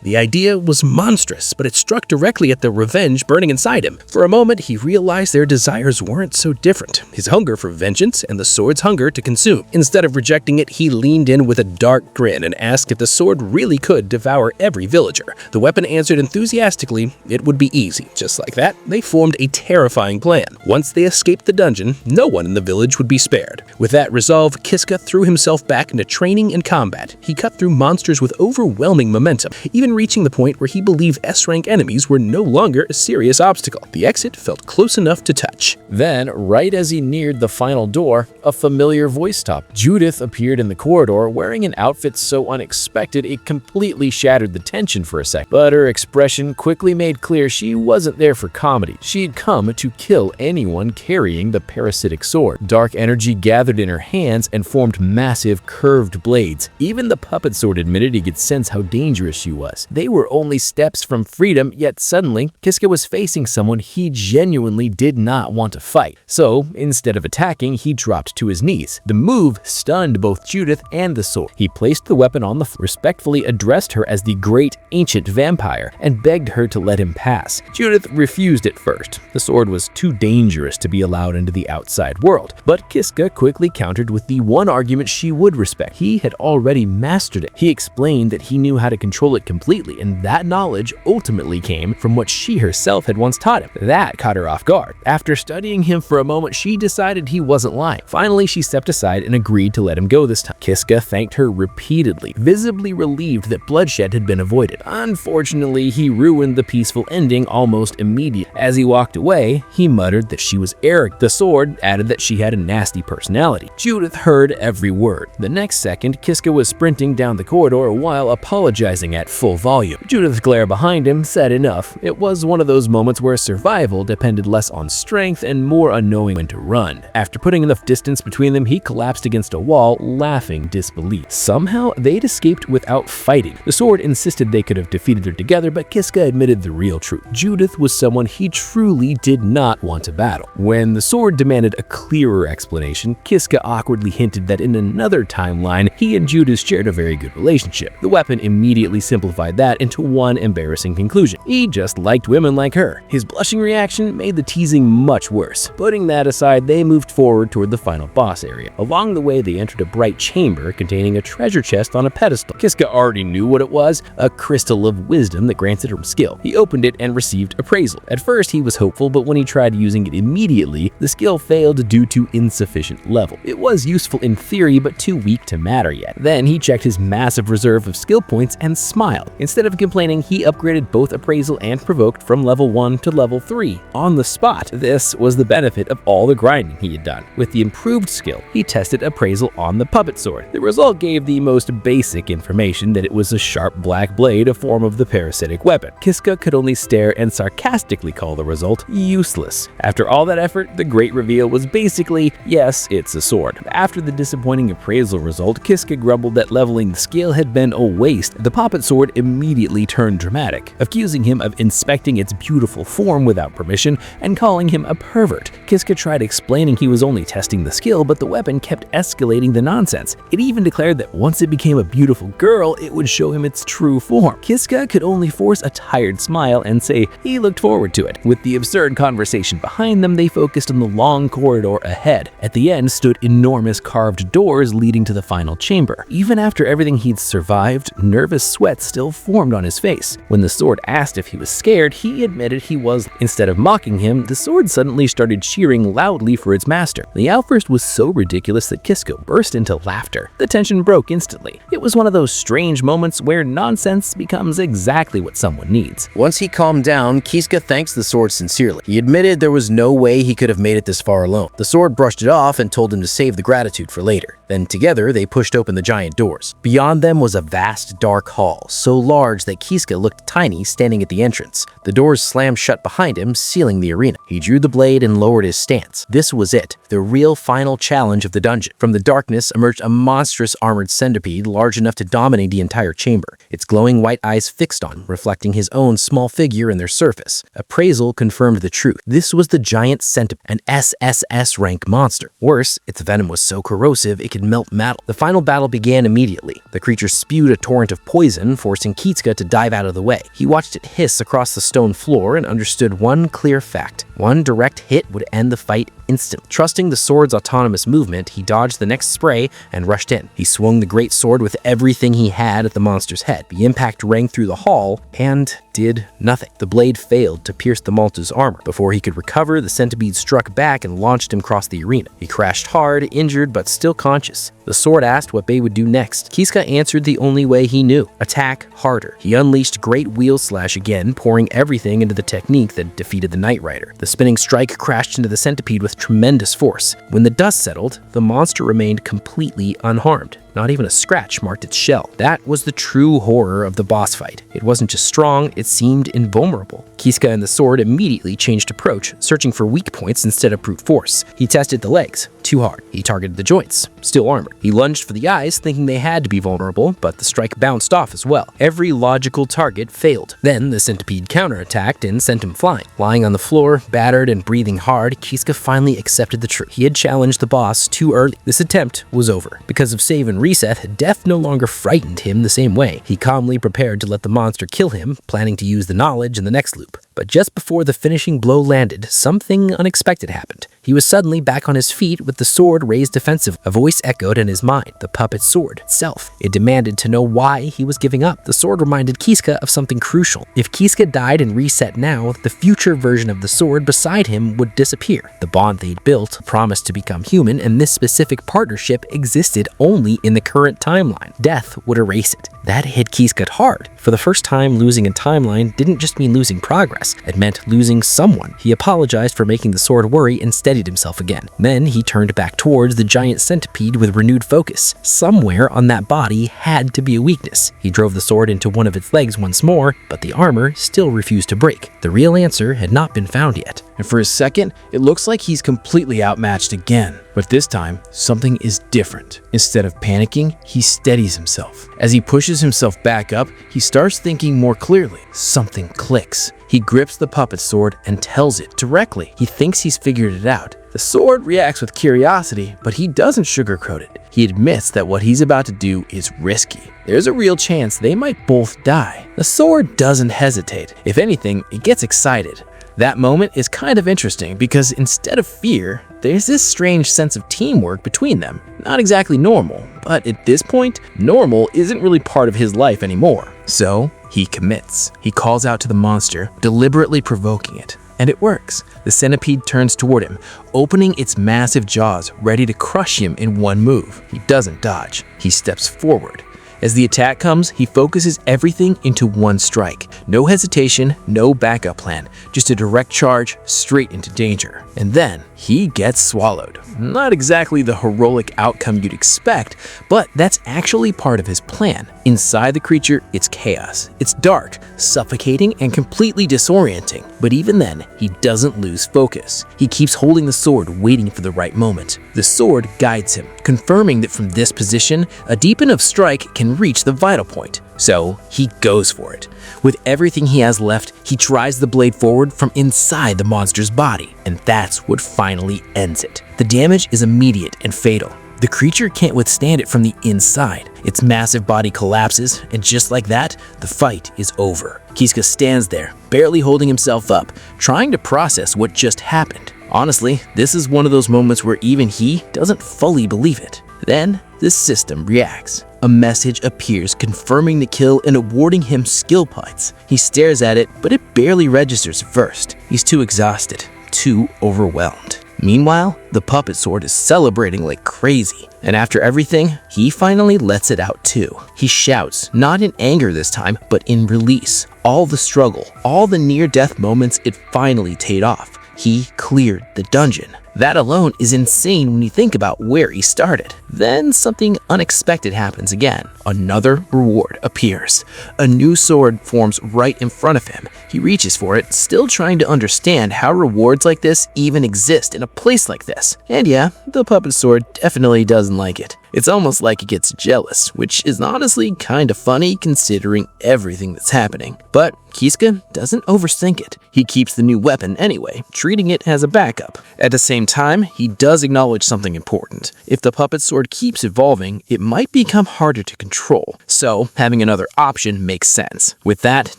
The idea was monstrous, but it struck directly at the revenge burning inside him. For a moment, he realized their desires weren't so different. His hunger for vengeance and the sword's hunger to consume. Instead of rejecting it, he leaned in with a dark grin and asked if the sword really could devour every villager. The weapon answered enthusiastically it would be easy. Just like that, they formed a terrifying plan. Once they escaped the dungeon, no one in the village would be spared. With that resolve, Kiska threw himself back into training and combat. He cut through monsters with overwhelming momentum, even reaching the point where he believed S-rank enemies were no longer a serious obstacle. The exit felt close enough to touch. Then, right as he neared the final door, a familiar voice stopped. Judith appeared in the corridor wearing an outfit so unexpected it completely shattered the tension for a sec. But her expression quickly made clear she wasn't there for comedy. She'd come to kill anyone carrying the parasitic sword. Dark energy gathered in her hands and formed massive curved curved blades. Even the puppet sword admitted he could sense how dangerous she was. They were only steps from freedom, yet suddenly, Kiska was facing someone he genuinely did not want to fight. So, instead of attacking, he dropped to his knees. The move stunned both Judith and the sword. He placed the weapon on the floor, respectfully addressed her as the great ancient vampire, and begged her to let him pass. Judith refused at first. The sword was too dangerous to be allowed into the outside world, but Kiska quickly countered with the one argument she would respect. He had already mastered it. He explained that he knew how to control it completely, and that knowledge ultimately came from what she herself had once taught him. That caught her off guard. After studying him for a moment, she decided he wasn't lying. Finally, she stepped aside and agreed to let him go this time. Kiska thanked her repeatedly, visibly relieved that bloodshed had been avoided. Unfortunately, he ruined the peaceful ending almost immediately. As he walked away, he muttered that she was arrogant. The sword added that she had a nasty personality. Judith heard every word. The next second, Kiska was sprinting down the corridor while apologizing at full volume. Judith's glare behind him said enough. It was one of those moments where survival depended less on strength and more on knowing when to run. After putting enough distance between them, he collapsed against a wall, laughing disbelief. Somehow, they'd escaped without fighting. The sword insisted they could have defeated her together, but Kiska admitted the real truth. Judith was someone he truly did not want to battle. When the sword demanded a clearer explanation, Kiska awkwardly hinted that in another timeline, he and Judith shared a very good relationship. The weapon immediately simplified that into one embarrassing conclusion. He just liked women like her. His blushing reaction made the teasing much worse. Putting that aside, they moved forward toward the final boss area. Along the way, they entered a bright chamber containing a treasure chest on a pedestal. Kiska already knew what it was, a crystal of wisdom that granted him skill. He opened it and received appraisal. At first, he was hopeful, but when he tried using it immediately, the skill failed due to insufficient level. It was useful in theory, but too weak to matter yet. Then he checked his massive reserve of skill points and smiled. Instead of complaining, he upgraded both appraisal and provoked from level 1 to level 3 on the spot. This was the benefit of all the grinding he had done. With the improved skill, he tested appraisal on the puppet sword. The result gave the most basic information that it was a sharp black blade, a form of the parasitic weapon. Kiska could only stare and sarcastically call the result useless. After all that effort, the great reveal was basically, yes, it's a sword. After the disappointing appraisal result, Kiska grumbled that leveling the skill had been a waste. The puppet sword immediately turned dramatic, accusing him of inspecting its beautiful form without permission and calling him a pervert. Kiska tried explaining he was only testing the skill, but the weapon kept escalating the nonsense. It even declared that once it became a beautiful girl, it would show him its true form. Kiska could only force a tired smile and say he looked forward to it. With the absurd conversation behind them, they focused on the long corridor ahead. At the end stood enormous carved doors leading to the final chamber. Even after everything he'd survived, nervous sweat still formed on his face. When the sword asked if he was scared, he admitted he was. Instead of mocking him, the sword suddenly started cheering loudly for its master. The outburst was so ridiculous that Kiska burst into laughter. The tension broke instantly. It was one of those strange moments where nonsense becomes exactly what someone needs. Once he calmed down, Kiska thanks the sword sincerely. He admitted there was no way he could have made it this far alone. The sword brushed it off and told him to save the gratitude for later. Then together, they pushed open the giant doors. Beyond them was a vast, dark hall, so large that Kiska looked tiny standing at the entrance. The doors slammed shut behind him, sealing the arena. He drew the blade and lowered his stance. This was it, the real final challenge of the dungeon. From the darkness emerged a monstrous armored centipede large enough to dominate the entire chamber, its glowing white eyes fixed on him, reflecting his own small figure in their surface. Appraisal confirmed the truth. This was the giant centipede, an SSS rank monster. Worse, its venom was so corrosive it could melt metal. The final battle began immediately. The creature spewed a torrent of poison, forcing Kiska to dive out of the way. He watched it hiss across the stone floor and understood one clear fact. One direct hit would end the fight instantly. Trusting the sword's autonomous movement, he dodged the next spray and rushed in. He swung the great sword with everything he had at the monster's head. The impact rang through the hall and did nothing. The blade failed to pierce the Malta's armor. Before he could recover, the centipede struck back and launched him across the arena. He crashed hard, injured but still conscious. The sword asked what Bay would do next. Kiska answered the only way he knew. Attack harder. He unleashed Great Wheel Slash again, pouring everything into the technique that defeated the Knight Rider. The spinning strike crashed into the centipede with tremendous force. When the dust settled, the monster remained completely unharmed. Not even a scratch marked its shell. That was the true horror of the boss fight. It wasn't just strong, it seemed invulnerable. Kiska and the sword immediately changed approach, searching for weak points instead of brute force. He tested the legs. Too hard. He targeted the joints. Still armored. He lunged for the eyes, thinking they had to be vulnerable, but the strike bounced off as well. Every logical target failed. Then the centipede counterattacked and sent him flying. Lying on the floor, battered and breathing hard, Kiska finally accepted the truth. He had challenged the boss too early. This attempt was over. Because of save and reset, death no longer frightened him the same way. He calmly prepared to let the monster kill him, planning to use the knowledge in the next loop. But just before the finishing blow landed, something unexpected happened. He was suddenly back on his feet with the sword raised defensive. A voice echoed in his mind, the puppet sword itself. It demanded to know why he was giving up. The sword reminded Kiska of something crucial. If Kiska died and reset now, the future version of the sword beside him would disappear. The bond they'd built promised to become human, and this specific partnership existed only in the current timeline. Death would erase it. That hit Kiska hard. For the first time, losing a timeline didn't just mean losing progress. It meant losing someone. He apologized for making the sword worry and steadied himself again. Then he turned back towards the giant centipede with renewed focus. Somewhere on that body had to be a weakness. He drove the sword into one of its legs once more, but the armor still refused to break. The real answer had not been found yet. And for a second, it looks like he's completely outmatched again. But this time, something is different. Instead of panicking, he steadies himself. As he pushes himself back up, he starts thinking more clearly. Something clicks. He grips the puppet sword and tells it directly. He thinks he's figured it out. The sword reacts with curiosity, but he doesn't sugarcoat it. He admits that what he's about to do is risky. There's a real chance they might both die. The sword doesn't hesitate. If anything, it gets excited. That moment is kind of interesting because instead of fear, there's this strange sense of teamwork between them. Not exactly normal, but at this point, normal isn't really part of his life anymore. So he commits. He calls out to the monster, deliberately provoking it. And it works. The centipede turns toward him, opening its massive jaws, ready to crush him in one move. He doesn't dodge. He steps forward. As the attack comes, he focuses everything into one strike. No hesitation, no backup plan, just a direct charge straight into danger. And then he gets swallowed. Not exactly the heroic outcome you'd expect, but that's actually part of his plan. Inside the creature, it's chaos. It's dark, suffocating, and completely disorienting. But even then, he doesn't lose focus. He keeps holding the sword, waiting for the right moment. The sword guides him, confirming that from this position, a deep enough strike can reach the vital point. So he goes for it. With everything he has left, he drives the blade forward from inside the monster's body, and that's what finally ends it. The damage is immediate and fatal. The creature can't withstand it from the inside. Its massive body collapses, and just like that, the fight is over. Kiska stands there, barely holding himself up, trying to process what just happened. Honestly, this is one of those moments where even he doesn't fully believe it. Then, the system reacts. A message appears confirming the kill and awarding him skill points. He stares at it, but it barely registers at first. He's too exhausted, too overwhelmed. Meanwhile, the puppet sword is celebrating like crazy. And after everything, he finally lets it out too. He shouts, not in anger this time, but in release. All the struggle, all the near-death moments, it finally paid off. He cleared the dungeon. That alone is insane when you think about where he started. Then something unexpected happens again. Another reward appears. A new sword forms right in front of him. He reaches for it, still trying to understand how rewards like this even exist in a place like this. And yeah, the puppet sword definitely doesn't like it. It's almost like it gets jealous, which is honestly kind of funny considering everything that's happening. But Kiska doesn't overthink it. He keeps the new weapon anyway, treating it as a backup. At the same time, he does acknowledge something important. If the puppet sword keeps evolving, it might become harder to control. So having another option makes sense. With that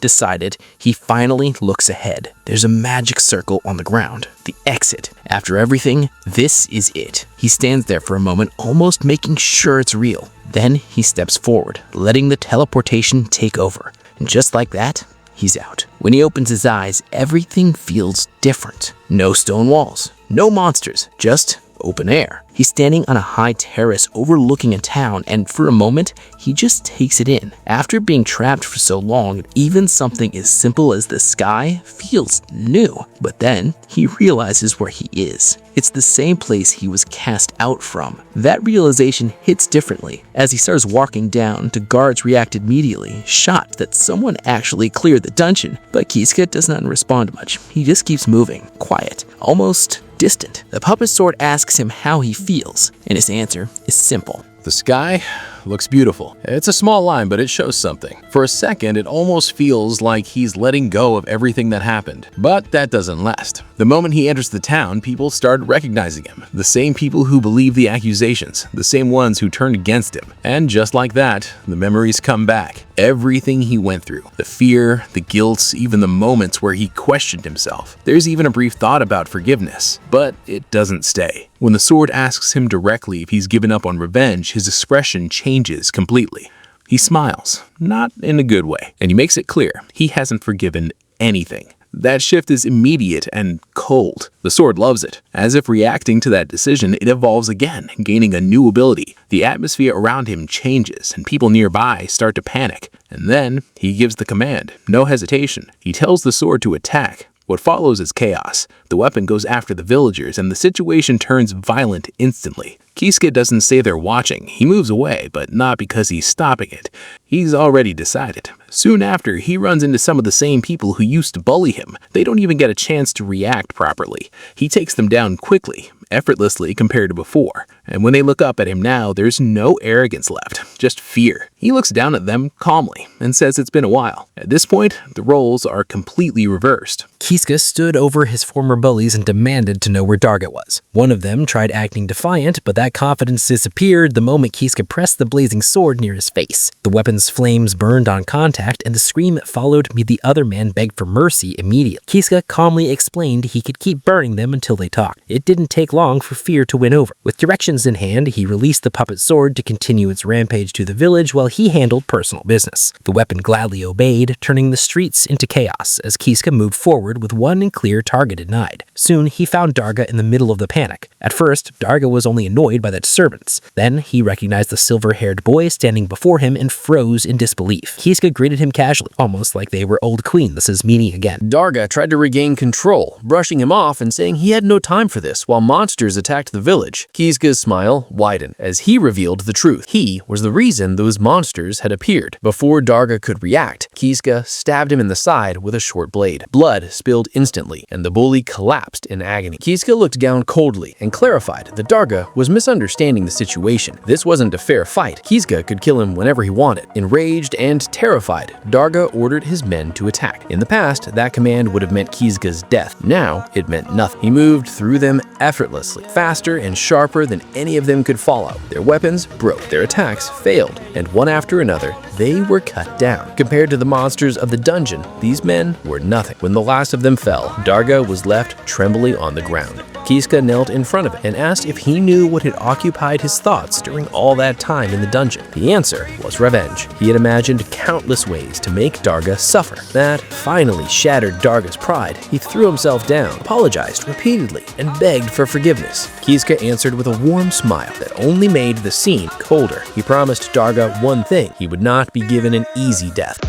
decided, he finally looks ahead. There's a magic circle on the ground. The exit. After everything, this is it. He stands there for a moment, almost making sure it's real. Then he steps forward, letting the teleportation take over. And just like that, he's out. When he opens his eyes, everything feels different. No stone walls, no monsters, just open air. He's standing on a high terrace overlooking a town, and for a moment, he just takes it in. After being trapped for so long, even something as simple as the sky feels new. But then, he realizes where he is. It's the same place he was cast out from. That realization hits differently. As he starts walking down, the guards react immediately, shocked that someone actually cleared the dungeon. But Kisuke does not respond much. He just keeps moving, quiet, almost distant. The puppet sword asks him how he feels, and his answer is simple. The sky looks beautiful. It's a small line, but it shows something. For a second, it almost feels like he's letting go of everything that happened. But that doesn't last. The moment he enters the town, people start recognizing him. The same people who believe the accusations, the same ones who turned against him. And just like that, the memories come back. Everything he went through, the fear, the guilt, even the moments where he questioned himself. There's even a brief thought about forgiveness, but it doesn't stay. When the sword asks him directly if he's given up on revenge, his expression changes completely. He smiles, not in a good way, and he makes it clear he hasn't forgiven anything. That shift is immediate and cold. The sword loves it. As if reacting to that decision, it evolves again, gaining a new ability. The atmosphere around him changes, and people nearby start to panic. And then, he gives the command. No hesitation. He tells the sword to attack. What follows is chaos. The weapon goes after the villagers, and the situation turns violent instantly. Kisuke doesn't stay there watching. He moves away, but not because he's stopping it. He's already decided. Soon after, he runs into some of the same people who used to bully him. They don't even get a chance to react properly. He takes them down quickly, effortlessly compared to before. And when they look up at him now, there's no arrogance left, just fear. He looks down at them calmly and says it's been a while. At this point, the roles are completely reversed. Kisuke stood over his former bullies and demanded to know where Darga was. One of them tried acting defiant, but that confidence disappeared the moment Kisuke pressed the blazing sword near his face. The weapon's flames burned on contact, and the scream that followed made the other man beg for mercy immediately. Kisuke calmly explained he could keep burning them until they talked. It didn't take long for fear to win over. With directions in hand, he released the puppet sword to continue its rampage to the village while he handled personal business. The weapon gladly obeyed, turning the streets into chaos as Kisuke moved forward with one and clear target in mind. Soon, he found Darga in the middle of the panic. At first, Darga was only annoyed by the disturbance. Then, he recognized the silver-haired boy standing before him and froze in disbelief. Kisuke greeted him casually, almost like they were old acquaintances meeting again. Darga tried to regain control, brushing him off and saying he had no time for this while monsters attacked the village. Kisuke's smile widened as he revealed the truth. He was the reason those monsters had appeared. Before Darga could react, Kisuke stabbed him in the side with a short blade. Blood spilled instantly, and the bully collapsed in agony. Kisuke looked down coldly and clarified that Darga was misunderstanding the situation. This wasn't a fair fight. Kisuke could kill him whenever he wanted. Enraged and terrified, Darga ordered his men to attack. In the past, that command would have meant Kisuke's death. Now, it meant nothing. He moved through them effortlessly, faster and sharper than any of them could follow. Their weapons broke, their attacks failed, and one after another, they were cut down. Compared to the monsters of the dungeon, these men were nothing. When the last of them fell, Darga was left trembling on the ground. Kisuke knelt in front of it and asked if he knew what had occupied his thoughts during all that time in the dungeon. The answer was revenge. He had imagined countless ways to make Darga suffer. That finally shattered Darga's pride. He threw himself down, apologized repeatedly, and begged for forgiveness. Kisuke answered with a warm smile that only made the scene colder. He promised Darga one thing: he would not be given an easy death.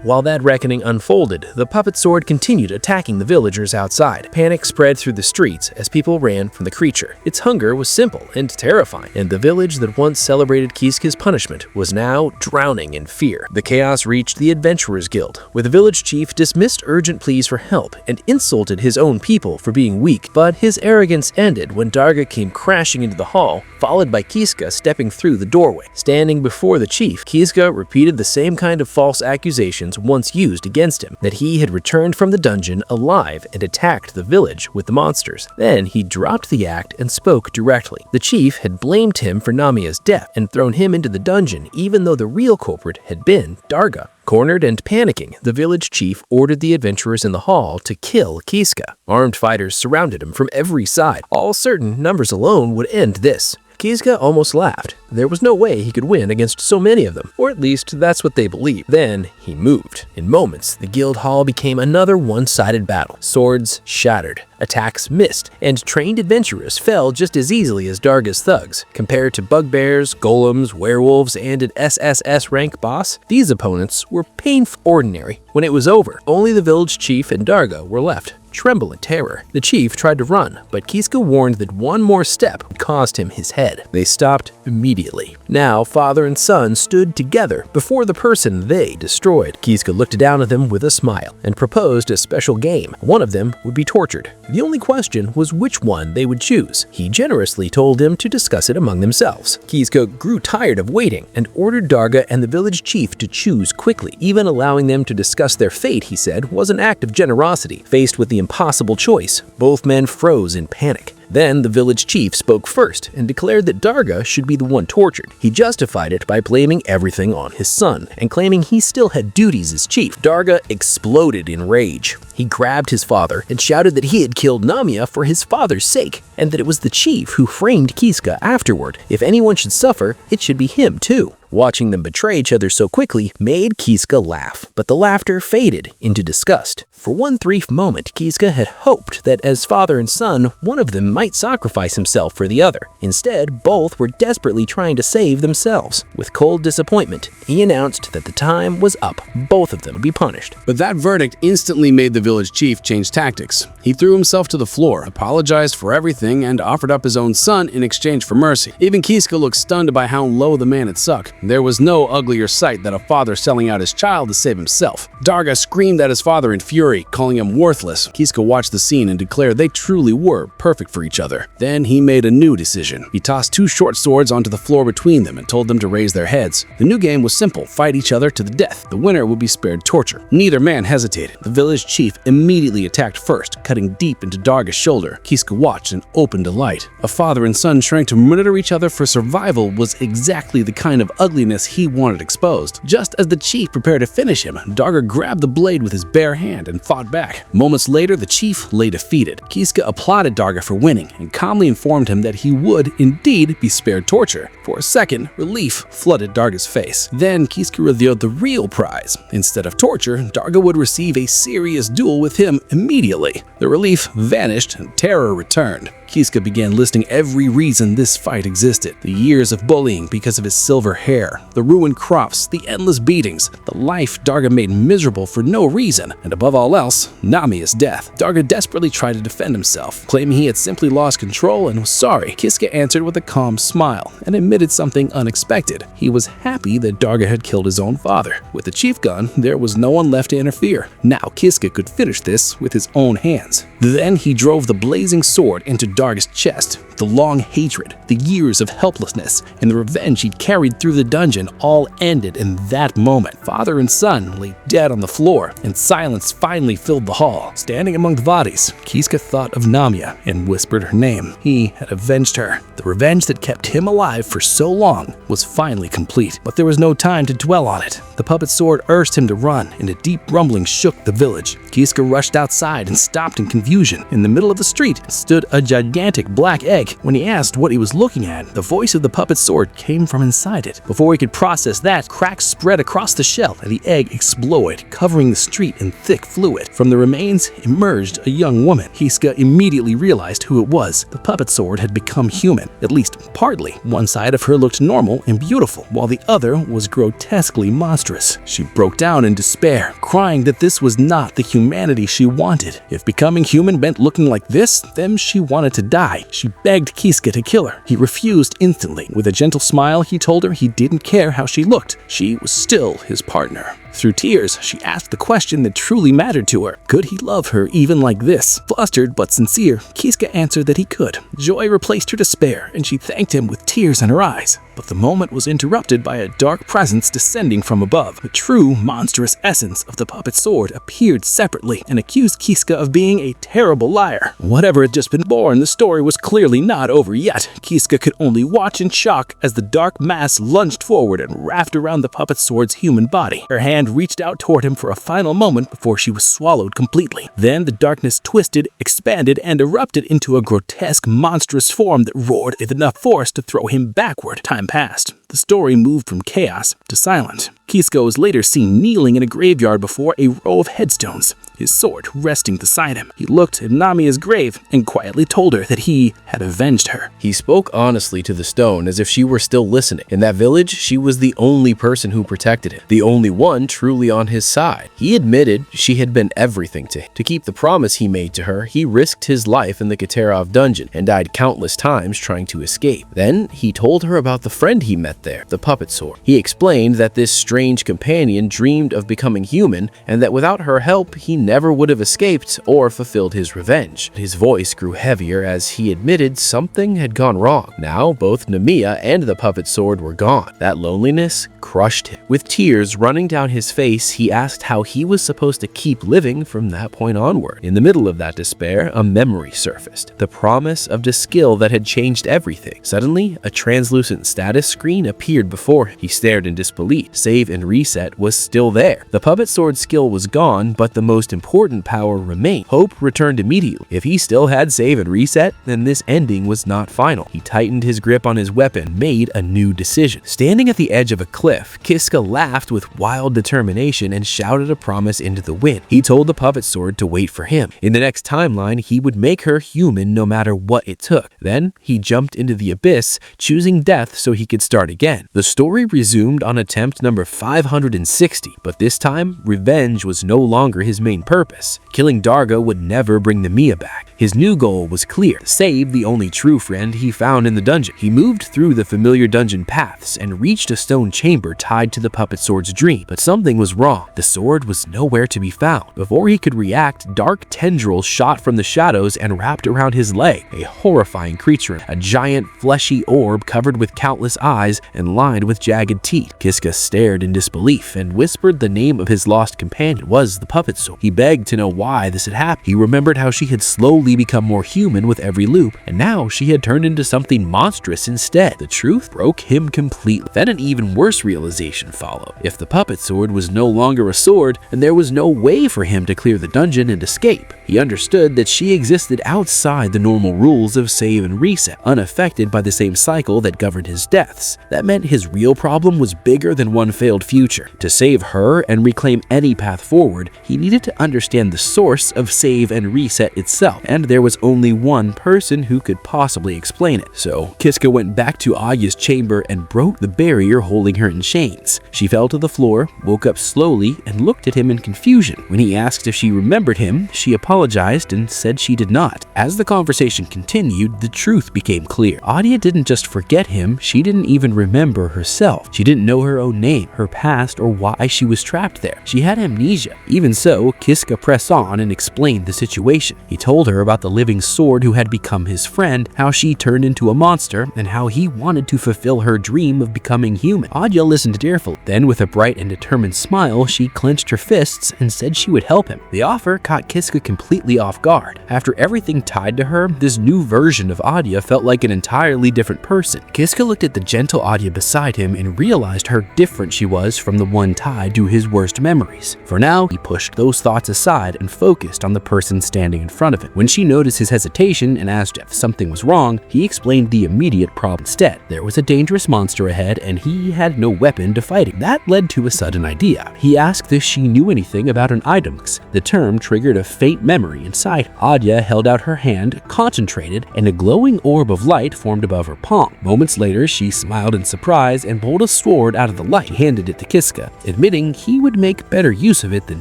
While that reckoning unfolded, the puppet sword continued attacking the villagers outside. Panic spread through the streets as people ran from the creature. Its hunger was simple and terrifying, and the village that once celebrated Kisuke's punishment was now drowning in fear. The chaos reached the Adventurers Guild, where the village chief dismissed urgent pleas for help and insulted his own people for being weak. But his arrogance ended when Darga came crashing into the hall, followed by Kisuke stepping through the doorway. Standing before the chief, Kisuke repeated the same kind of false accusations once used against him, that he had returned from the dungeon alive and attacked the village with the monsters. Then he dropped the act and spoke directly. The chief had blamed him for Namiya's death and thrown him into the dungeon, even though the real culprit had been Darga. Cornered and panicking, the village chief ordered the adventurers in the hall to kill Kisuke. Armed fighters surrounded him from every side. All certain numbers alone would end this. Kiska almost laughed. There was no way he could win against so many of them, or at least that's what they believed. Then he moved. In moments, the guild hall became another one-sided battle. Swords shattered, attacks missed, and trained adventurers fell just as easily as Darga's thugs. Compared to bugbears, golems, werewolves, and an SSS rank boss, these opponents were painfully ordinary. When it was over, only the village chief and Darga were left, tremble in terror. The chief tried to run, but Kiska warned that one more step would cost him his head. They stopped immediately. Now, father and son stood together before the person they destroyed. Kiska looked down at them with a smile and proposed a special game. One of them would be tortured. The only question was which one they would choose. He generously told them to discuss it among themselves. Kiska grew tired of waiting and ordered Darga and the village chief to choose quickly. Even allowing them to discuss their fate, he said, was an act of generosity. Faced with the impossible choice, both men froze in panic. Then the village chief spoke first and declared that Darga should be the one tortured. He justified it by blaming everything on his son and claiming he still had duties as chief. Darga exploded in rage. He grabbed his father and shouted that he had killed Namia for his father's sake and that it was the chief who framed Kiska afterward. If anyone should suffer, it should be him too. Watching them betray each other so quickly made Kiska laugh, but the laughter faded into disgust. For one brief moment, Kiska had hoped that as father and son, one of them might sacrifice himself for the other. Instead, both were desperately trying to save themselves. With cold disappointment, he announced that the time was up. Both of them would be punished. But that verdict instantly made the village chief change tactics. He threw himself to the floor, apologized for everything, and offered up his own son in exchange for mercy. Even Kiska looked stunned by how low the man had sunk. There was no uglier sight than a father selling out his child to save himself. Darga screamed at his father in fury, calling him worthless. Kiska watched the scene and declared they truly were perfect for each other. Then he made a new decision. He tossed two short swords onto the floor between them and told them to raise their heads. The new game was simple: fight each other to the death. The winner would be spared torture. Neither man hesitated. The village chief immediately attacked first, cutting deep into Darga's shoulder. Kiska watched in open delight. A father and son trying to murder each other for survival was exactly the kind of ugliness he wanted exposed. Just as the chief prepared to finish him, Darga grabbed the blade with his bare hand and fought back. Moments later, the chief lay defeated. Kiska applauded Darga for winning and calmly informed him that he would indeed be spared torture. For a second, relief flooded Darga's face. Then Kiska revealed the real prize. Instead of torture, Darga would receive a serious duel with him immediately. The relief vanished and terror returned. Kiska began listing every reason this fight existed. The years of bullying because of his silver hair, the ruined crops, the endless beatings, the life Darga made miserable for no reason, and above all else, Namia's death. Darga desperately tried to defend himself, claiming he had simply lost control and was sorry. Kiska answered with a calm smile and admitted something unexpected. He was happy that Darga had killed his own father. With the chief gone, there was no one left to interfere. Now Kiska could finish this with his own hands. Then he drove the blazing sword into Darga's chest. The long hatred, the years of helplessness, and the revenge he'd carried through the dungeon all ended in that moment. Father and son lay dead on the floor, and silence finally filled the hall. Standing among the bodies, Kiska thought of Namia and whispered her name. He had avenged her. The revenge that kept him alive for so long was finally complete, but there was no time to dwell on it. The puppet sword urged him to run, and a deep rumbling shook the village. Kiska rushed outside and stopped in confusion. In the middle of the street stood a gigantic black egg. When he asked what he was looking at, the voice of the puppet sword came from inside it. Before he could process that, cracks spread across the shell and the egg exploded, covering the street in thick fluid. From the remains emerged a young woman. Kiska immediately realized who it was. The puppet sword had become human, at least partly. One side of her looked normal and beautiful, while the other was grotesquely monstrous. She broke down in despair, crying that this was not the humanity she wanted. If becoming human meant looking like this, then she wanted to die. She begged Kiska to kill her. He refused instantly. With a gentle smile, he told her he didn't care how she looked. She was still his partner. Through tears, she asked the question that truly mattered to her. Could he love her even like this? Flustered but sincere, Kiska answered that he could. Joy replaced her despair, and she thanked him with tears in her eyes. But the moment was interrupted by a dark presence descending from above. The true, monstrous essence of the puppet sword appeared separately and accused Kiska of being a terrible liar. Whatever had just been born, the story was clearly not over yet. Kiska could only watch in shock as the dark mass lunged forward and wrapped around the puppet sword's human body. Her hand hand reached out toward him for a final moment before she was swallowed completely. Then the darkness twisted, expanded, and erupted into a grotesque, monstrous form that roared with enough force to throw him backward. Time passed. The story moved from chaos to silent. Kiska was later seen kneeling in a graveyard before a row of headstones, his sword resting beside him. He looked at Namiya's grave and quietly told her that he had avenged her. He spoke honestly to the stone as if she were still listening. In that village, she was the only person who protected him, the only one truly on his side. He admitted she had been everything to him. To keep the promise he made to her, he risked his life in the Katerov dungeon and died countless times trying to escape. Then he told her about the friend he met there, the puppet sword. He explained that this strange companion dreamed of becoming human and that without her help, he never would have escaped or fulfilled his revenge. His voice grew heavier as he admitted something had gone wrong. Now, both Namiya and the puppet sword were gone. That loneliness crushed him. With tears running down his face, he asked how he was supposed to keep living from that point onward. In the middle of that despair, a memory surfaced. The promise of the skill that had changed everything. Suddenly, a translucent status screen appeared before him. He stared in disbelief. Save and reset was still there. The puppet sword skill was gone, but the most important power remained. Hope returned immediately. If he still had save and reset, then this ending was not final. He tightened his grip on his weapon, made a new decision. Standing at the edge of a cliff, Kiska laughed with wild determination and shouted a promise into the wind. He told the puppet sword to wait for him. In the next timeline, he would make her human no matter what it took. Then, he jumped into the abyss, choosing death so he could start again. The story resumed on attempt number 560, but this time, revenge was no longer his main purpose. Killing Darga would never bring Namiya back. His new goal was clear: save the only true friend he found in the dungeon. He moved through the familiar dungeon paths and reached a stone chamber tied to the puppet sword's dream, but something was wrong. The sword was nowhere to be found. Before he could react, dark tendrils shot from the shadows and wrapped around his leg, a horrifying creature, a giant fleshy orb covered with countless eyes and lined with jagged teeth. Kiska stared in disbelief and whispered the name of his lost companion. It was the puppet sword. He begged to know why this had happened. He remembered how she had slowly become more human with every loop, and now she had turned into something monstrous instead. The truth broke him completely. Then an even worse realization followed. If the puppet sword was no longer a sword, then there was no way for him to clear the dungeon and escape. He understood that she existed outside the normal rules of save and reset, unaffected by the same cycle that governed his deaths. That meant his real problem was bigger than one failed future. To save her and reclaim any path forward, he needed to understand the source of save and reset itself, and there was only one person who could possibly explain it. So, Kiska went back to Agia's chamber and broke the barrier holding her in chains. She fell to the floor, woke up slowly, and looked at him in confusion. When he asked if she remembered him, she apologized and said she did not. As the conversation continued, the truth became clear. Agia didn't just forget him, she didn't even remember herself. She didn't know her own name, her past, or why she was trapped there. She had amnesia. Even so, Kiska pressed on and explained the situation. He told her about the living sword who had become his friend, how she turned into a monster, and how he wanted to fulfill her dream of becoming human. Agia listened tearfully. Then, with a bright and determined smile, she clenched her fists and said she would help him. The offer caught Kiska completely off guard. After everything tied to her, this new version of Agia felt like an entirely different person. Kiska looked at the gentle Agia beside him and realized how different she was from the one tied to his worst memories. For now, he pushed those thoughts aside and focused on the person standing in front of him. When she noticed his hesitation and asked if something was wrong, he explained the immediate problem instead. There was a dangerous monster ahead and he had no weapon to fight it. That led to a sudden idea. He asked if she knew anything about an items. The term triggered a faint memory inside. Agia held out her hand, concentrated, and a glowing orb of light formed above her palm. Moments later, she smiled in surprise and pulled a sword out of the light. He handed it to Kiska, admitting he would make better use of it than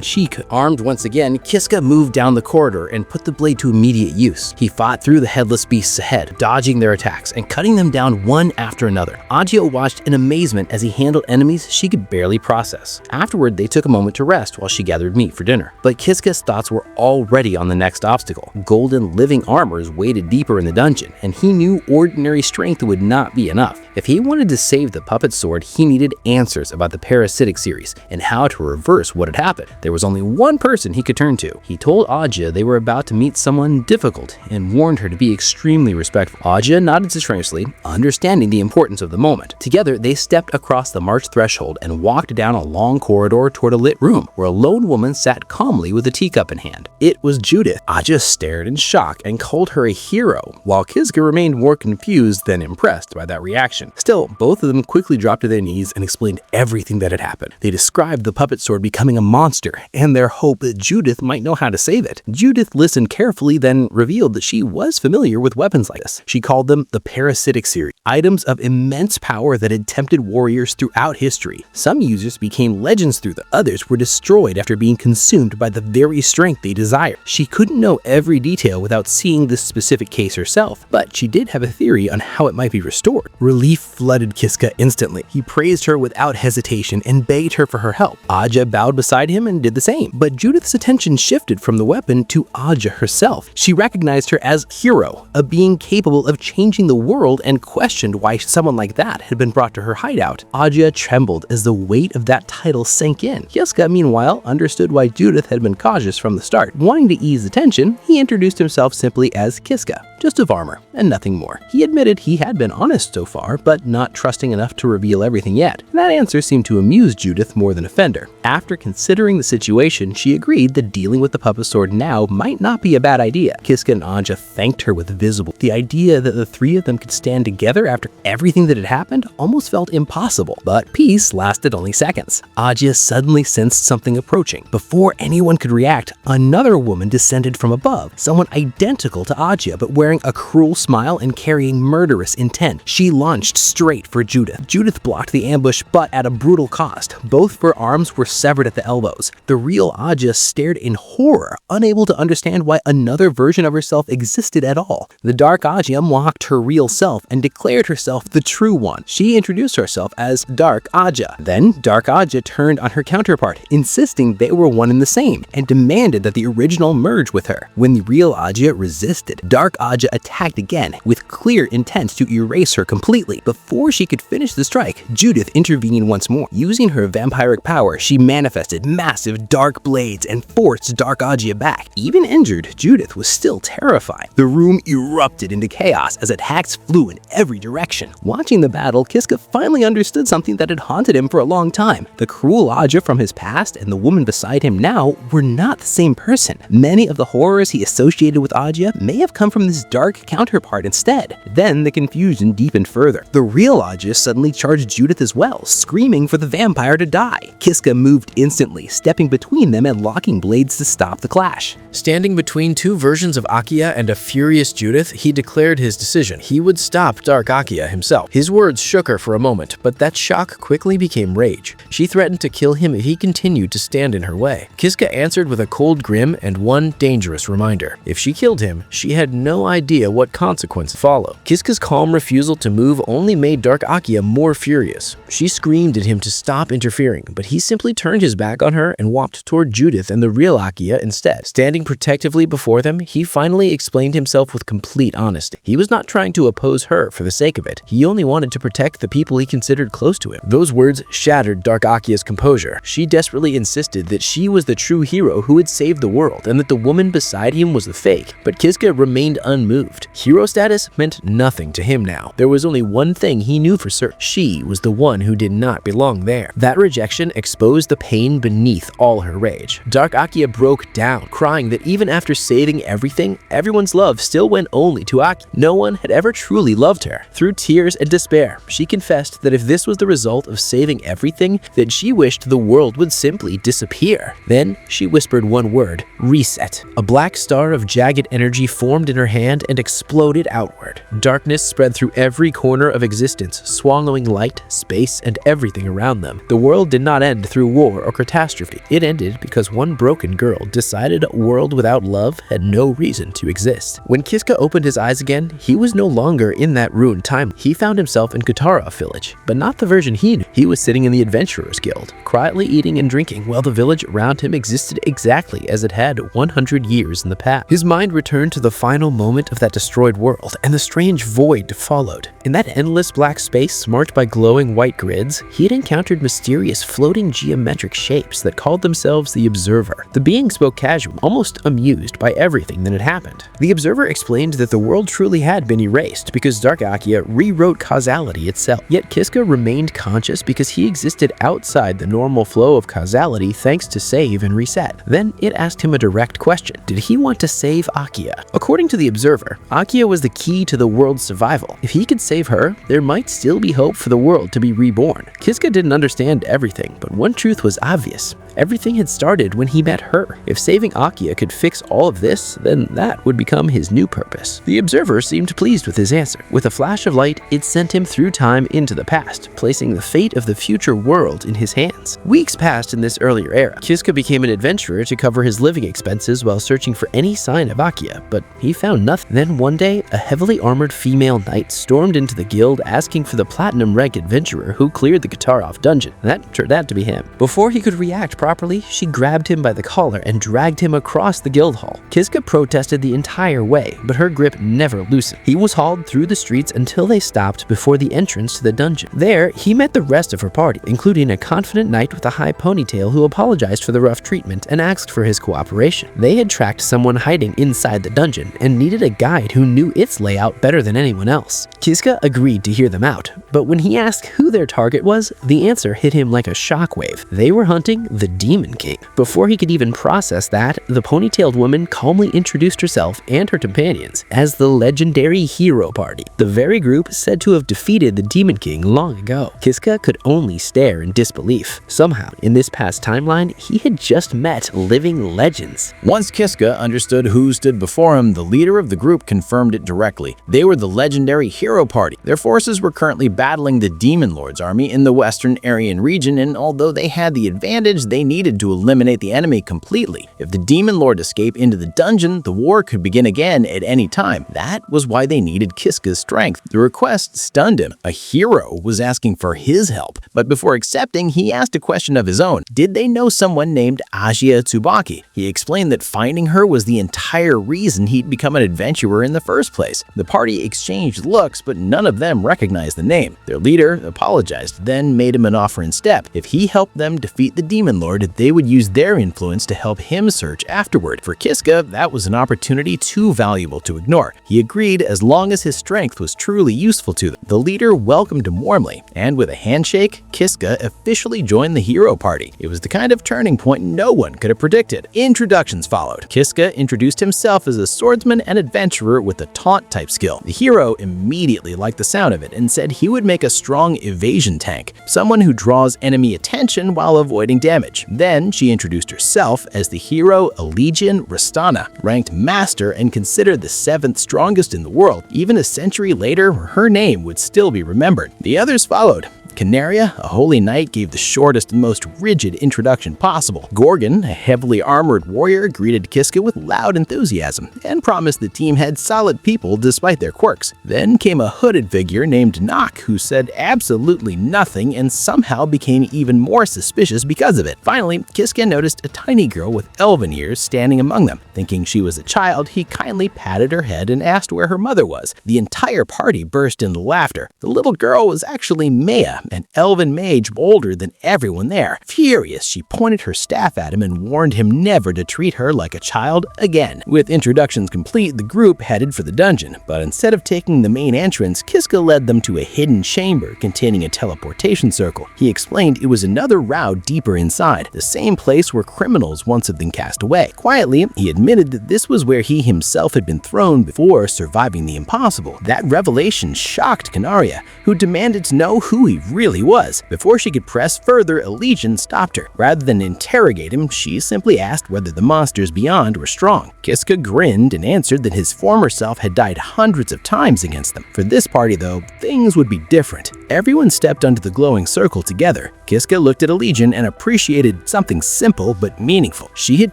she could. Armed once again, Kiska moved down the corridor and put the blade to immediate use. He fought through the headless beasts ahead, dodging their attacks and cutting them down one after another. Agia watched in amazement as he handled enemies she could barely process. Afterward, they took a moment to rest while she gathered meat for dinner. But Kiska's thoughts were already on the next obstacle. Golden living armors waited deeper in the dungeon, and he knew ordinary strength would not be enough. If he wanted to save the puppet sword, he needed answers about the parasitic series and how to reverse what had happened. There was only one person he could turn to. He told Agia they were about to meet someone difficult and warned her to be extremely respectful. Agia nodded suspiciously, understanding the importance of the moment. Together, they stepped across the march threshold and walked down a long corridor toward a lit room where a lone woman sat calmly with a teacup in hand. It was Judith. Agia stared in shock and called her a hero, while Kiska remained more confused than impressed by that reaction. Still, both of them quickly dropped to their knees and explained everything that had happened. They described the puppet sword becoming a monster and their hope that Judith might know how to save it. Judith listened carefully, then revealed that she was familiar with weapons like this. She called them the parasitic series, items of immense power that had tempted warriors throughout history. Some users became legends through them. Others were destroyed after being consumed by the very strength they desired. She couldn't know every detail without seeing this specific case herself, but she did have a theory on how it might be restored. Relief flooded Kiska instantly. He praised her without hesitation and begged her for her help. Agia bowed beside him and did the same, but Judith's attention shifted from the weapon to Agia herself. She recognized her as Hero, a being capable of changing the world, and questioned why someone like that had been brought to her hideout. Agia trembled as the weight of that title sank in. Kiska, meanwhile, understood why Judith had been cautious from the start. Wanting to ease the tension, he introduced himself simply as Kiska, just a farmer, and nothing more. He admitted he had been honest so far, but not trusting enough to reveal everything yet. That answer seemed to amuse Judith more than offend her. After considering the situation, she agreed that dealing with the puppet sword now might not be a bad idea. Kiska and Agia thanked her with visible. The idea that the three of them could stand together after everything that had happened almost felt impossible, but peace lasted only seconds. Agia suddenly sensed something approaching. Before anyone could react, another woman descended from above, someone identical to Agia but wearing a cruel smile and carrying murderous intent. She launched straight for Judith. Judith blocked the ambush, but at a brutal cost. Both of her arms were severed at the elbows. The real Agia stared in horror, unable to understand why another version of herself existed at all. The dark Agia mocked her real self and declared herself the true one. She introduced herself as Dark Agia. Then Dark Agia turned on her counterpart, insisting they were one and the same, and demanded that the original merge with her. When the real Agia resisted, Dark Agia attacked again, with clear intent to erase her completely. Before she could finish the strike, Judith intervened once more. Using her vampiric power, she manifested massive dark blades and forced Dark Agia back. Even injured, Judith was still terrified. The room erupted into chaos as attacks flew in every direction. Watching the battle, Kiska finally understood something that had haunted him for a long time. The cruel Agia from his past and the woman beside him now were not the same person. Many of the horrors he associated with Agia may have come from this dark counterpart instead. Then the confusion deepened further. The real Agia suddenly charged Judith as well, screaming for the vampire to die. Kiska moved instantly, stepping between them and locking blades to stop the clash. Standing between two versions of Agia and a furious Judith, he declared his decision. He would stop Dark Agia himself. His words shook her for a moment, but that shock quickly became rage. She threatened to kill him if he continued to stand in her way. Kiska answered with a cold grin and one dangerous reminder. If she killed him, she had no idea what consequences followed. Kiska's calm refusal to move only made Dark Agia more furious. She screamed at him to stop interfering, but he simply turned his back on her and walked toward Judith and the real Agia instead. Standing protectively before them, he finally explained himself with complete honesty. He was not trying to oppose her for the sake of it. He only wanted to protect the people he considered close to him. Those words shattered Dark Agia's composure. She desperately insisted that she was the true hero who had saved the world and that the woman beside him was the fake, but Kiska remained unmoved. Hero status meant nothing to him now. There was only one thing he knew for certain. She was the one who did not belong there. That rejection exposed the pain beneath all her rage. Dark Agia broke down, crying that even after saving everything, everyone's love still went only to Agia. No one had ever truly loved her. Through tears and despair, she confessed that if this was the result of saving everything, then she wished the world would simply disappear. Then she whispered one word: reset. A black star of jagged energy formed in her hand and exploded outward. Darkness spread through every corner of existence, swallowing light, space, and everything around them. The world did not end through war or catastrophe. It ended because one broken girl decided a world without love had no reason to exist. When Kiska opened his eyes again, he was no longer in that ruined time. He found himself in Katara village, but not the version he knew. He was sitting in the Adventurers Guild, quietly eating and drinking while the village around him existed exactly as it had 100 years in the past. His mind returned to the final moment of that destroyed world, and the strange void followed. In that endless endless black space marked by glowing white grids, he had encountered mysterious floating geometric shapes that called themselves the Observer. The being spoke casually, almost amused by everything that had happened. The Observer explained that the world truly had been erased because Dark Agia rewrote causality itself. Yet Kiska remained conscious because he existed outside the normal flow of causality thanks to save and reset. Then it asked him a direct question. Did he want to save Agia? According to the Observer, Agia was the key to the world's survival. If he could save her, there might still be hope for the world to be reborn. Kiska didn't understand everything, but one truth was obvious. Everything had started when he met her. If saving Agia could fix all of this, then that would become his new purpose. The Observer seemed pleased with his answer. With a flash of light, it sent him through time into the past, placing the fate of the future world in his hands. Weeks passed in this earlier era. Kiska became an adventurer to cover his living expenses while searching for any sign of Agia, but he found nothing. Then one day, a heavily armored female knight stormed into the guild asking for the platinum rank adventurer who cleared the Katarov dungeon. That turned out to be him. Before he could react properly, she grabbed him by the collar and dragged him across the guild hall. Kiska protested the entire way, but her grip never loosened. He was hauled through the streets until they stopped before the entrance to the dungeon. There, he met the rest of her party, including a confident knight with a high ponytail who apologized for the rough treatment and asked for his cooperation. They had tracked someone hiding inside the dungeon and needed a guide who knew its layout better than anyone else. Kiska agreed to hear them out, but when he asked who their target was, the answer hit him like a shockwave. They were hunting the Demon King. Before he could even process that, the ponytailed woman calmly introduced herself and her companions as the legendary Hero Party, the very group said to have defeated the Demon King long ago. Kiska could only stare in disbelief. Somehow, in this past timeline, he had just met living legends. Once Kiska understood who stood before him, the leader of the group confirmed it directly. They were the legendary Hero Party. Their forces were currently battling the Demon Lord's army in the Western Aryan region, and although they had the advantage, they needed to eliminate the enemy completely. If the Demon Lord escaped into the dungeon, the war could begin again at any time. That was why they needed Kiska's strength. The request stunned him. A hero was asking for his help, but before accepting, he asked a question of his own. Did they know someone named Agia Tsubaki? He explained that finding her was the entire reason he'd become an adventurer in the first place. The party exchanged looks, but none of them recognized the name. Their leader apologized, then made him an offer instead. If he helped them defeat the Demon Lord, they would use their influence to help him search afterward. For Kiska, that was an opportunity too valuable to ignore. He agreed as long as his strength was truly useful to them. The leader welcomed him warmly, and with a handshake, Kiska officially joined the Hero Party. It was the kind of turning point no one could have predicted. Introductions followed. Kiska introduced himself as a swordsman and adventurer with a taunt-type skill. The hero immediately liked the sound of it and said he would make a strong evasion tank, someone who draws enemy attention while avoiding damage. Then she introduced herself as the hero Elysian Rastana, ranked master and considered the 7th strongest in the world. Even a century later, her name would still be remembered. The others followed. Canaria, a holy knight, gave the shortest and most rigid introduction possible. Gorgon, a heavily armored warrior, greeted Kiska with loud enthusiasm and promised the team had solid people despite their quirks. Then came a hooded figure named Nock, who said absolutely nothing and somehow became even more suspicious because of it. Finally, Kiska noticed a tiny girl with elven ears standing among them. Thinking she was a child, he kindly patted her head and asked where her mother was. The entire party burst into laughter. The little girl was actually Maya, an elven mage older than everyone there. Furious, she pointed her staff at him and warned him never to treat her like a child again. With introductions complete, the group headed for the dungeon, but instead of taking the main entrance, Kiska led them to a hidden chamber containing a teleportation circle. He explained it was another route deeper inside, the same place where criminals once had been cast away. Quietly, he admitted that this was where he himself had been thrown before surviving the impossible. That revelation shocked Canaria, who demanded to know who he really was. Before she could press further, Elysian stopped her. Rather than interrogate him, she simply asked whether the monsters beyond were strong. Kiska grinned and answered that his former self had died hundreds of times against them. For this party, though, things would be different. Everyone stepped under the glowing circle together. Kiska looked at Legion and appreciated something simple but meaningful. She had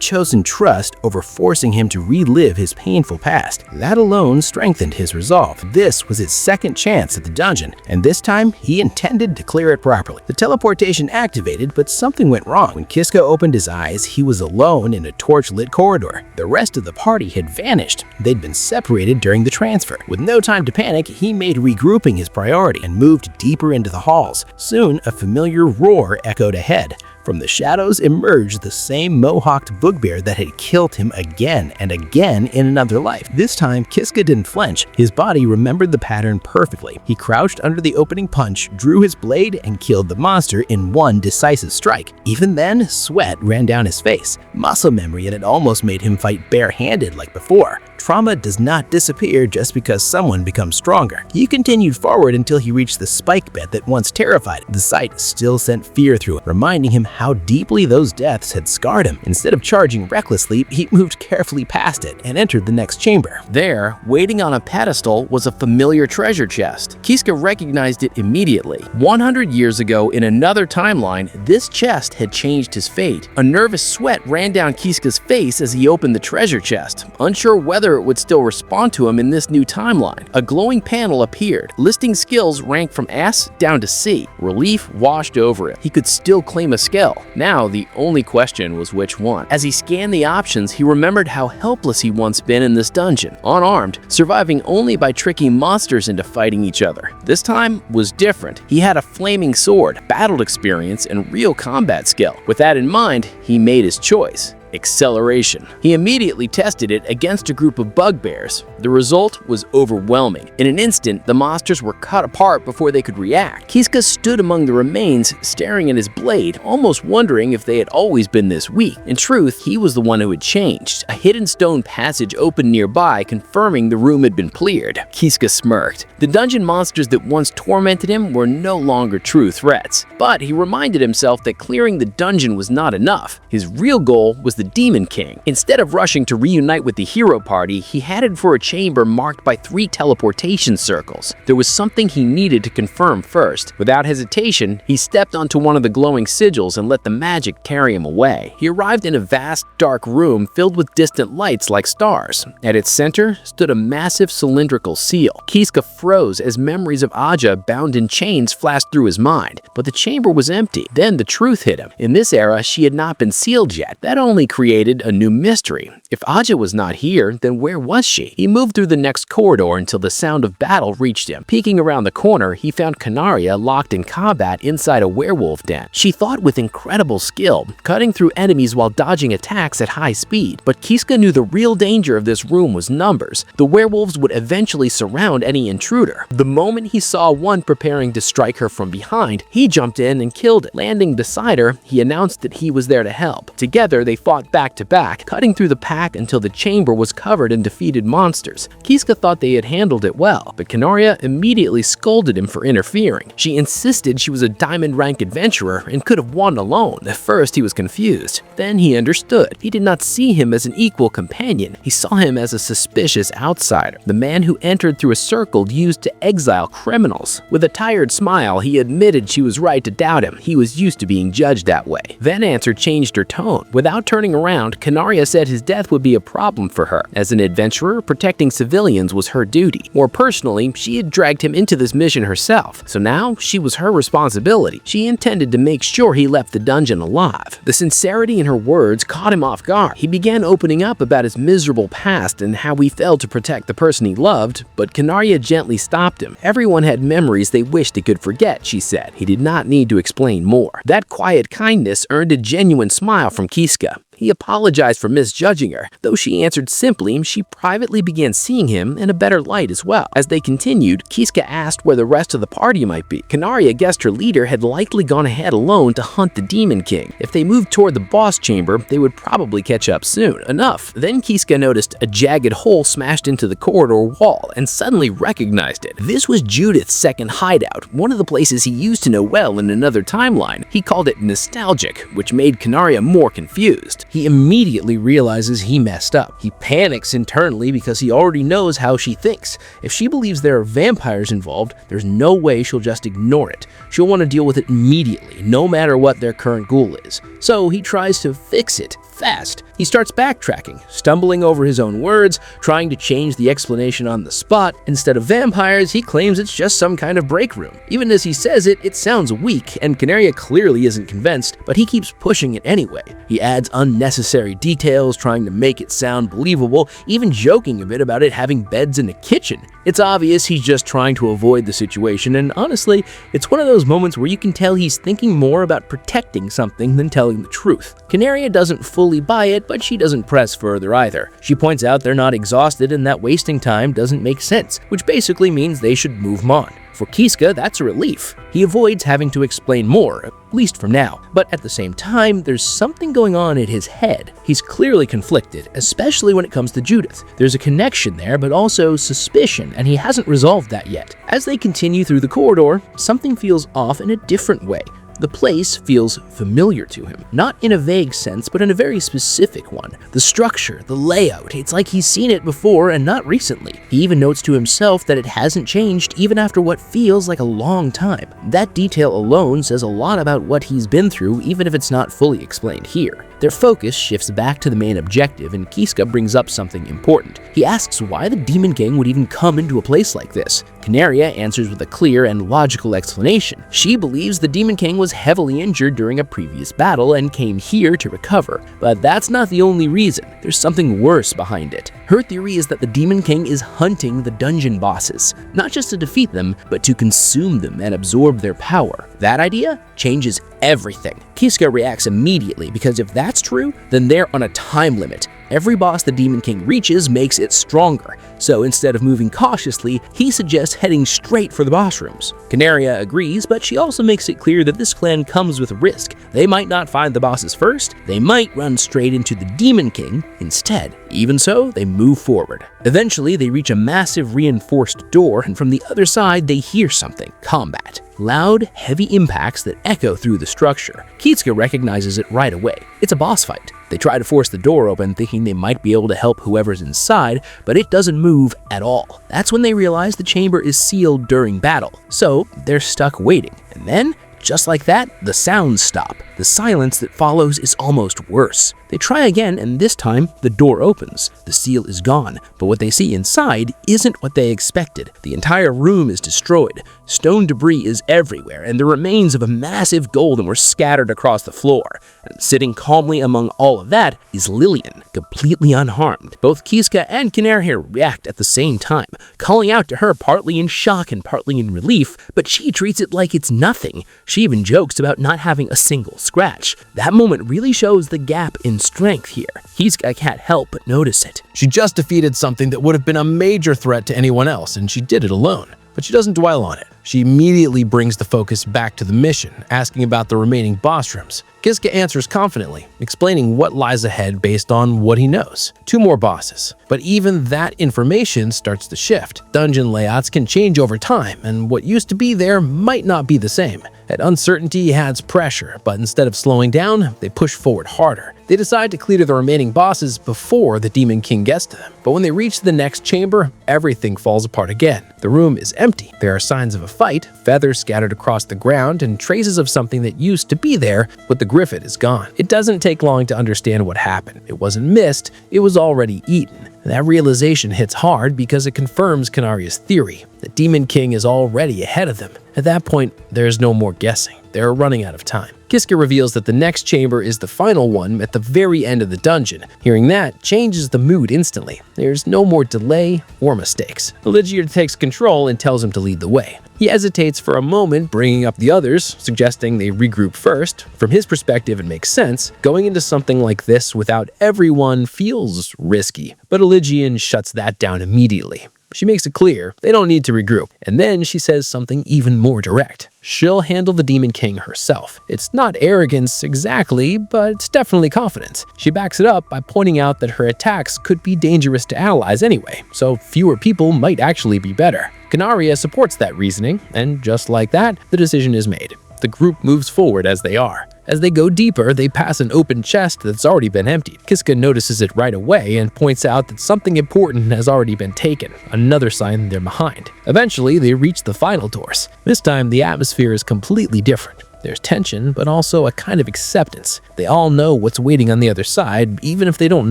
chosen trust over forcing him to relive his painful past. That alone strengthened his resolve. This was his second chance at the dungeon, and this time he intended to clear it properly. The teleportation activated, but something went wrong. When Kiska opened his eyes, he was alone in a torch-lit corridor. The rest of the party had vanished. They'd been separated during the transfer. With no time to panic, he made regrouping his priority and moved deeper into the halls. Soon, a familiar roar echoed ahead. From the shadows emerged the same mohawked bugbear that had killed him again and again in another life. This time, Kiska didn't flinch. His body remembered the pattern perfectly. He crouched under the opening punch, drew his blade, and killed the monster in one decisive strike. Even then, sweat ran down his face. Muscle memory had almost made him fight barehanded like before. Trauma does not disappear just because someone becomes stronger. He continued forward until he reached the spike bed that once terrified him. The sight still sent fear through him, reminding him how deeply those deaths had scarred him. Instead of charging recklessly, he moved carefully past it and entered the next chamber. There, waiting on a pedestal, was a familiar treasure chest. Kiska recognized it immediately. 100 years ago, in another timeline, this chest had changed his fate. A nervous sweat ran down Kiska's face as he opened the treasure chest, unsure whether it would still respond to him in this new timeline. A glowing panel appeared, listing skills ranked from S down to C. Relief washed over him. He could still claim a skill. Now, the only question was which one. As he scanned the options, he remembered how helpless he once been in this dungeon, unarmed, surviving only by tricking monsters into fighting each other. This time was different. He had a flaming sword, battle experience, and real combat skill. With that in mind, he made his choice. Acceleration. He immediately tested it against a group of bugbears. The result was overwhelming. In an instant, the monsters were cut apart before they could react. Kiska stood among the remains, staring at his blade, almost wondering if they had always been this weak. In truth, he was the one who had changed. A hidden stone passage opened nearby, confirming the room had been cleared. Kiska smirked. The dungeon monsters that once tormented him were no longer true threats. But he reminded himself that clearing the dungeon was not enough. His real goal was the Demon King. Instead of rushing to reunite with the hero party, he headed for a chamber marked by 3 teleportation circles. There was something he needed to confirm first. Without hesitation, he stepped onto one of the glowing sigils and let the magic carry him away. He arrived in a vast, dark room filled with distant lights like stars. At its center stood a massive cylindrical seal. Kiska froze as memories of Agia bound in chains flashed through his mind, but the chamber was empty. Then the truth hit him. In this era, she had not been sealed yet. That only created a new mystery. If Agia was not here, then where was she? He moved through the next corridor until the sound of battle reached him. Peeking around the corner, he found Canaria locked in combat inside a werewolf den. She fought with incredible skill, cutting through enemies while dodging attacks at high speed. But Kiska knew the real danger of this room was numbers. The werewolves would eventually surround any intruder. The moment he saw one preparing to strike her from behind, he jumped in and killed it. Landing beside her, he announced that he was there to help. Together, they fought back to back, cutting through the pack until the chamber was covered in defeated monsters. Kiska thought they had handled it well, but Canaria immediately scolded him for interfering. She insisted she was a diamond rank adventurer and could have won alone. At first, he was confused. Then he understood. He did not see him as an equal companion. He saw him as a suspicious outsider, the man who entered through a circle used to exile criminals. With a tired smile, he admitted she was right to doubt him. He was used to being judged that way. That answer changed her tone. Without turning around, Canaria said his death would be a problem for her. As an adventurer, protecting civilians was her duty. More personally, she had dragged him into this mission herself, so now she was her responsibility. She intended to make sure he left the dungeon alive. The sincerity in her words caught him off guard. He began opening up about his miserable past and how he failed to protect the person he loved, but Canaria gently stopped him. Everyone had memories they wished they could forget, she said. He did not need to explain more. That quiet kindness earned a genuine smile from Kiska. He apologized for misjudging her. Though she answered simply, she privately began seeing him in a better light as well. As they continued, Kiska asked where the rest of the party might be. Canaria guessed her leader had likely gone ahead alone to hunt the Demon King. If they moved toward the boss chamber, they would probably catch up soon. Enough. Then Kiska noticed a jagged hole smashed into the corridor wall and suddenly recognized it. This was Judith's second hideout, one of the places he used to know well in another timeline. He called it nostalgic, which made Canaria more confused. he immediately realizes he messed up. He panics internally because he already knows how she thinks. If she believes there are vampires involved, there's no way she'll just ignore it. She'll want to deal with it immediately, no matter what their current goal is. So he tries to fix it fast. He starts backtracking, stumbling over his own words, trying to change the explanation on the spot. Instead of vampires, he claims it's just some kind of break room. Even as he says it, it sounds weak, and Canaria clearly isn't convinced, but he keeps pushing it anyway. He adds unnecessary details, trying to make it sound believable, even joking a bit about it having beds in a kitchen. It's obvious he's just trying to avoid the situation, and honestly, it's one of those moments where you can tell he's thinking more about protecting something than telling the truth. Canaria doesn't fully buy it, but she doesn't press further either. She points out they're not exhausted and that wasting time doesn't make sense, which basically means they should move on. For Kiska, that's a relief. He avoids having to explain more, at least for now. But at the same time, there's something going on in his head. He's clearly conflicted, especially when it comes to Judith. There's a connection there, but also suspicion, and he hasn't resolved that yet. As they continue through the corridor, something feels off in a different way. The place feels familiar to him, not in a vague sense, but in a very specific one. The structure, the layout, it's like he's seen it before and not recently. He even notes to himself that it hasn't changed even after what feels like a long time. That detail alone says a lot about what he's been through, even if it's not fully explained here. Their focus shifts back to the main objective, and Kiska brings up something important. He asks why the Demon King would even come into a place like this. Canaria answers with a clear and logical explanation. She believes the Demon King was heavily injured during a previous battle and came here to recover. But that's not the only reason. There's something worse behind it. Her theory is that the Demon King is hunting the dungeon bosses, not just to defeat them, but to consume them and absorb their power. That idea changes everything. Kiska reacts immediately because if that's true, then they're on a time limit. Every boss the Demon King reaches makes it stronger, so instead of moving cautiously, he suggests heading straight for the boss rooms. Canaria agrees, but she also makes it clear that this plan comes with risk. They might not find the bosses first, they might run straight into the Demon King instead. Even so, they move forward. Eventually, they reach a massive reinforced door, and from the other side, they hear something: combat. Loud, heavy impacts that echo through the structure. Kiska recognizes it right away. It's a boss fight. They try to force the door open, thinking they might be able to help whoever's inside, but it doesn't move at all. That's when they realize the chamber is sealed during battle, so they're stuck waiting. And then, just like that, the sounds stop. The silence that follows is almost worse. They try again, and this time, the door opens. The seal is gone, but what they see inside isn't what they expected. The entire room is destroyed. Stone debris is everywhere, and the remains of a massive golem were scattered across the floor. And sitting calmly among all of that is Lillian, completely unharmed. Both Kiska and Canaria react at the same time, calling out to her partly in shock and partly in relief, but she treats it like it's nothing. She even jokes about not having a single scratch. That moment really shows the gap in strength here. Kiska can't help but notice it. She just defeated something that would have been a major threat to anyone else, and she did it alone. But she doesn't dwell on it. She immediately brings the focus back to the mission, asking about the remaining boss rooms. Kiska answers confidently, explaining what lies ahead based on what he knows. 2 more bosses. But even that information starts to shift. Dungeon layouts can change over time, and what used to be there might not be the same. That uncertainty adds pressure, but instead of slowing down, they push forward harder. They decide to clear the remaining bosses before the Demon King gets to them. But when they reach the next chamber, everything falls apart again. The room is empty. There are signs of a fight, feathers scattered across the ground, and traces of something that used to be there, but the griffin is gone. It doesn't take long to understand what happened. It wasn't missed, it was already eaten. That realization hits hard because it confirms Canaria's theory. The Demon King is already ahead of them. At that point, there's no more guessing. They're running out of time. Kiska reveals that the next chamber is the final one at the very end of the dungeon. Hearing that changes the mood instantly. There's no more delay or mistakes. Agia takes control and tells him to lead the way. He hesitates for a moment, bringing up the others, suggesting they regroup first. From his perspective, it makes sense. Going into something like this without everyone feels risky, but Agia shuts that down immediately. She makes it clear they don't need to regroup, and then she says something even more direct. She'll handle the Demon King herself. It's not arrogance exactly, but it's definitely confidence. She backs it up by pointing out that her attacks could be dangerous to allies anyway, so fewer people might actually be better. Canaria supports that reasoning, and just like that, the decision is made. The group moves forward as they are. As they go deeper, they pass an open chest that's already been emptied. Kiska notices it right away and points out that something important has already been taken, another sign they're behind. Eventually, they reach the final doors. This time, the atmosphere is completely different. There's tension, but also a kind of acceptance. They all know what's waiting on the other side, even if they don't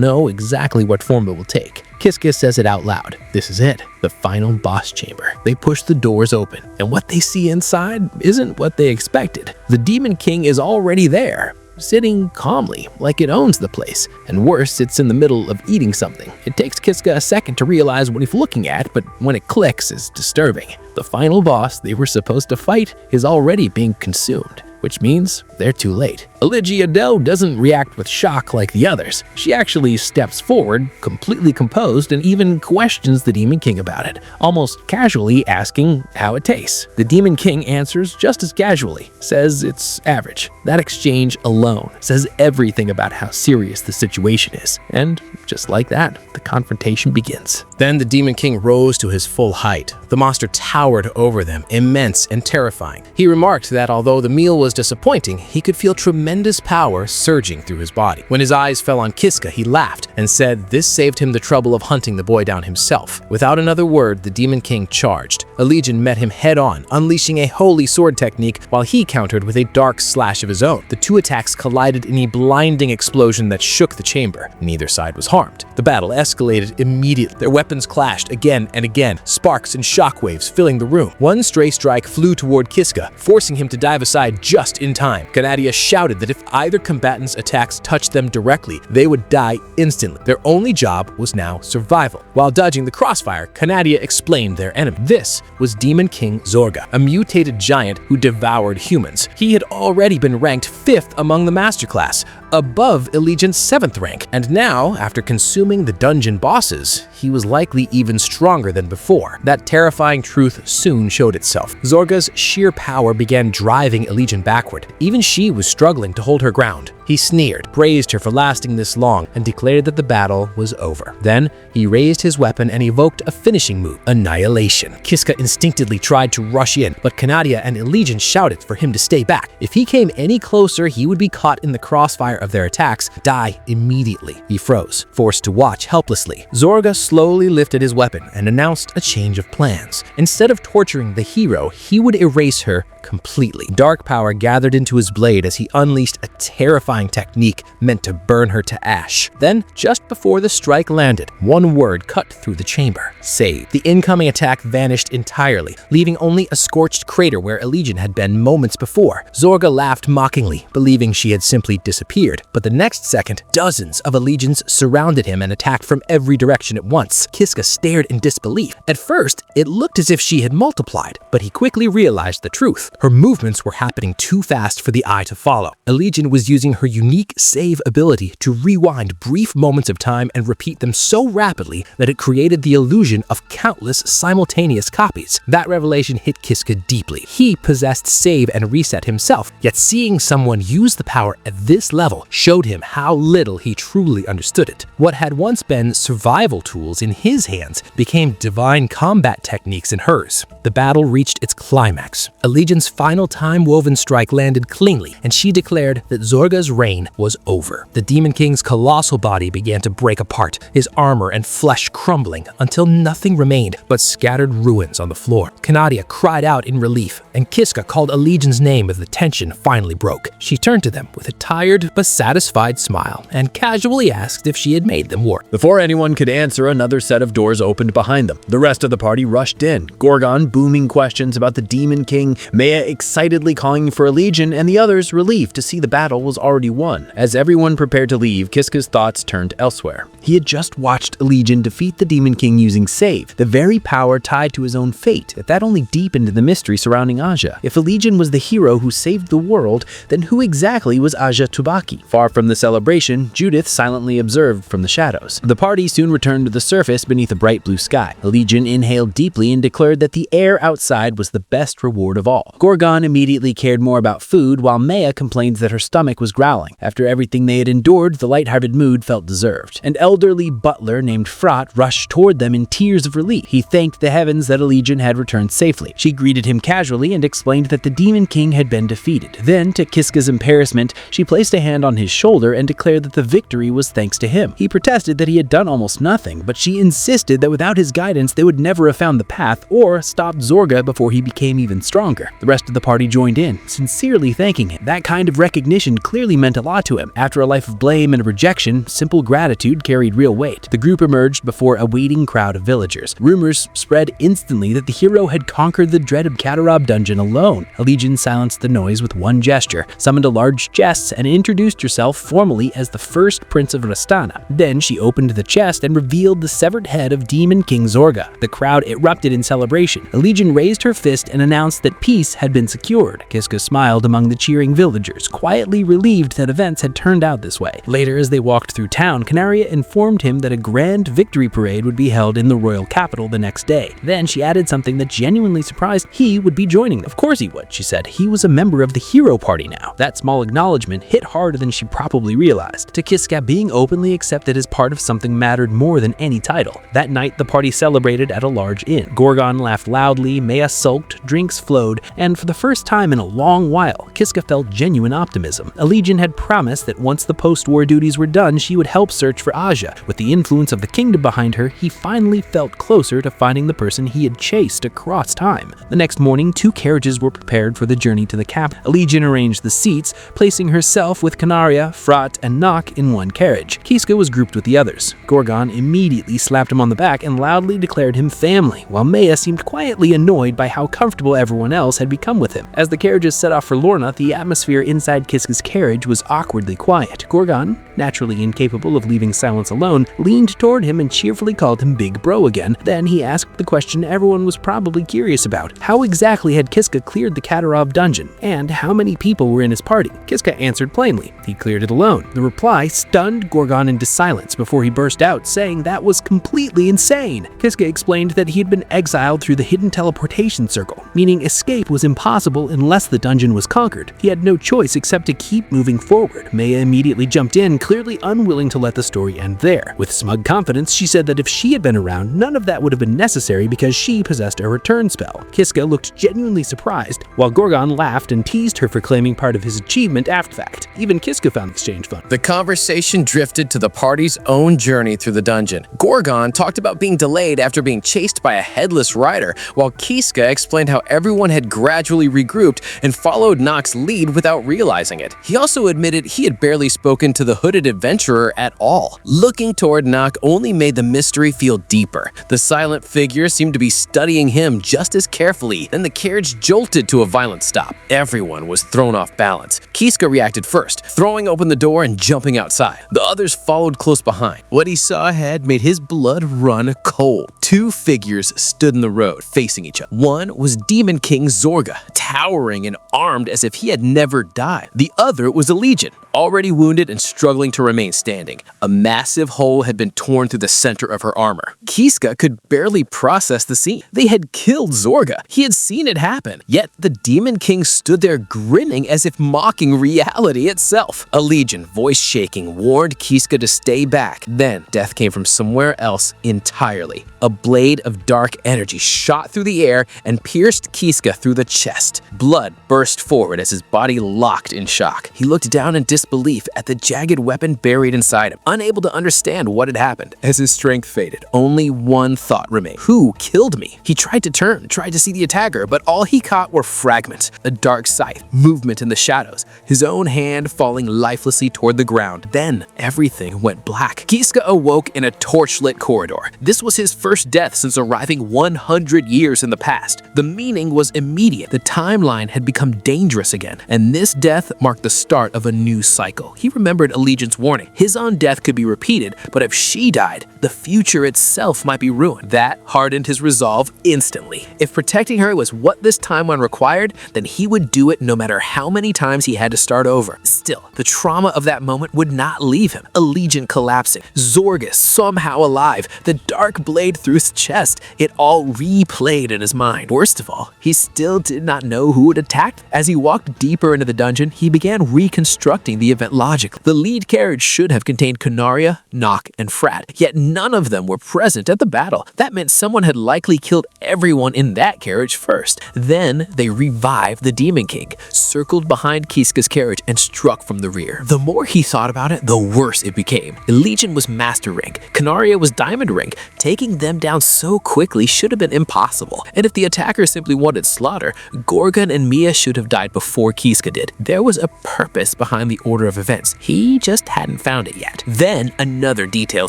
know exactly what form it will take. Kiska says it out loud. This is it, the final boss chamber. They push the doors open, and what they see inside isn't what they expected. The Demon King is already there, sitting calmly, like it owns the place. And worse, it's in the middle of eating something. It takes Kiska a second to realize what he's looking at, but when it clicks, it's disturbing. The final boss they were supposed to fight is already being consumed, which means they're too late. Agia doesn't react with shock like the others. She actually steps forward, completely composed, and even questions the Demon King about it, almost casually asking how it tastes. The Demon King answers just as casually, says it's average. That exchange alone says everything about how serious the situation is. And just like that, the confrontation begins. Then the Demon King rose to his full height. The monster towered over them, immense and terrifying. He remarked that although the meal was disappointing, he could feel tremendous power surging through his body. When his eyes fell on Kiska, he laughed and said this saved him the trouble of hunting the boy down himself. Without another word, the Demon King charged. A legion met him head-on, unleashing a holy sword technique while he countered with a dark slash of his own. The two attacks collided in a blinding explosion that shook the chamber. Neither side was harmed. The battle escalated immediately. Their weapons clashed again and again, sparks and shockwaves filling the room. One stray strike flew toward Kiska, forcing him to dive aside just in time. Agia shouted that if either combatant's attacks touched them directly, they would die instantly. Their only job was now survival. While dodging the crossfire, Agia explained their enemy. This was Demon King Zorga, a mutated giant who devoured humans. He had already been ranked 5th among the master class, above Allegiant's 7th rank, and now, after consuming the dungeon bosses, he was likely even stronger than before. That terrifying truth soon showed itself. Zorga's sheer power began driving Allegiant backward. Even she was struggling to hold her ground. He sneered, praised her for lasting this long, and declared that the battle was over. Then, he raised his weapon and evoked a finishing move, Annihilation. Kiska instinctively tried to rush in, but Agia and Allegiant shouted for him to stay back. If he came any closer, he would be caught in the crossfire of their attacks, die immediately. He froze, forced to watch helplessly. Zorga slowly lifted his weapon and announced a change of plans. Instead of torturing the hero, he would erase her completely. Dark power gathered into his blade as he unleashed a terrifying technique meant to burn her to ash. Then, just before the strike landed, one word cut through the chamber: save. The incoming attack vanished entirely, leaving only a scorched crater where Allegiant had been moments before. Zorga laughed mockingly, believing she had simply disappeared. But the next second, dozens of Allegiants surrounded him and attacked from every direction at once. Kiska stared in disbelief. At first, it looked as if she had multiplied, but he quickly realized the truth. Her movements were happening too fast for the eye to follow. Allegiant was using her unique save ability to rewind brief moments of time and repeat them so rapidly that it created the illusion of countless simultaneous copies. That revelation hit Kiska deeply. He possessed save and reset himself, yet seeing someone use the power at this level showed him how little he truly understood it. What had once been survival tools in his hands became divine combat techniques in hers. The battle reached its climax. Allegiant's final time-woven strike landed cleanly, and she declared that Zorga's reign was over. The Demon King's colossal body began to break apart, his armor and flesh crumbling until nothing remained but scattered ruins on the floor. Agia cried out in relief, and Kiska called Allegiant's name as the tension finally broke. She turned to them with a tired but satisfied smile and casually asked if she had made them work. Before anyone could answer, another set of doors opened behind them. The rest of the party rushed in, Gorgon booming questions about the Demon King, Maya excitedly calling for a legion, and the others relieved to see the battle was already won. As everyone prepared to leave, Kiska's thoughts turned elsewhere. He had just watched a legion defeat the Demon King using save, the very power tied to his own fate. That only deepened the mystery surrounding Agia. If a legion was the hero who saved the world, then who exactly was Agia Tubaki? Far from the celebration, Judith silently observed from the shadows. The party soon returned to the surface beneath a bright blue sky. A legion inhaled deeply and declared that the air outside was the best reward of all. Gorgon immediately cared more about food, while Maya complained that her stomach was growling. After everything they had endured, the lighthearted mood felt deserved. An elderly butler named Frat rushed toward them in tears of relief. He thanked the heavens that Legion had returned safely. She greeted him casually and explained that the Demon King had been defeated. Then, to Kiska's embarrassment, she placed a hand on his shoulder and declared that the victory was thanks to him. He protested that he had done almost nothing, but she insisted that without his guidance they would never have found the path or stopped Zorga before he became even stronger. The rest of the party joined in, sincerely thanking him. That kind of recognition clearly meant a lot to him. After a life of blame and rejection, simple gratitude carried real weight. The group emerged before a waiting crowd of villagers. Rumors spread instantly that the hero had conquered the dreaded Katarab dungeon alone. Legion silenced the noise with one gesture, summoned a large chest, and introduced herself formally as the first prince of Rastana. Then she opened the chest and revealed the severed head of Demon King Zorga. The crowd erupted in celebration. Legion raised her fist and announced that peace had been secured. Kiska smiled among the cheering villagers, quietly relieved that events had turned out this way. Later, as they walked through town, Canaria informed him that a grand victory parade would be held in the royal capital the next day. Then she added something that genuinely surprised: he would be joining them. Of course he would, she said. He was a member of the hero party now. That small acknowledgement hit harder than she probably realized. To Kiska, being openly accepted as part of something mattered more than any title. That night, the party celebrated at a large inn. Gorgon laughed loudly, Maya sulked, drinks flowed, and for the first time in a long while, Kiska felt genuine optimism. Legion had promised that once the post-war duties were done, she would help search for Agia. With the influence of the kingdom behind her, he finally felt closer to finding the person he had chased across time. The next morning, 2 carriages were prepared for the journey to the capital. Legion arranged the seats, placing herself with Canaria, Frat, and Nock in one carriage. Kiska was grouped with the others. Gorgon immediately slapped him on the back and loudly declared him family, while Maya seemed quietly annoyed by how comfortable everyone else had become with him. As the carriages set off for Lorna, the atmosphere inside Kiska's carriage was awkwardly quiet. Gorgon, naturally incapable of leaving silence alone, leaned toward him and cheerfully called him Big Bro again. Then he asked the question everyone was probably curious about. How exactly had Kiska cleared the Katarab dungeon, and how many people were in his party? Kiska answered plainly. He cleared it alone. The reply stunned Gorgon into silence before he burst out, saying that was completely insane. Kiska explained that he had been exiled through the hidden teleportation circle, meaning escape was impossible unless the dungeon was conquered. He had no choice except to keep moving forward. Maya immediately jumped in, clearly unwilling to let the story end there. With smug confidence, she said that if she had been around, none of that would have been necessary because she possessed a return spell. Kiska looked genuinely surprised, while Gorgon laughed and teased her for claiming part of his achievement after the fact. Even Kiska found the exchange fun. The conversation drifted to the party's own journey through the dungeon. Gorgon talked about being delayed after being chased by a headless rider, while Kiska explained how everyone had gradually regrouped and followed Nock's lead without realizing it. He also admitted he had barely spoken to the hooded adventurer at all. Looking toward Nock only made the mystery feel deeper. The silent figure seemed to be studying him just as carefully. Then the carriage jolted to a violent stop. Everyone was thrown off balance. Kiska reacted first, throwing open the door and jumping outside. The others followed close behind. What he saw ahead made his blood run cold. 2 figures stood in the road, facing each other. One was Demon King Zorga, towering and armed as if he had never died. The other was a Legion, already wounded and struggling to remain standing. A massive hole had been torn through the center of her armor. Kiska could barely process the scene. They had killed Zorga. He had seen it happen. Yet the Demon King stood there grinning as if mocking reality itself. A Legion, voice shaking, warned Kiska to stay back. Then death came from somewhere else entirely. A blade of dark energy shot through the air and pierced Kiska through the chest. Blood burst forward as his body locked in shock. He looked down in disbelief at the jagged weapon buried inside him, unable to understand what had happened. As his strength faded, only one thought remained. Who killed me? He tried to turn, tried to see the attacker, but all he caught were fragments, a dark scythe, movement in the shadows, his own hand falling lifelessly toward the ground. Then everything went black. Kiska awoke in a torchlit corridor. This was his first death since arriving 100 years in the past. The meaning was immediate. The timeline had become dangerous again, and this death marked the start of a new cycle. He remembered Allegiant's warning. His own death could be repeated, but if she died, the future itself might be ruined. That hardened his resolve instantly. If protecting her was what this timeline required, then he would do it no matter how many times he had to start over. Still, the trauma of that moment would not leave him. Allegiant collapsing, Zorgas somehow alive, the dark blade through his chest. It all replayed in his mind. Worst of all, he still did not know who had attacked. As he walked deeper into the dungeon, he began reconstructing the event logically. The lead carriage should have contained Canaria, Nock, and Frat, yet none of them were present at the battle. That meant someone had likely killed everyone in that carriage first. Then they revived the Demon King, circled behind Kiska's carriage, and struck from the rear. The more he thought about it, the worse it became. Legion was Master Rank, Canaria was Diamond Rank. Taking them down so quickly should have been impossible, and if the attacker simply wanted slaughter, Gorgon and Mia should have died before Kiska did. There was a purpose behind the order of events. He just hadn't found it yet. Then another detail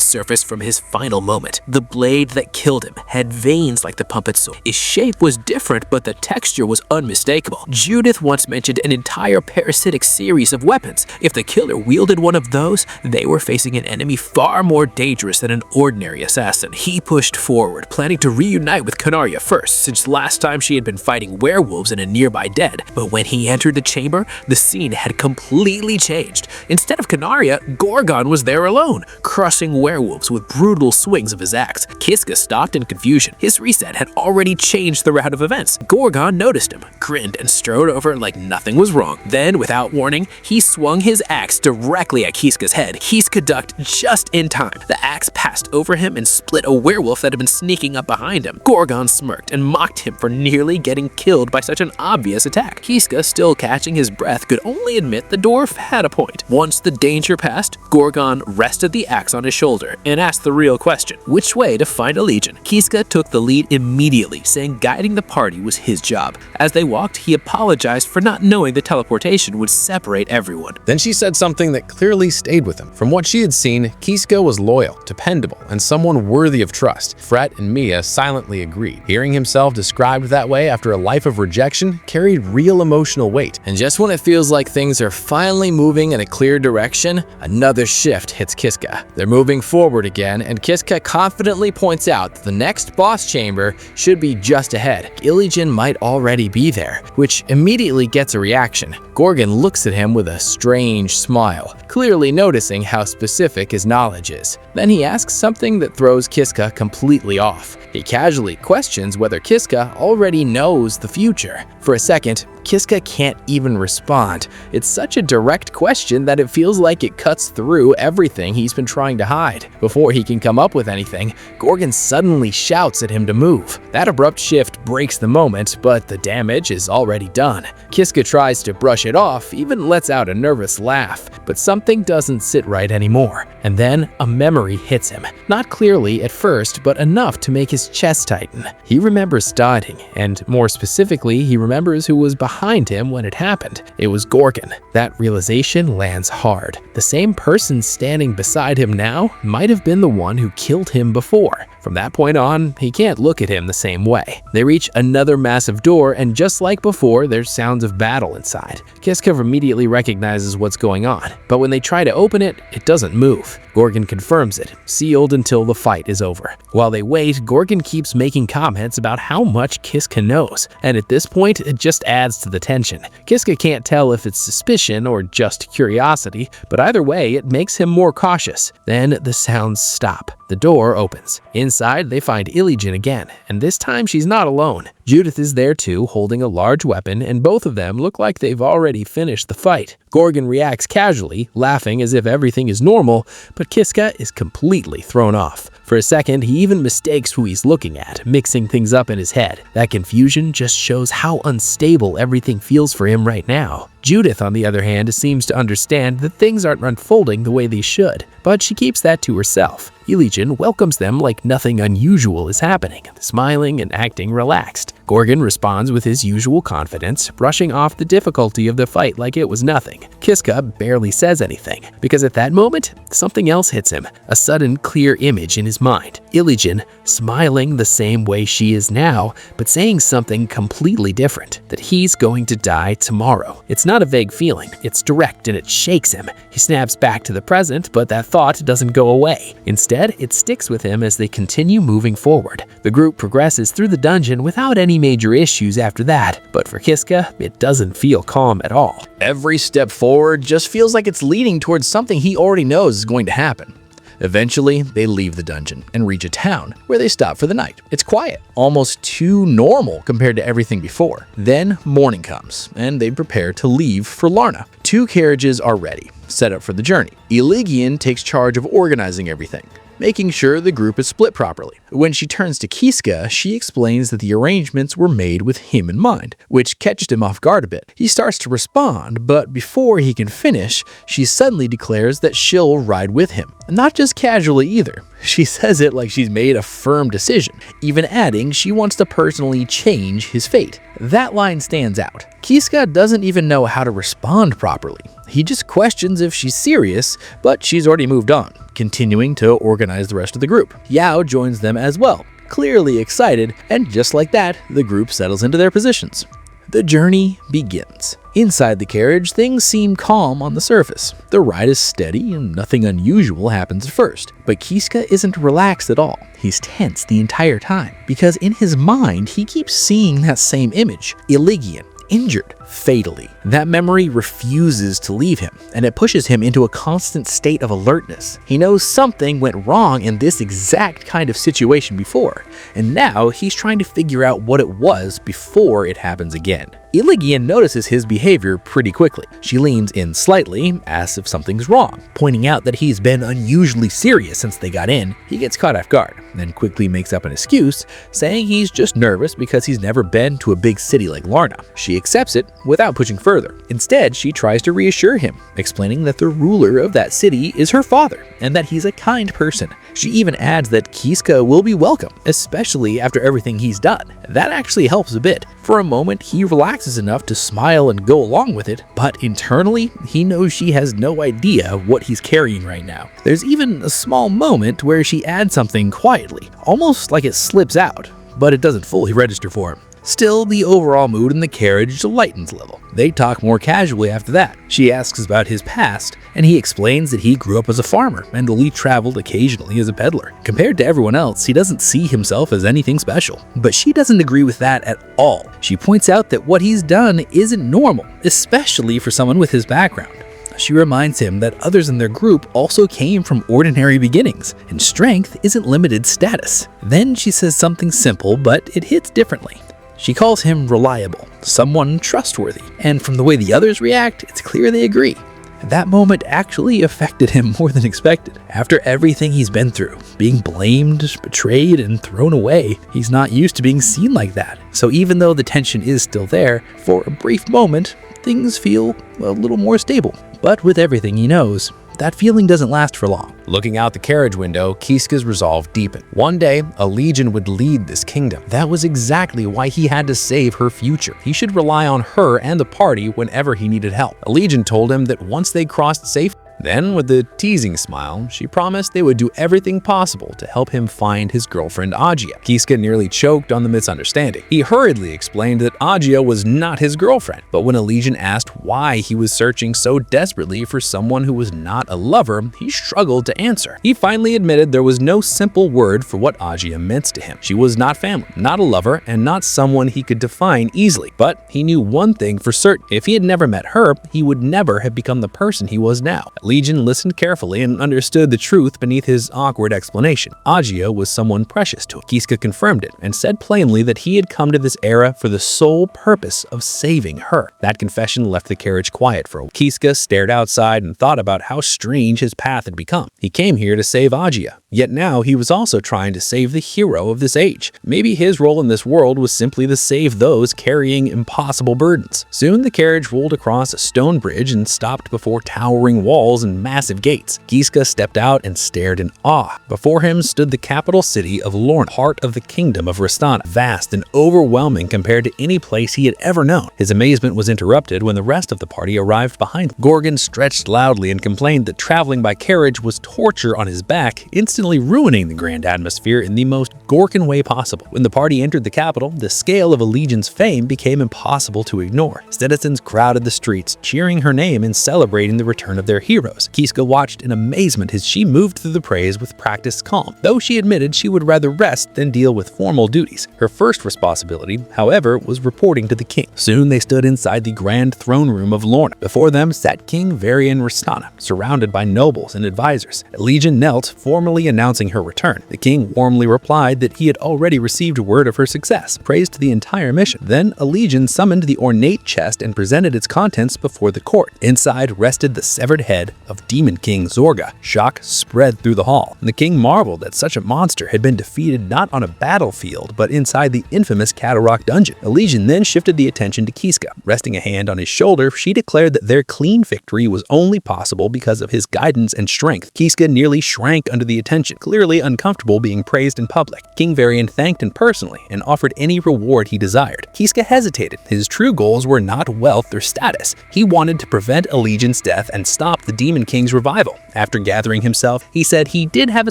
surfaced from his final moment. The blade that killed him had veins like the puppet sword. Its shape was different, but the texture was unmistakable. Judith once mentioned an entire parasitic series of weapons. If the killer wielded one of those, they were facing an enemy far more dangerous than an ordinary assassin. He pushed forward, planning to reunite with Canaria first, since last time she had been fighting werewolves in a nearby den. But when he entered the chamber, the scene had completely changed. Instead of Canaria, Gorgon was there alone, crushing werewolves with brutal swings of his axe. Kiska stopped in confusion. His reset had already changed the route of events. Gorgon noticed him, grinned, and strode over like nothing was wrong. Then, without warning, he swung his axe directly at Kiska's head. Kiska ducked just in time. The axe passed over him and split a werewolf that had been sneaking up behind him. Gorgon smirked and mocked him for nearly getting killed by such an obvious attack. Kiska, still catching his breath, could only admit the dwarf had a point. Once the danger passed, Gorgon rested the axe on his shoulder and asked the real question: which way to find a legion? Kiska took the lead immediately, saying guiding the party was his job. As they walked, he apologized for not knowing the teleportation would separate everyone. Then she said something that clearly stayed with him. From what she had seen, Kiska was loyal, dependable, and someone worthy of trust. Fret and Mia silently agreed. Hearing himself described that way after a life of rejection carried real emotional weight. And just when it feels like things are finally moving in a clear direction, another shift hits Kiska. They're moving forward again, and Kiska confidently points out that the next boss chamber should be just ahead. Iligen might already be there, which immediately gets a reaction. Gorgon looks at him with a strange smile, clearly noticing how specific his knowledge is. Then he asks something that throws Kiska completely off. He casually questions whether Kiska already knows the future. For a second, Kiska can't even respond. It's such a direct question that it feels like it cuts through everything he's been trying to hide. Before he can come up with anything, Gorgon suddenly shouts at him to move. That abrupt shift breaks the moment, but the damage is already done. Kiska tries to brush it off, even lets out a nervous laugh, but something doesn't sit right anymore. And then a memory hits him. Not clearly at first, but enough to make his chest tighten. He remembers starting, and more specifically, he remembers who was behind him when it happened. It was Gorgon. That realization lands hard. The same person standing beside him now might have been the one who killed him before. From that point on, he can't look at him the same way. They reach another massive door, and just like before, there's sounds of battle inside. Kiska immediately recognizes what's going on, but when they try to open it, it doesn't move. Gorgon confirms it, sealed until the fight is over. While they wait, Gorgon keeps making comments about how much Kiska knows, and at this point, it just adds to the tension. Kiska can't tell if it's suspicion or just curiosity, but either way, it makes him more cautious. Then the sounds stop. The door opens. Inside, they find Iligen again, and this time she's not alone. Judith is there too, holding a large weapon, and both of them look like they've already finished the fight. Gorgon reacts casually, laughing as if everything is normal, but Kiska is completely thrown off. For a second, he even mistakes who he's looking at, mixing things up in his head. That confusion just shows how unstable everything feels for him right now. Judith, on the other hand, seems to understand that things aren't unfolding the way they should, but she keeps that to herself. Iligen welcomes them like nothing unusual is happening, smiling and acting relaxed. Gorgon responds with his usual confidence, brushing off the difficulty of the fight like it was nothing. Kiska barely says anything, because at that moment, something else hits him, a sudden clear image in his mind. Iligen, smiling the same way she is now, but saying something completely different, that he's going to die tomorrow. It's not a vague feeling, it's direct and it shakes him. He snaps back to the present, but that thought doesn't go away. Instead, it sticks with him as they continue moving forward. The group progresses through the dungeon without any major issues after that, but for Kiska, it doesn't feel calm at all. Every step forward just feels like it's leading towards something he already knows is going to happen. Eventually, they leave the dungeon and reach a town where they stop for the night. It's quiet, almost too normal compared to everything before. Then morning comes, and they prepare to leave for Larna. 2 carriages are ready, set up for the journey. Elaboration takes charge of organizing everything, making sure the group is split properly. When she turns to Kiska, she explains that the arrangements were made with him in mind, which catches him off guard a bit. He starts to respond, but before he can finish, she suddenly declares that she'll ride with him. Not just casually either. She says it like she's made a firm decision, even adding she wants to personally change his fate. That line stands out. Kiska doesn't even know how to respond properly. He just questions if she's serious, but she's already moved on, continuing to organize the rest of the group. Yao joins them as well, clearly excited, and just like that, the group settles into their positions. The journey begins. Inside the carriage, things seem calm on the surface. The ride is steady and nothing unusual happens at first. But Kiska isn't relaxed at all. He's tense the entire time because in his mind, he keeps seeing that same image, Elaboration, injured fatally. That memory refuses to leave him, and it pushes him into a constant state of alertness. He knows something went wrong in this exact kind of situation before, and now he's trying to figure out what it was before it happens again. Elaboration notices his behavior pretty quickly. She leans in slightly, asks if something's wrong, pointing out that he's been unusually serious since they got in. He gets caught off guard, then quickly makes up an excuse, saying he's just nervous because he's never been to a big city like Larna. She accepts it without pushing further. Instead, she tries to reassure him, explaining that the ruler of that city is her father and that he's a kind person. She even adds that Kiska will be welcome, especially after everything he's done. That actually helps a bit. For a moment, he relaxes enough to smile and go along with it, but internally, he knows she has no idea what he's carrying right now. There's even a small moment where she adds something quietly, almost like it slips out, but it doesn't fully register for him. Still, the overall mood in the carriage lightens a little. They talk more casually after that. She asks about his past, and he explains that he grew up as a farmer and only traveled occasionally as a peddler. Compared to everyone else, he doesn't see himself as anything special. But she doesn't agree with that at all. She points out that what he's done isn't normal, especially for someone with his background. She reminds him that others in their group also came from ordinary beginnings, and strength isn't limited status. Then she says something simple, but it hits differently. She calls him reliable, someone trustworthy, and from the way the others react, it's clear they agree. That moment actually affected him more than expected. After everything he's been through, being blamed, betrayed, and thrown away, he's not used to being seen like that. So even though the tension is still there, for a brief moment, things feel a little more stable. But with everything he knows, that feeling doesn't last for long. Looking out the carriage window, Kiska's resolve deepened. One day, a legion would lead this kingdom. That was exactly why he had to save her future. He should rely on her and the party whenever he needed help. A legion told him that once they crossed safely, then, with a teasing smile, she promised they would do everything possible to help him find his girlfriend Agia. Kiska nearly choked on the misunderstanding. He hurriedly explained that Agia was not his girlfriend, but when a legion asked why he was searching so desperately for someone who was not a lover, he struggled to answer. He finally admitted there was no simple word for what Agia meant to him. She was not family, not a lover, and not someone he could define easily. But he knew one thing for certain. If he had never met her, he would never have become the person he was now. Legion listened carefully and understood the truth beneath his awkward explanation. Agia was someone precious to him. Kiska confirmed it and said plainly that he had come to this era for the sole purpose of saving her. That confession left the carriage quiet for a while. Kiska stared outside and thought about how strange his path had become. He came here to save Agia, yet now he was also trying to save the hero of this age. Maybe his role in this world was simply to save those carrying impossible burdens. Soon the carriage rolled across a stone bridge and stopped before towering walls and massive gates. Kiska stepped out and stared in awe. Before him stood the capital city of Lorna, heart of the kingdom of Rastana, vast and overwhelming compared to any place he had ever known. His amazement was interrupted when the rest of the party arrived behind him. Gorgon stretched loudly and complained that traveling by carriage was torture on his back, instantly ruining the grand atmosphere in the most Gorgon way possible. When the party entered the capital, the scale of a legion's fame became impossible to ignore. Citizens crowded the streets, cheering her name and celebrating the return of their hero. arrows. Kiska watched in amazement as she moved through the praise with practiced calm, though she admitted she would rather rest than deal with formal duties. Her first responsibility, however, was reporting to the king. Soon they stood inside the grand throne room of Lorna. Before them sat King Varian Ristana, surrounded by nobles and advisors. Legion knelt, formally announcing her return. The king warmly replied that he had already received word of her success, praised the entire mission. Then Legion summoned the ornate chest and presented its contents before the court. Inside rested the severed head of Demon King Zorga. Shock spread through the hall. The king marveled that such a monster had been defeated not on a battlefield, but inside the infamous Catarrock dungeon. Legion then shifted the attention to Kiska. Resting a hand on his shoulder, she declared that their clean victory was only possible because of his guidance and strength. Kiska nearly shrank under the attention, clearly uncomfortable being praised in public. King Varian thanked him personally and offered any reward he desired. Kiska hesitated. His true goals were not wealth or status. He wanted to prevent Legion's death and stop the Demon King's revival. After gathering himself, he said he did have a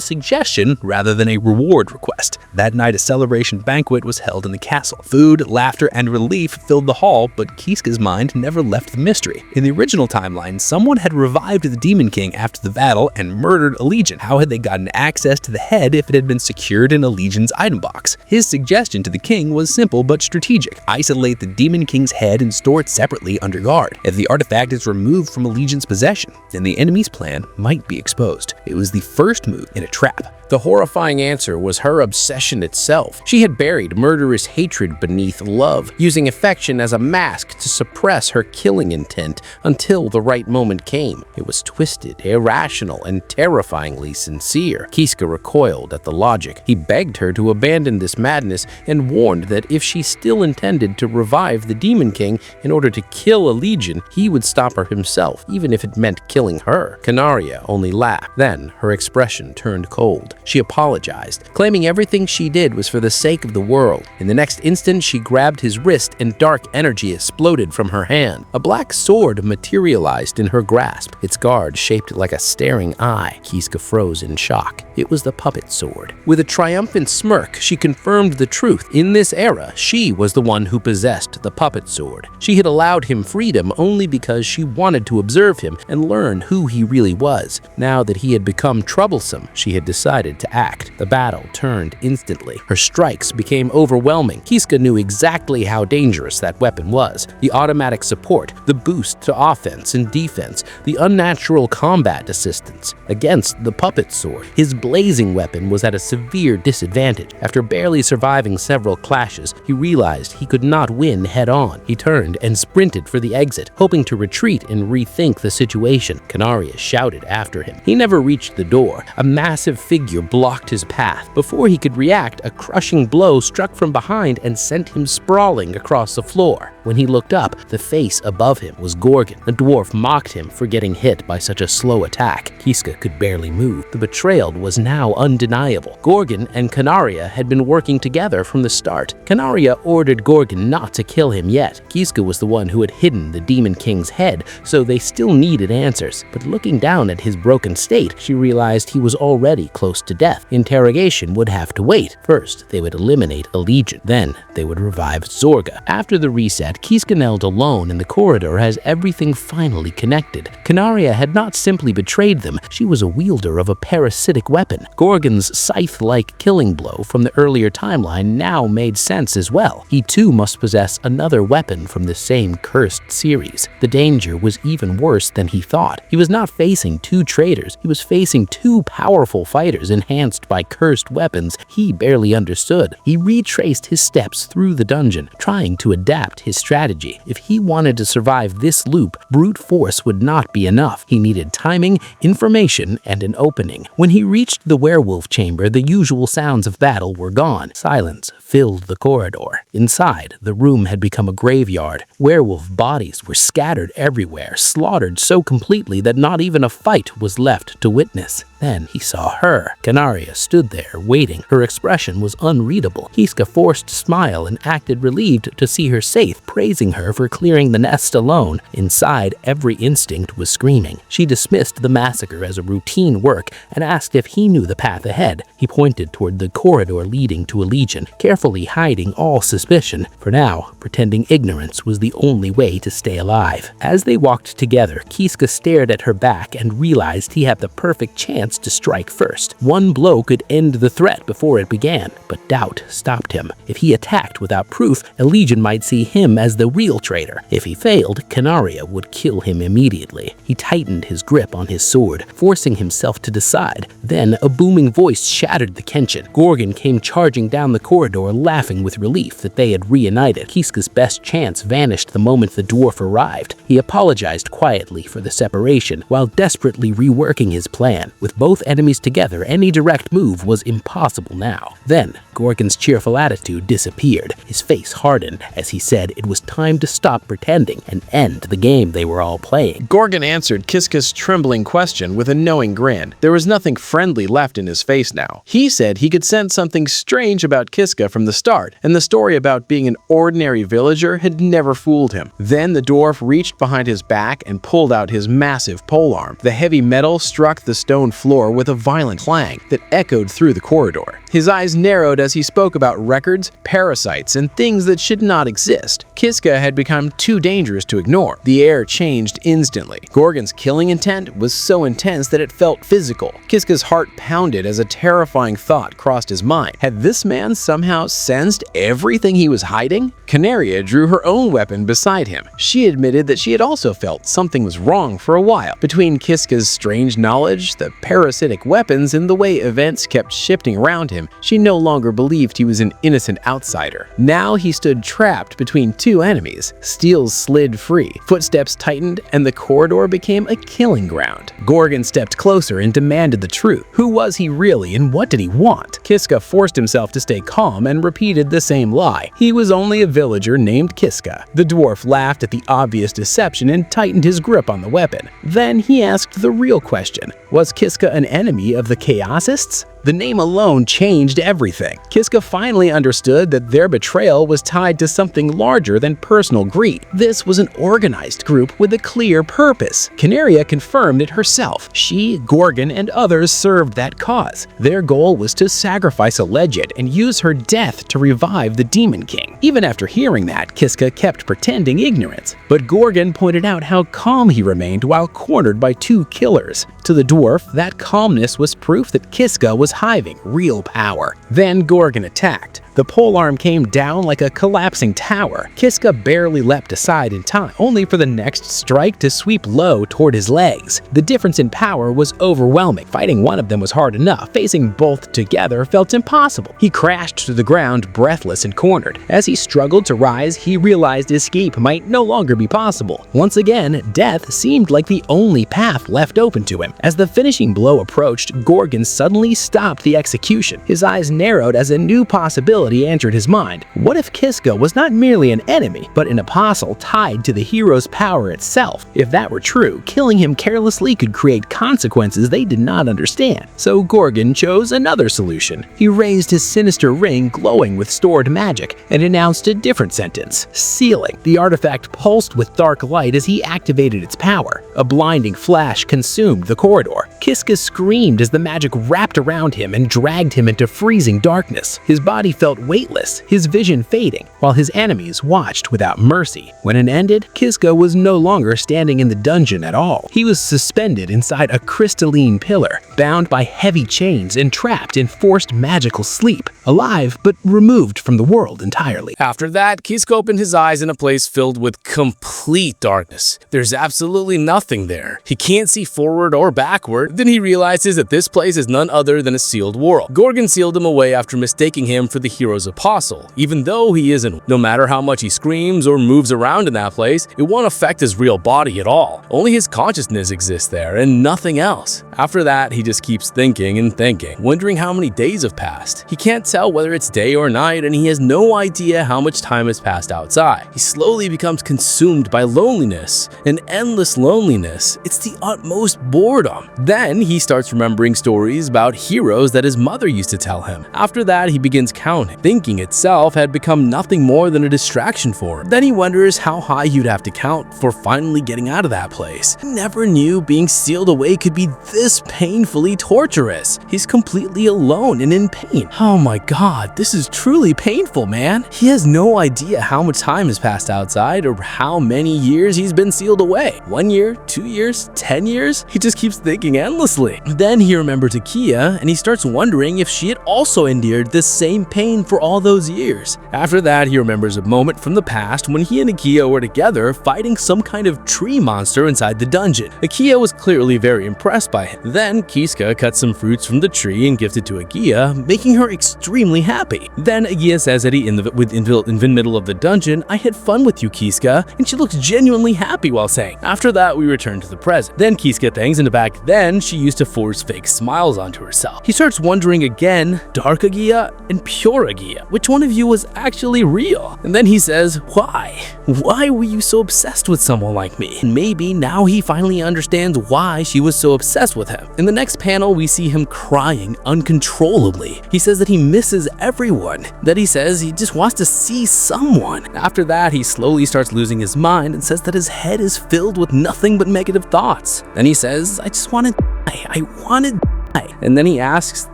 suggestion rather than a reward request. That night, a celebration banquet was held in the castle. Food, laughter, and relief filled the hall, but Kiska's mind never left the mystery. In the original timeline, someone had revived the Demon King after the battle and murdered Legion. How had they gotten access to the head if it had been secured in Legion's item box? His suggestion to the king was simple but strategic. Isolate the Demon King's head and store it separately under guard. If the artifact is removed from Legion's possession, then the enemy's plan might be exposed. It was the first move in a trap. The horrifying answer was her obsession itself. She had buried murderous hatred beneath love, using affection as a mask to suppress her killing intent until the right moment came. It was twisted, irrational, and terrifyingly sincere. Kiska recoiled at the logic. He begged her to abandon this madness and warned that if she still intended to revive the Demon King in order to kill a Legion, he would stop her himself, even if it meant killing her. Canaria only laughed. Then her expression turned cold. She apologized, claiming everything she did was for the sake of the world. In the next instant, she grabbed his wrist and dark energy exploded from her hand. A black sword materialized in her grasp, its guard shaped like a staring eye. Kiska froze in shock. It was the puppet sword. With a triumphant smirk, she confirmed the truth. In this era, she was the one who possessed the puppet sword. She had allowed him freedom only because she wanted to observe him and learn who he really was. Now that he had become troublesome, she had decided to act. The battle turned instantly. Her strikes became overwhelming. Kiska knew exactly how dangerous that weapon was. The automatic support, the boost to offense and defense, the unnatural combat assistance. Against the puppet sword, his blazing weapon was at a severe disadvantage. After barely surviving several clashes, he realized he could not win head-on. He turned and sprinted for the exit, hoping to retreat and rethink the situation. Canaria shouted after him. He never reached the door. A massive figure blocked his path. Before he could react, a crushing blow struck from behind and sent him sprawling across the floor. When he looked up, the face above him was Gorgon. The dwarf mocked him for getting hit by such a slow attack. Kiska could barely move. The betrayal was now undeniable. Gorgon and Canaria had been working together from the start. Canaria ordered Gorgon not to kill him yet. Kiska was the one who had hidden the Demon King's head, so they still needed answers. But looking down at his broken state, she realized he was already close to death. Interrogation would have to wait. First, they would eliminate a Legion. Then, they would revive Zorga. After the reset, Kiska knelt alone in the corridor as everything finally connected. Canaria had not simply betrayed them, she was a wielder of a parasitic weapon. Gorgon's scythe-like killing blow from the earlier timeline now made sense as well. He too must possess another weapon from the same cursed series. The danger was even worse than he thought. He was not facing two traitors, he was facing two powerful fighters enhanced by cursed weapons he barely understood. He retraced his steps through the dungeon, trying to adapt his strategy. If he wanted to survive this loop, brute force would not be enough. He needed timing, information, and an opening. When he reached the werewolf chamber, the usual sounds of battle were gone. Silence filled the corridor. Inside, the room had become a graveyard. Werewolf bodies were scattered everywhere, slaughtered so completely that not even a fight was left to witness. Then he saw her. Canaria stood there, waiting. Her expression was unreadable. Kiska forced a smile and acted relieved to see her safe, praising her for clearing the nest alone. Inside, every instinct was screaming. She dismissed the massacre as a routine work and asked if he knew the path ahead. He pointed toward the corridor leading to a legion, carefully hiding all suspicion. For now, pretending ignorance was the only way to stay alive. As they walked together, Kiska stared at her back and realized he had the perfect chance to strike first. One blow could end the threat before it began, but doubt stopped him. If he attacked without proof, a legion might see him as the real traitor. If he failed, Canaria would kill him immediately. He tightened his grip on his sword, forcing himself to decide. Then a booming voice shattered the tension. Gorgon came charging down the corridor, laughing with relief that they had reunited. Kiska's best chance vanished the moment the dwarf arrived. He apologized quietly for the separation, while desperately reworking his plan. With both enemies together, any direct move was impossible now. Then, Gorgon's cheerful attitude disappeared. His face hardened as he said it was time to stop pretending and end the game they were all playing. Gorgon answered Kiska's trembling question with a knowing grin. There was nothing friendly left in his face now. He said he could sense something strange about Kiska from the start, and the story about being an ordinary villager had never fooled him. Then the dwarf reached behind his back and pulled out his massive polearm. The heavy metal struck the stone floor with a violent clang that echoed through the corridor. His eyes narrowed as he spoke about records, parasites, and things that should not exist. Kiska had become too dangerous to ignore. The air changed instantly. Gorgon's killing intent was so intense that it felt physical. Kiska's heart pounded as a terrifying thought crossed his mind. Had this man somehow sensed everything he was hiding? Canaria drew her own weapon beside him. She admitted that she had also felt something was wrong for a while. Between Kiska's strange knowledge, the parasitic weapons, and the way events kept shifting around him, she no longer believed he was an innocent outsider. Now he stood trapped between two enemies. Steels slid free, footsteps tightened, and the corridor became a killing ground. Gorgon stepped closer and demanded the truth. Who was he really and what did he want? Kiska forced himself to stay calm and repeated the same lie. He was only a villager named Kiska. The dwarf laughed at the obvious deception and tightened his grip on the weapon. Then he asked the real question. Was Kiska an enemy of the Chaosists? The name alone changed everything. Kiska finally understood that their betrayal was tied to something larger than personal greed. This was an organized group with a clear purpose. Canaria confirmed it herself. She, Gorgon, and others served that cause. Their goal was to sacrifice Alleged and use her death to revive the Demon King. Even after hearing that, Kiska kept pretending ignorance. But Gorgon pointed out how calm he remained while cornered by two killers. To the dwarf, that calmness was proof that Kiska was hiving real power. Then Gorgon attacked. The polearm came down like a collapsing tower. Kiska barely leapt aside in time, only for the next strike to sweep low toward his legs. The difference in power was overwhelming. Fighting one of them was hard enough. Facing both together felt impossible. He crashed to the ground, breathless and cornered. As he struggled to rise, he realized escape might no longer be possible. Once again, death seemed like the only path left open to him. As the finishing blow approached, Gorgon suddenly stopped the execution. His eyes narrowed as a new possibility entered his mind. What if Kiska was not merely an enemy, but an apostle tied to the hero's power itself? If that were true, killing him carelessly could create consequences they did not understand. So Gorgon chose another solution. He raised his sinister ring glowing with stored magic and announced a different sentence. Sealing. The artifact pulsed with dark light as he activated its power. A blinding flash consumed the corridor. Kiska screamed as the magic wrapped around him and dragged him into freezing darkness. His body felt weightless, his vision fading, while his enemies watched without mercy. When it ended, Kiska was no longer standing in the dungeon at all. He was suspended inside a crystalline pillar, bound by heavy chains and trapped in forced magical sleep, alive but removed from the world entirely. After that, Kiska opened his eyes in a place filled with complete darkness. There's absolutely nothing there. He can't see forward or backward. Then he realizes that this place is none other than a sealed world. Gorgon sealed him away after mistaking him for the hero's apostle, even though he isn't. No matter how much he screams or moves around in that place, it won't affect his real body at all. Only his consciousness exists there and nothing else. After that, he just keeps thinking and thinking, wondering how many days have passed. He can't tell whether it's day or night, and he has no idea how much time has passed outside. He slowly becomes consumed by loneliness, an endless loneliness. It's the utmost boredom. Then he starts remembering stories about heroes that his mother used to tell him. After that, he begins counting alone. Thinking itself had become nothing more than a distraction for him. Then he wonders how high he'd have to count for finally getting out of that place. He never knew being sealed away could be this painfully torturous. He's completely alone and in pain. Oh my god, this is truly painful, man. He has no idea how much time has passed outside or how many years he's been sealed away. 1 year, 2 years, 10 years? He just keeps thinking endlessly. Then he remembers Agia and he starts wondering if she had also endured this same pain for all those years. After that, he remembers a moment from the past when he and Agia were together fighting some kind of tree monster inside the dungeon. Agia was clearly very impressed by him. Then Kiska cut some fruits from the tree and gifted to Agia, making her extremely happy. Then Agia says that in the middle of the dungeon, "I had fun with you, Kiska," and she looks genuinely happy while saying. After that, we return to the present. Then Kiska thinks, and back then, she used to force fake smiles onto herself. He starts wondering again, dark Agia and pure Agia, which one of you was actually real? And then he says, why? Why were you so obsessed with someone like me? And maybe now he finally understands why she was so obsessed with him. In the next panel, we see him crying uncontrollably. He says that he misses everyone, that he says he just wants to see someone. After that, he slowly starts losing his mind and says that his head is filled with nothing but negative thoughts. Then he says, I just want to die. I want to die. And then he asks,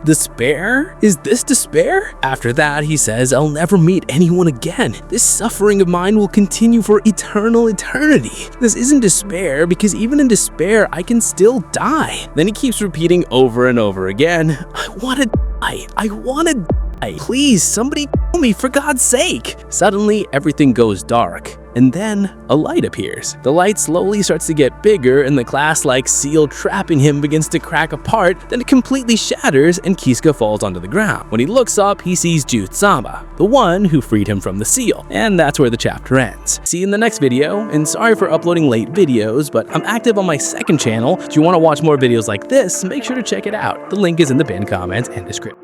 despair? Is this despair? After that, he says, I'll never meet anyone again. This suffering of mine will continue for eternal eternity. This isn't despair, because even in despair, I can still die. Then he keeps repeating over and over again, I want to die. I want to die. Please, somebody kill me for God's sake. Suddenly, everything goes dark. And then a light appears. The light slowly starts to get bigger and the glass-like seal trapping him begins to crack apart, then it completely shatters and Kiska falls onto the ground. When he looks up, he sees Jutama, the one who freed him from the seal. And that's where the chapter ends. See you in the next video, and sorry for uploading late videos, but I'm active on my second channel. If you want to watch more videos like this, make sure to check it out. The link is in the pinned comments and description.